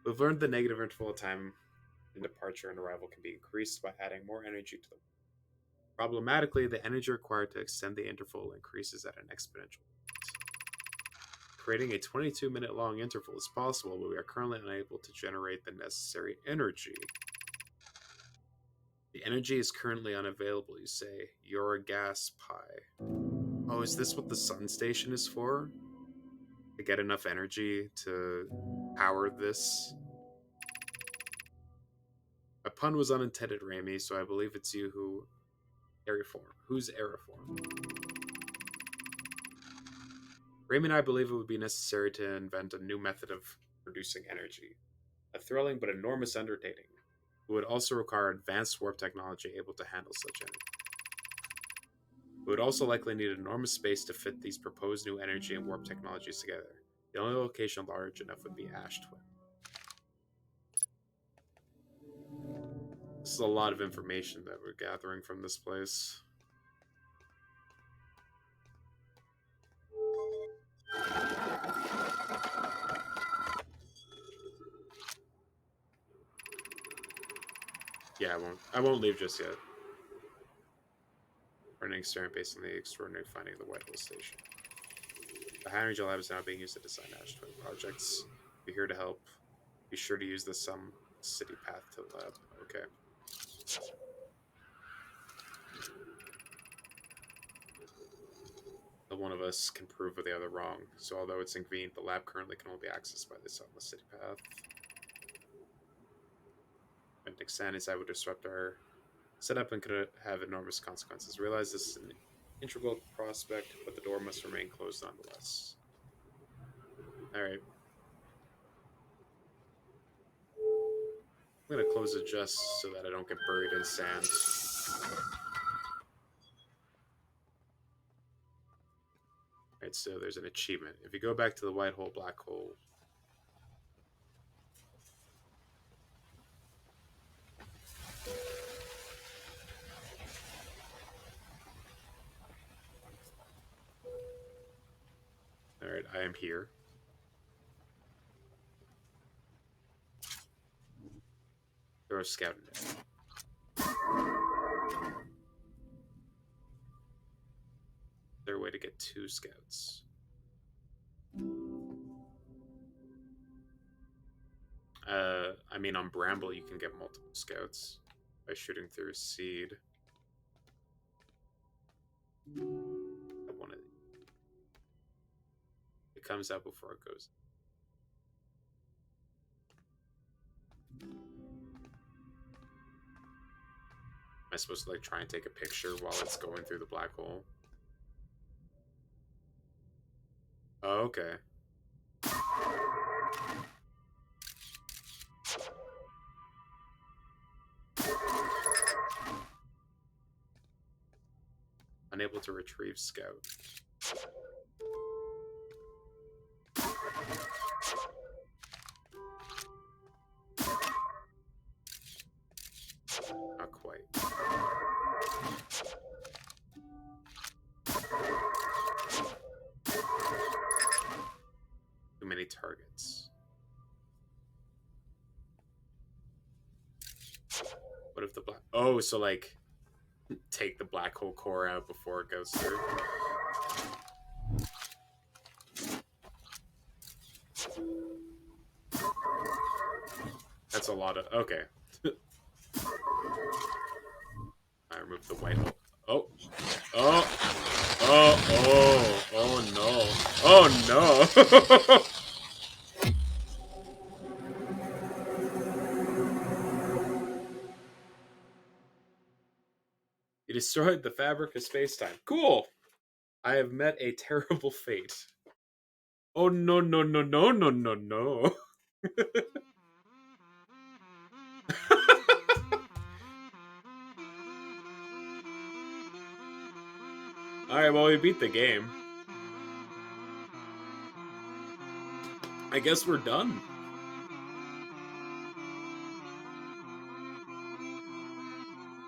We've learned the negative interval of time in departure and arrival can be increased by adding more energy to the. Problematically, the energy required to extend the interval increases at an exponential rate. Creating a 22-minute long interval is possible, but we are currently unable to generate the necessary energy. The energy is currently unavailable, you say. You're a gas pie. Oh, is this what the sun station is for? To get enough energy to power this? My pun was unintended, Raimi, so I believe it's you who. Aeriform. Who's Aeriform? Raimi and I believe it would be necessary to invent a new method of producing energy. A thrilling but enormous undertaking. It would also require advanced warp technology able to handle such energy. We would also likely need enormous space to fit these proposed new energy and warp technologies together. The only location large enough would be Ash Twin. This is a lot of information that we're gathering from this place. Yeah, I won't leave just yet. Running experiment based on the extraordinary finding of the White Hole Station. The high energy lab is now being used to design Ash Twin projects. We're here to help. Be sure to use the some city path to the lab. Okay. The one of us can prove the other wrong. So although it's inconvenient, the lab currently can only be accessed by this on the city path. And extend inside would disrupt our setup and could have enormous consequences. Realize this is an integral prospect, but the door must remain closed nonetheless. Alright. I'm gonna close it just so that I don't get buried in sand. Alright, so there's an achievement. If you go back to the white hole, black hole. Alright, I am here. Throw a scout in there. Is there a way to get 2 scouts? I mean, on Bramble, you can get multiple scouts by shooting through a seed. I want it. It comes out before it goes. Am I supposed to like try and take a picture while it's going through the black hole? Oh, okay. Unable to retrieve scout. Not quite. Too many targets. What if the black... Oh, so like... take the black hole core out before it goes through. That's a lot of... Okay. I removed the white hole. Oh. Oh. Oh. Oh. Oh, no. Oh, no. You destroyed the fabric of space-time. Cool. I have met a terrible fate. Oh no no no no no no no. Alright, well we beat the game. I guess we're done.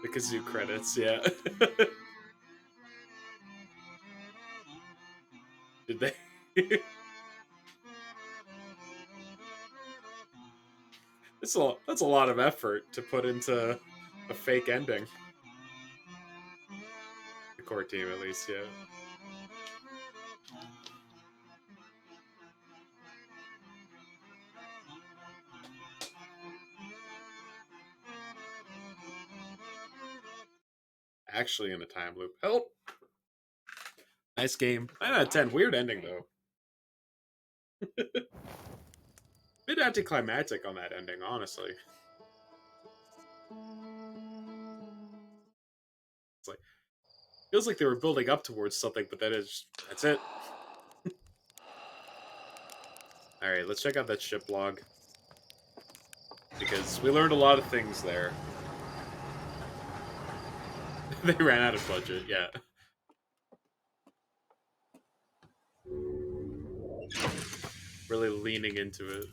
The kazoo credits, yeah. Did they? That's a lot of effort to put into a fake ending. The core team, at least, yeah. Actually, in a time loop. Help! Nice game. 9 out of 10. Weird ending, though. Bit anticlimactic on that ending, honestly. It's like, feels like they were building up towards something, but that's it. Alright, let's check out that ship log. Because we learned a lot of things there. They ran out of budget, yeah. Really leaning into it.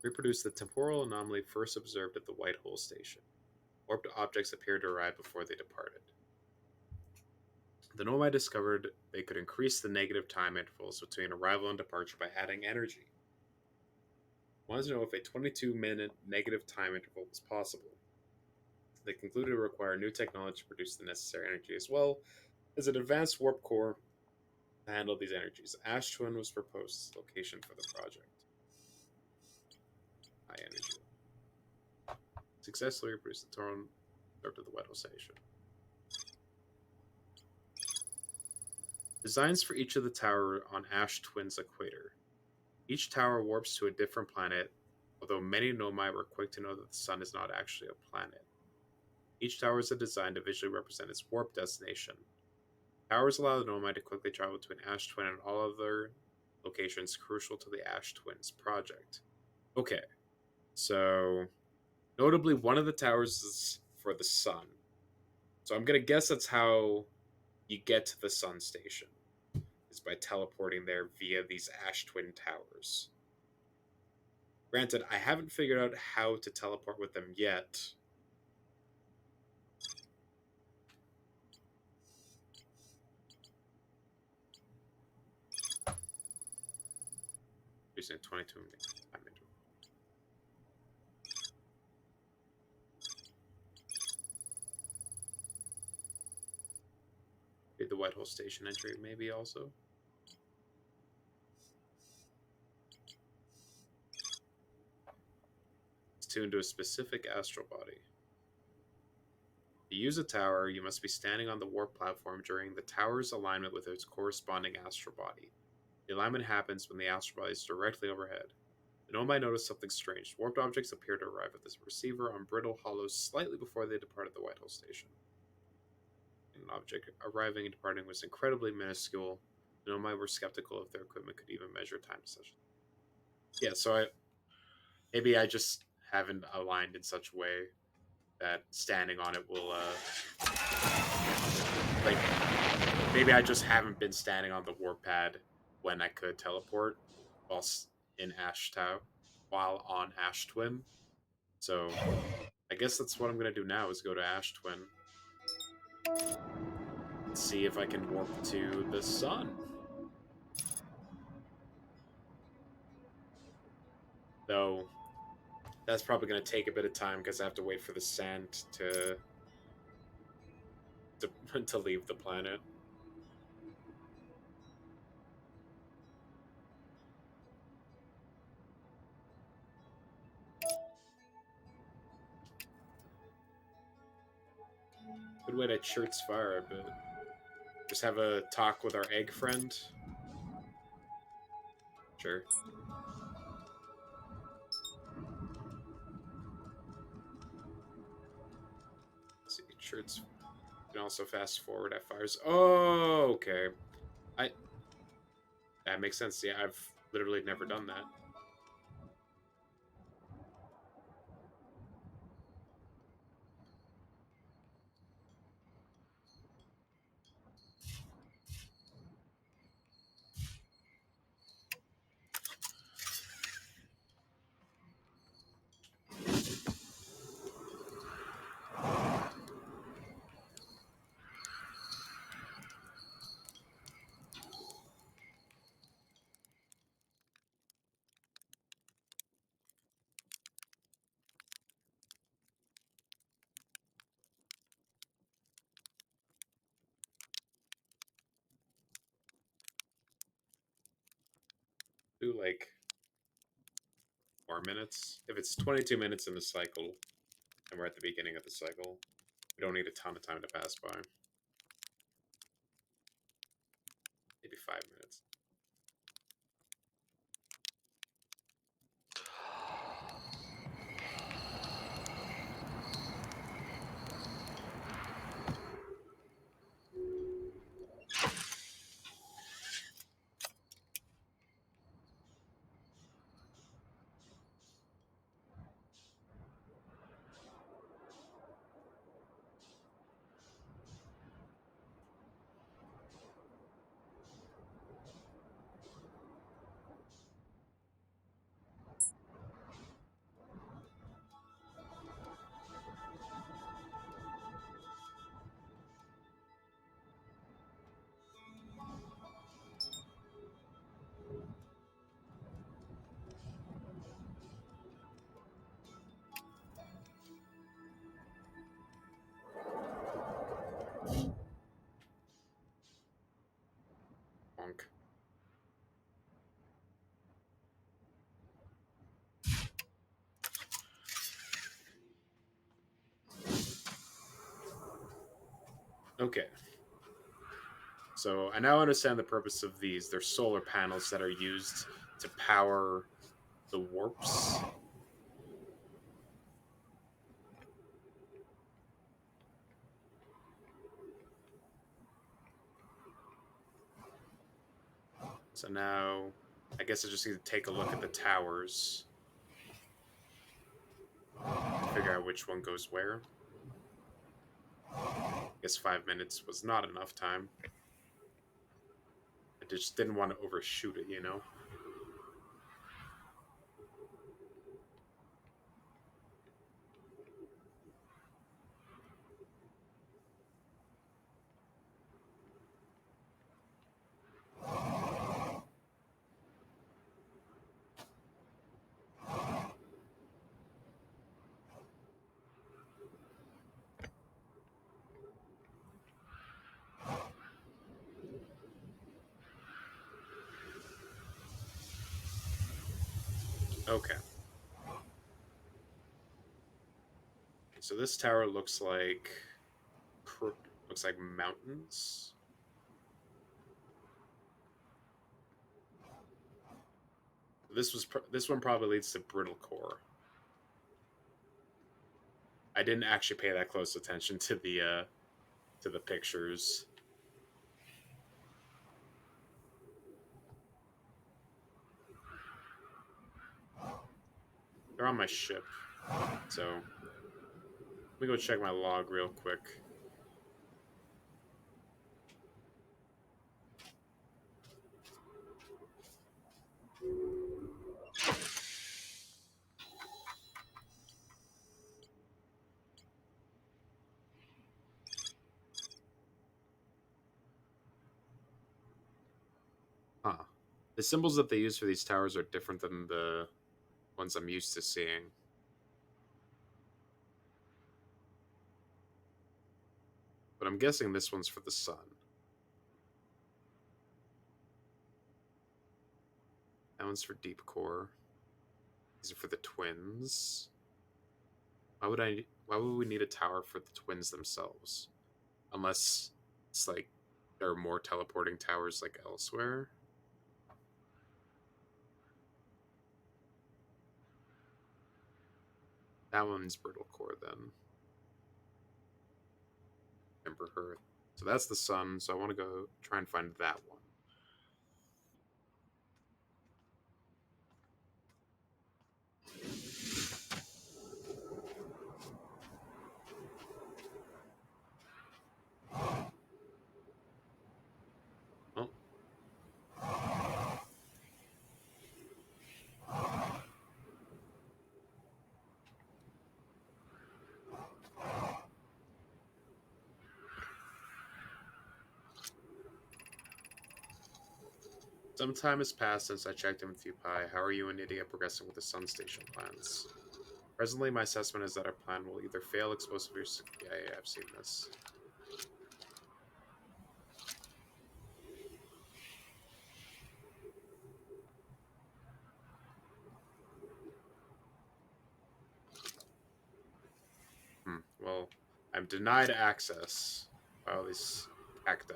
Reproduce the temporal anomaly first observed at the White Hole Station. Warped objects appeared to arrive before they departed. The Nomai discovered they could increase the negative time intervals between arrival and departure by adding energy. Wanted to know if a 22-minute negative time interval was possible. They concluded it required new technology to produce the necessary energy as well as an advanced warp core to handle these energies. Ash Twin was proposed as the location for the project. High energy. Successfully reproduced the Toron to the Weddell Station. Designs for each of the tower on Ash Twin's equator. Each tower warps to a different planet, although many Nomai were quick to know that the sun is not actually a planet. Each tower is designed to visually represent its warp destination. Towers allow the Nomai to quickly travel between Ash Twin and all other locations crucial to the Ash Twins project. Okay, so notably one of the towers is for the sun. So I'm going to guess that's how you get to the sun station, is by teleporting there via these Ash Twin towers. Granted, I haven't figured out how to teleport with them yet. Using 22 minutes. Did the Whitehall Station entry maybe also? It's tuned to a specific astral body. To use a tower, you must be standing on the warp platform during the tower's alignment with its corresponding astral body. The alignment happens when the astral body is directly overhead. The Nomai noticed something strange. Warped objects appear to arrive at this receiver on brittle hollows slightly before they departed the Whitehall Station. An object arriving and departing was incredibly minuscule. The Nomai were skeptical if their equipment could even measure time to such. Yeah, so maybe I just haven't aligned in such a way that standing on it will like maybe I just haven't been standing on the warp pad when I could teleport while in Ash Tau while on Ash Twin. So I guess that's what I'm gonna do now is go to Ash Twin and see if I can warp to the sun. Though that's probably gonna take a bit of time because I have to wait for the sand to leave the planet. Good way to Church's fire a bit. Just have a talk with our egg friend. Sure. Sure, it's you can also fast forward at fires. Oh, okay. I That makes sense. Yeah, I've literally never done that. Do like 4 minutes. If it's 22 minutes in the cycle, and we're at the beginning of the cycle, we don't need a ton of time to pass by. Maybe 5 minutes. Bonk. Okay. So I now understand the purpose of these. They're solar panels that are used to power the warps. So now I guess I just need to take a look at the towers to figure out which one goes where. I guess 5 minutes was not enough time. I just didn't want to overshoot it, you know? Okay. So this tower looks like mountains. This one probably leads to brittle core. I didn't actually pay that close attention to the pictures. They're on my ship, so let me go check my log real quick. Huh. The symbols that they use for these towers are different than the ones I'm used to seeing. But I'm guessing this one's for the sun. That one's for deep core. These are for the twins. Why would we need a tower for the twins themselves? Unless it's like there are more teleporting towers like elsewhere. That one's brittle core then. Ember Hearth. So that's the sun. So I want to go try and find that one. Oh, some time has passed since I checked in with you, Pi. How are you and Nydia progressing with the Sun Station plans? Presently, my assessment is that our plan will either fail explosively or... Yeah, I've seen this. Well, I'm denied access by all these cacti.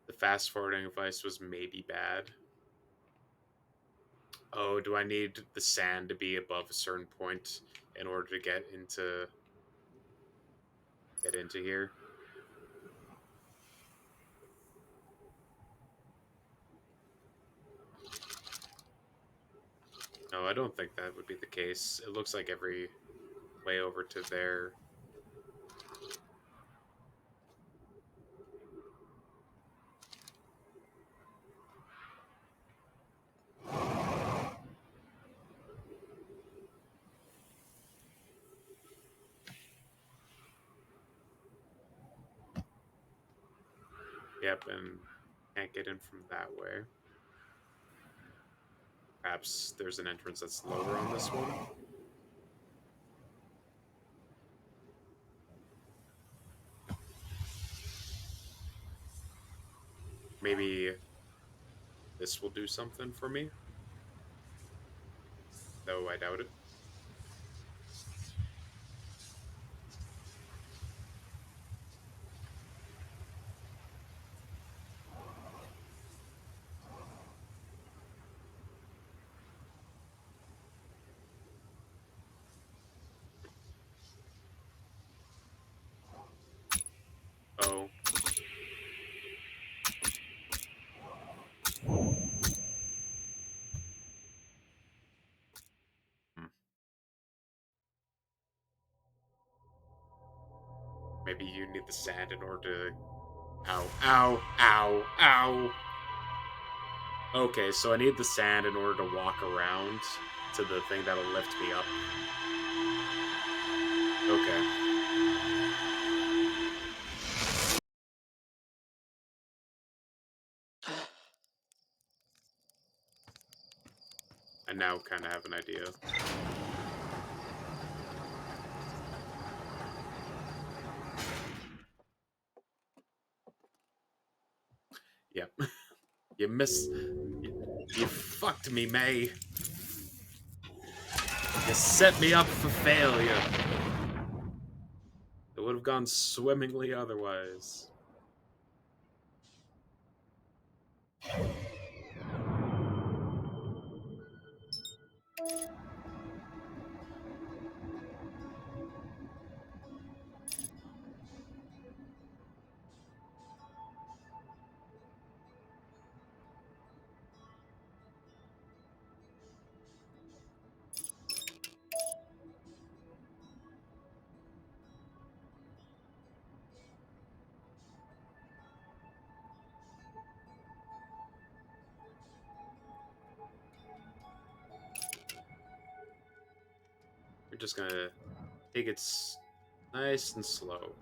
The fast forwarding device was maybe bad. Oh, do I need the sand to be above a certain point in order to get into here? No, I don't think that would be the case. It looks like every way over to there. Yep, and can't get in from that way. Perhaps there's an entrance that's lower on this one. Maybe this will do something for me. Though I doubt it. Oh. Hmm. Maybe you need the sand in order to... Ow, ow, ow, ow! Okay, so I need the sand in order to walk around to the thing that'll lift me up. Okay. I now kind of have an idea. Yep. You missed. You fucked me, May. You set me up for failure. It would have gone swimmingly otherwise. We're just gonna take it nice and slow.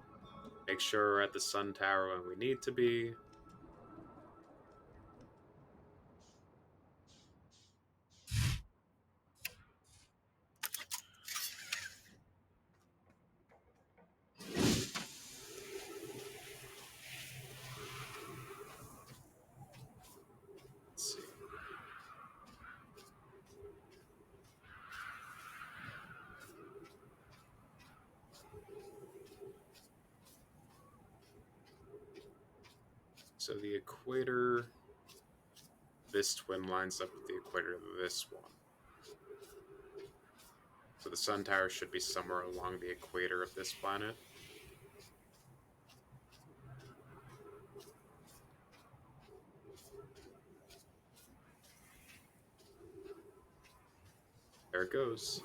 Make sure we're at the sun tower when we need to be. Let's see. So the equator, this twin lines up with the equator of this one. So the sun tower should be somewhere along the equator of this planet. There it goes.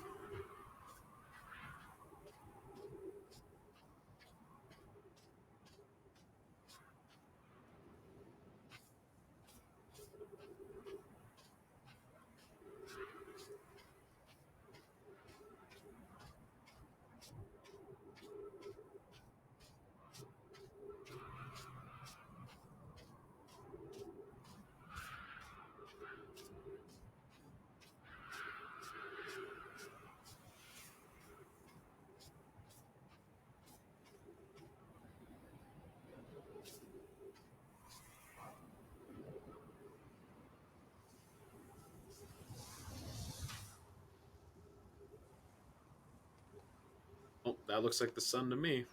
Oh, that looks like the sun to me.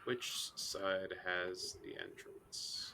Which side has the entrance?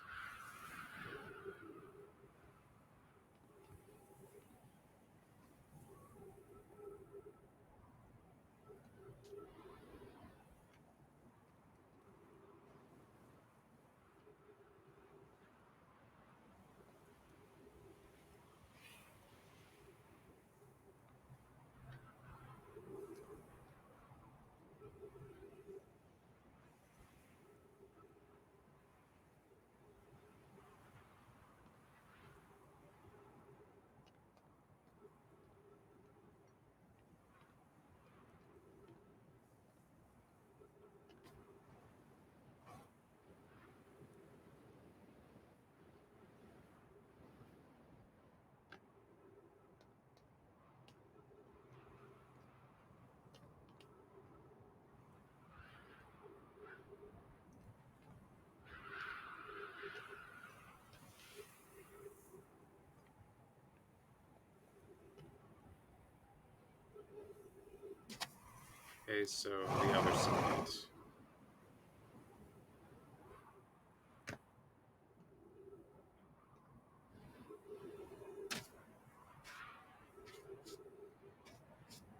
Okay, so the other side.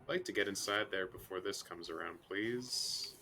I'd like to get inside there before this comes around, please.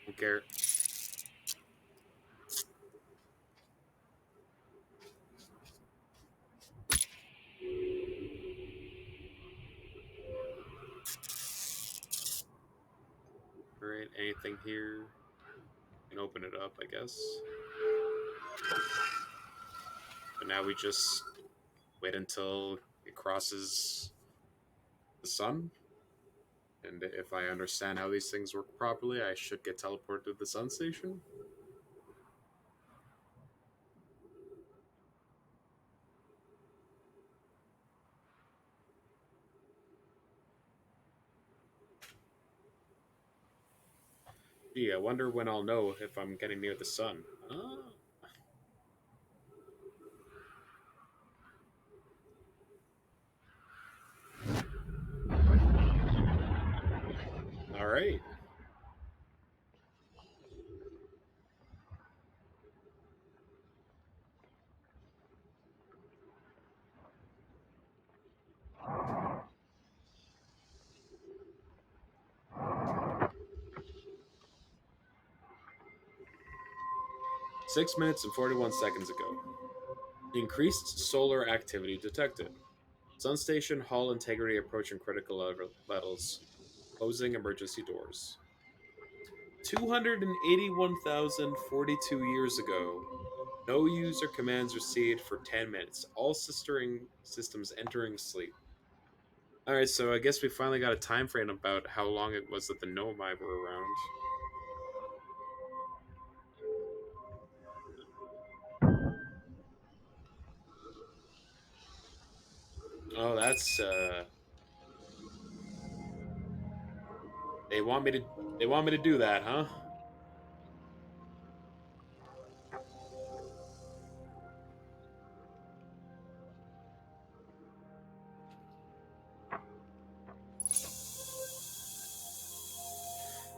Don't care. Alright, anything here? Can open it up, I guess. But now we just wait until it crosses the sun. And if I understand how these things work properly, I should get teleported to the sun station. Gee, I wonder when I'll know if I'm getting near the sun. Ah. Alright. 6 minutes and 41 seconds ago. Increased solar activity detected. Sun station hull integrity approaching critical levels. Closing emergency doors. 281,042 years ago. No user commands received for 10 minutes. All systems entering sleep. Alright, so I guess we finally got a time frame about how long it was that the Nomai were around. Oh, that's they want me to do that, huh?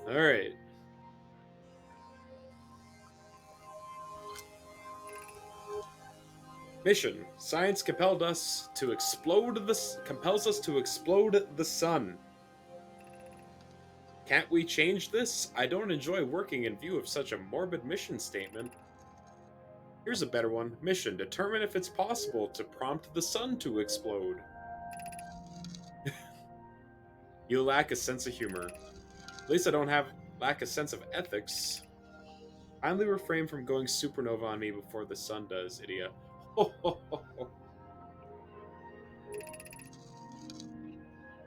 Alright. Mission. Science compels us to explode the sun. Can't we change this? I don't enjoy working in view of such a morbid mission statement. Here's a better one. Mission. Determine if it's possible to prompt the sun to explode. You lack a sense of humor. At least I don't lack a sense of ethics. Kindly refrain from going supernova on me before the sun does, idiot.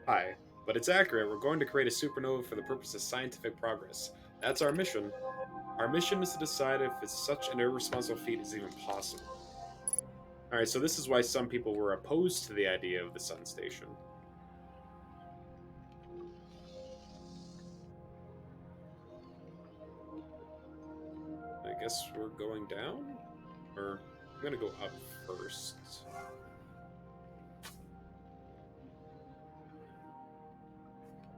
Hi, but it's accurate. We're going to create a supernova for the purpose of scientific progress. That's our mission. Our mission is to decide if it's such an irresponsible feat is even possible. Alright, so this is why some people were opposed to the idea of the sun station. I guess we're going down? Or, I'm gonna go up first.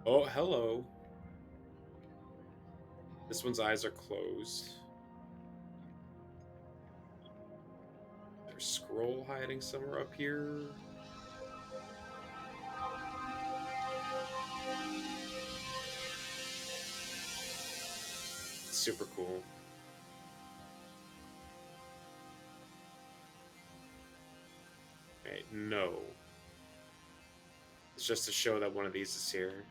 Oh, hello. This one's eyes are closed. There's a scroll hiding somewhere up here. Super cool. Okay, no. It's just to show that one of these is here.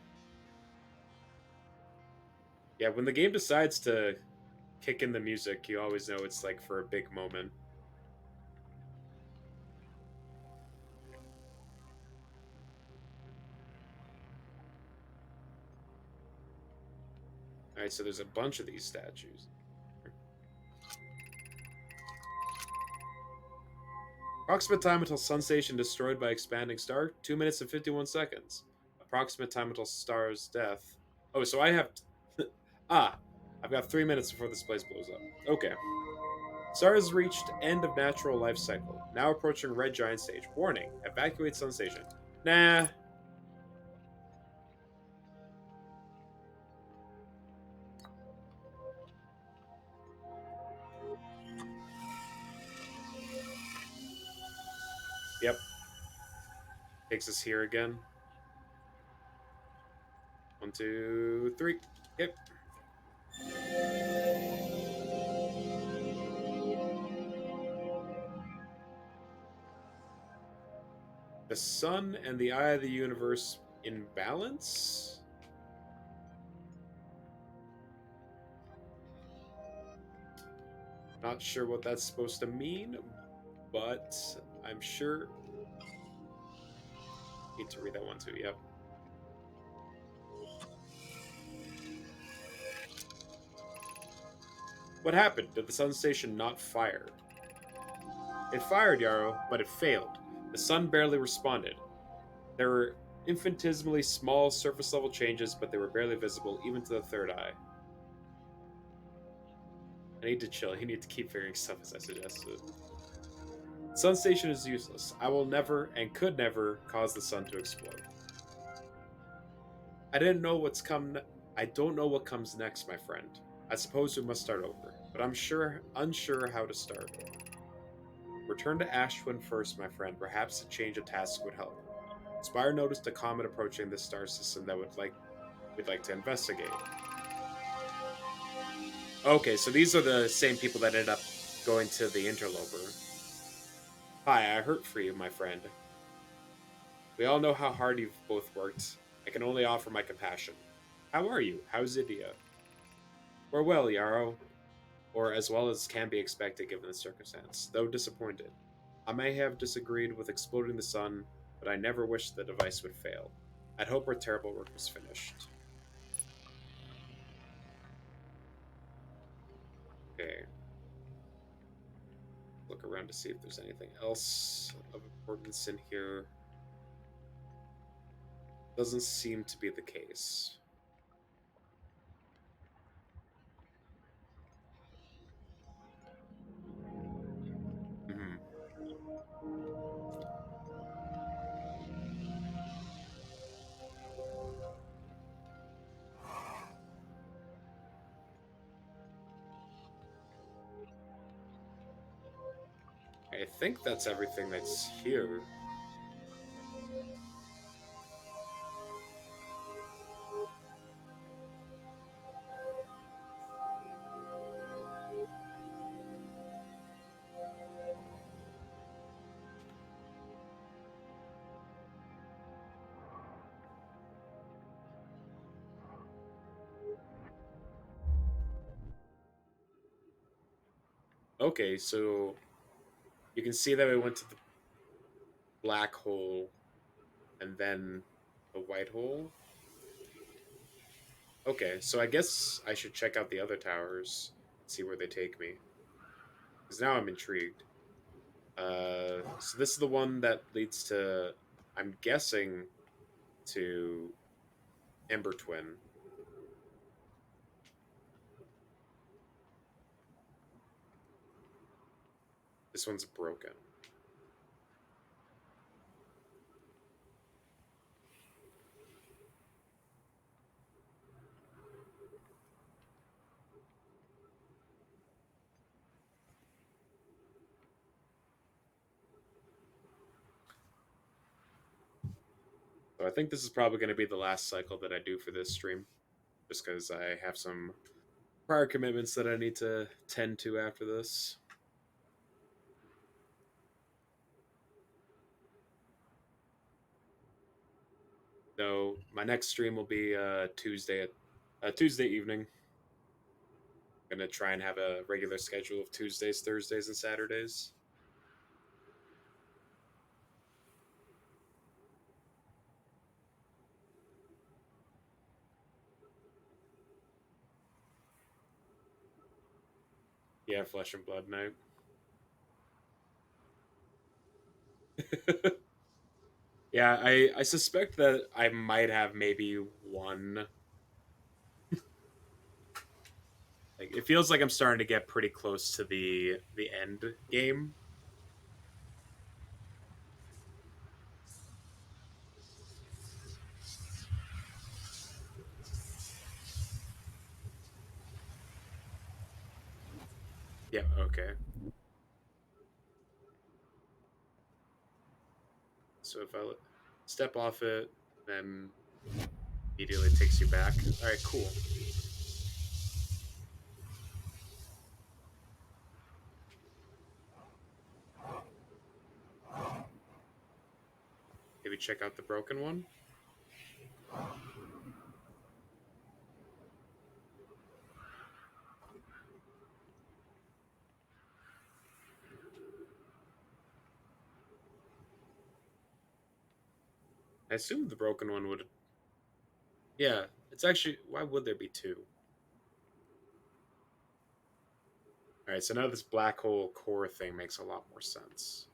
Yeah, when the game decides to kick in the music, you always know it's like for a big moment. Alright, so there's a bunch of these statues. Approximate time until sun station destroyed by expanding star, 2 minutes and 51 seconds. Approximate time until star's death. Oh, so I have... I've got 3 minutes before this place blows up. Okay. Star has reached end of natural life cycle. Now approaching red giant stage. Warning, evacuate sun station. Nah. Yep. Takes us here again. 1, 2, 3. Yep. The sun and the eye of the universe in balance? Not sure what that's supposed to mean, but I'm sure... Need to read that one too, yep. What happened? Did the sun station not fire? It fired, Yarrow, but it failed. The sun barely responded. There were infinitesimally small surface level changes, but they were barely visible, even to the third eye. I need to chill. You need to keep figuring stuff as I suggested. Sun station is useless. I will never and could never cause the sun to explode. I don't know what comes next, my friend. I suppose we must start over, but I'm unsure how to start. Return to Ashwin first, my friend. Perhaps a change of task would help. Spire noticed a comet approaching this star system that we'd like to investigate. Okay, so these are the same people that ended up going to the interloper. Hi, I hurt for you, my friend. We all know how hard you've both worked. I can only offer my compassion. How are you? How's India? We're well, Yarrow, or as well as can be expected given the circumstance, though disappointed. I may have disagreed with exploding the sun, but I never wished the device would fail. I'd hope our terrible work was finished. Okay, look around to see if there's anything else of importance in here. Doesn't seem to be the case. Hmm. I think that's everything that's here. Okay, so you can see that we went to the black hole and then the white hole. Okay, so I guess I should check out the other towers and see where they take me. Because now I'm intrigued. So this is the one that leads to, I'm guessing, to Ember Twin. This one's broken. So I think this is probably going to be the last cycle that I do for this stream. Just because I have some prior commitments that I need to tend to after this. So my next stream will be Tuesday evening. I'm gonna try and have a regular schedule of Tuesdays, Thursdays, and Saturdays. Yeah, Flesh and Blood Night. Yeah, I suspect that I might have maybe one. Like it feels like I'm starting to get pretty close to the end game. Yeah, okay. So if I step off it, then immediately takes you back. All right, cool. Maybe check out the broken one. I assume the broken one would. Yeah, it's actually. Why would there be two? All right, so now this black hole core thing makes a lot more sense.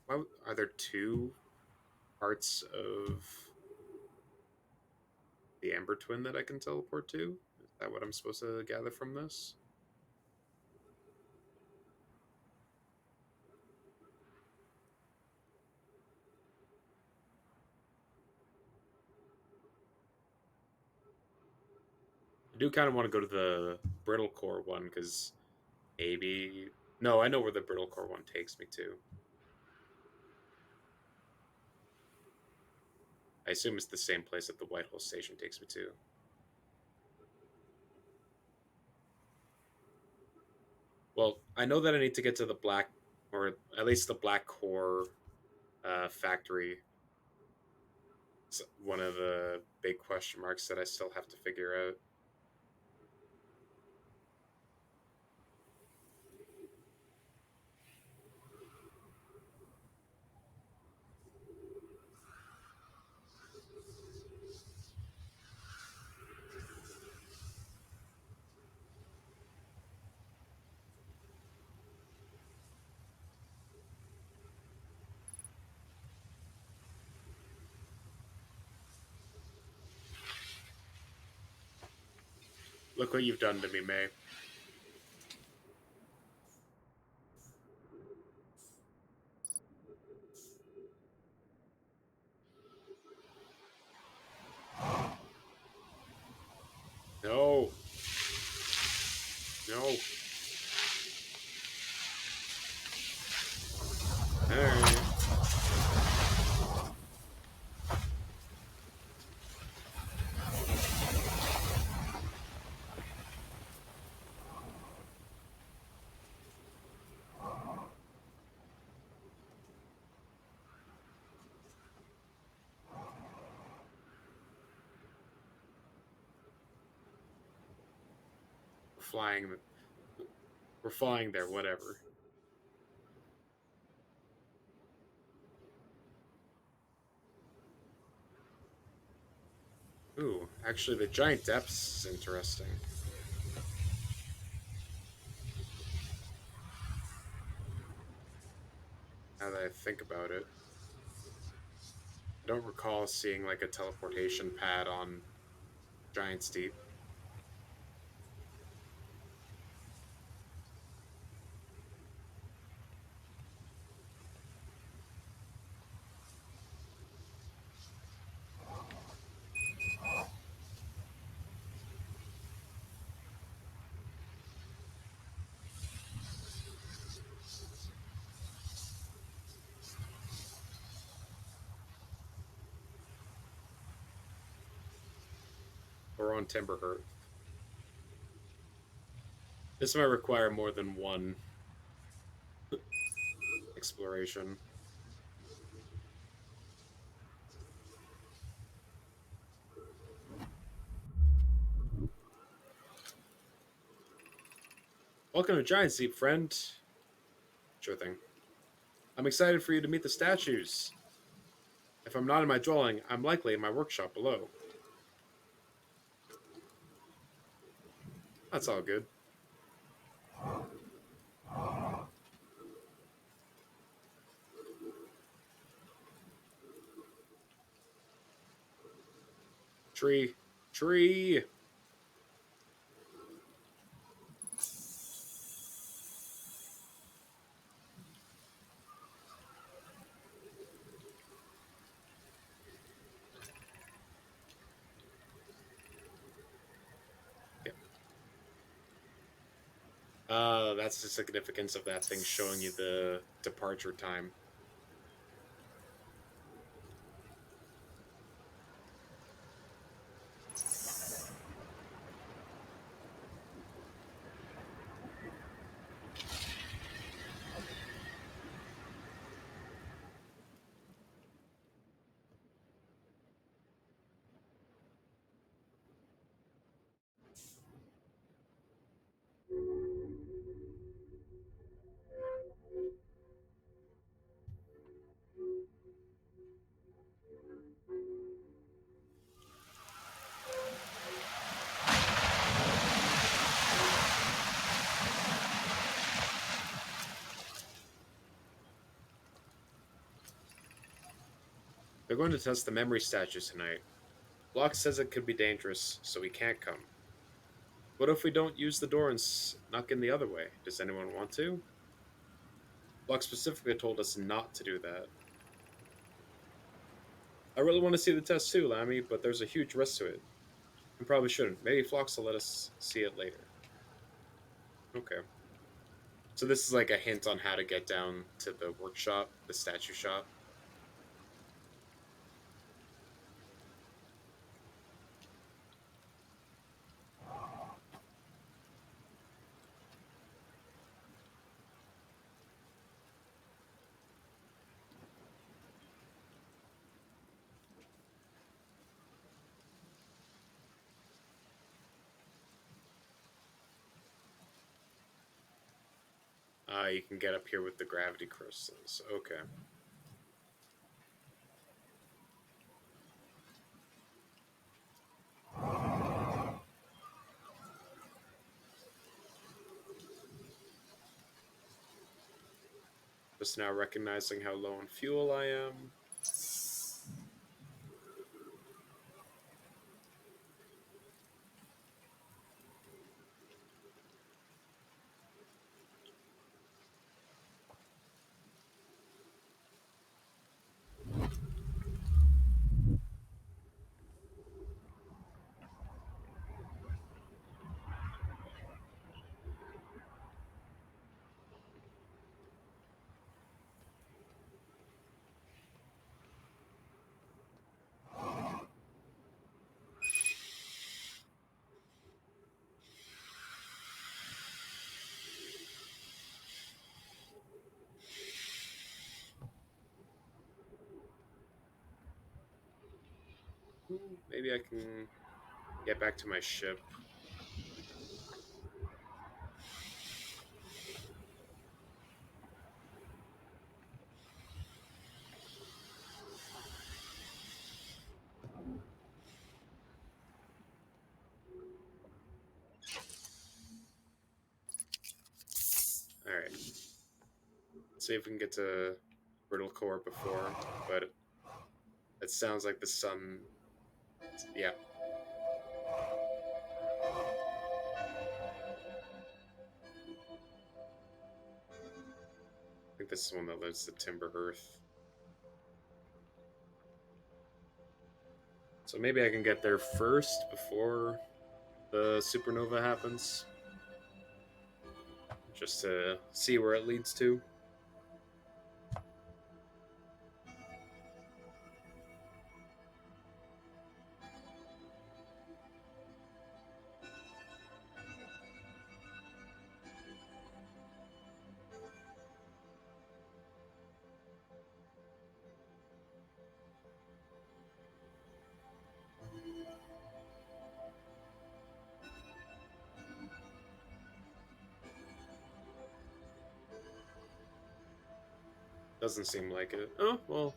Why are there two parts of the Amber Twin that I can teleport to? Is that what I'm supposed to gather from this? I do kind of want to go to the brittle core one because maybe. No, I know where the brittle core one takes me to. I assume it's the same place that the Whitehall station takes me to. Well, I know that I need to get to the black, or at least the black core factory. It's one of the big question marks that I still have to figure out. Look what you've done to me, May. No, no. All right. We're flying. We're flying there. Whatever. Ooh, actually, the giant depths is interesting. Now that I think about it, I don't recall seeing like a teleportation pad on Giant's Deep. Or on Timberhearth. This might require more than one exploration. Welcome to Giant's Deep, friend. Sure thing. I'm excited for you to meet the statues. If I'm not in my dwelling, I'm likely in my workshop below. That's all good. Tree. Tree! Yeah. That's the significance of that thing showing you the departure time. They're going to test the memory statues tonight. Locke says it could be dangerous, so we can't come. What if we don't use the door and snuck in the other way? Does anyone want to? Locke specifically told us not to do that. I really want to see the test too, Lammy, but there's a huge risk to it. We probably shouldn't. Maybe Phlox will let us see it later. Okay. So this is like a hint on how to get down to the workshop, the statue shop. You can get up here with the gravity crystals. Okay. Just now recognizing how low on fuel I am. Maybe I can get back to my ship. Alright. See if we can get to Brittle Core before, but it sounds like the sun. Yeah. I think this is one that lives the Timber Earth. So maybe I can get there first before the supernova happens. Just to see where it leads to. Doesn't seem like it. Oh, well.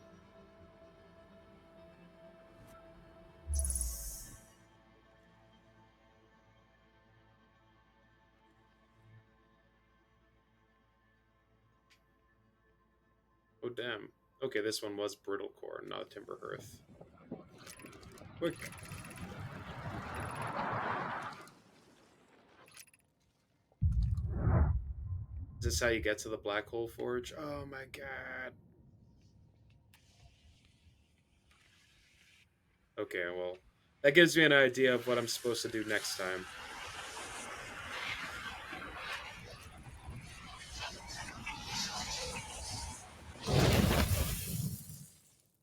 Oh, damn. Okay, this one was Brittle Core, not Timber Earth. Quick. Is this how you get to the Black Hole Forge? Oh my god. Okay, well, that gives me an idea of what I'm supposed to do next time.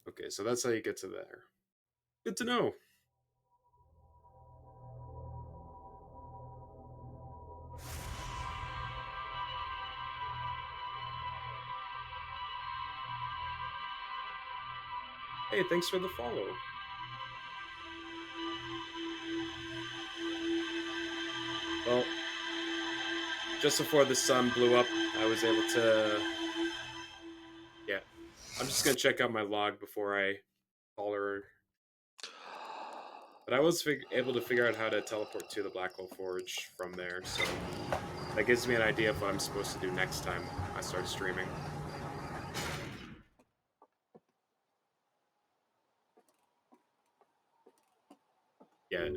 Okay, so that's how you get to there. Good to know. Hey, thanks for the follow. Well, just before the sun blew up, I was able to. Yeah. I'm just gonna check out my log before I call her. But I was able to figure out how to teleport to the Black Hole Forge from there, so that gives me an idea of what I'm supposed to do next time I start streaming. Yeah,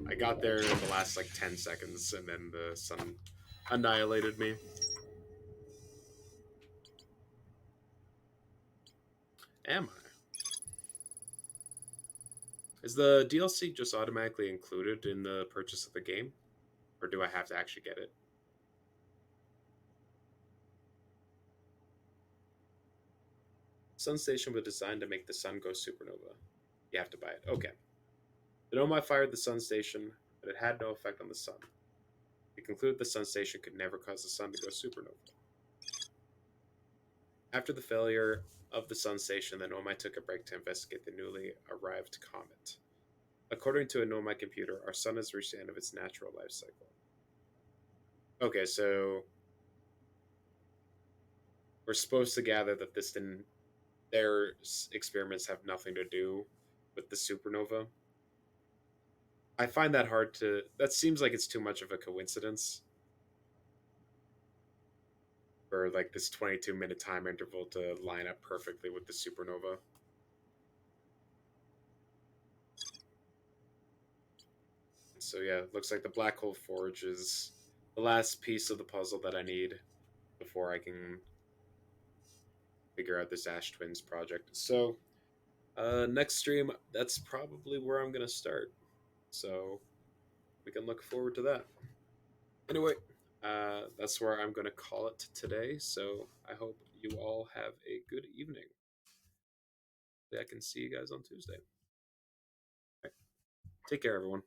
I got there in the last like 10 seconds, and then the sun annihilated me. Am I? Is the DLC just automatically included in the purchase of the game? Or do I have to actually get it? Sun station was designed to make the sun go supernova. You have to buy it. Okay. The Nomai fired the sun station, but it had no effect on the sun. It concluded the sun station could never cause the sun to go supernova. After the failure of the sun station, the Nomai took a break to investigate the newly arrived comet. According to a Nomai computer, our sun has reached the end of its natural life cycle. Okay, so we're supposed to gather that this didn't. Their experiments have nothing to do with the supernova. I find that hard to. That seems like it's too much of a coincidence for like this 22-minute time interval to line up perfectly with the supernova. So yeah, looks like the black hole forge is the last piece of the puzzle that I need before I can figure out this Ash Twins project. So next stream, that's probably where I'm gonna start. So we can look forward to that. Anyway, that's where I'm gonna call it today. So I hope you all have a good evening. I can see you guys on Tuesday. Right. Take care, everyone.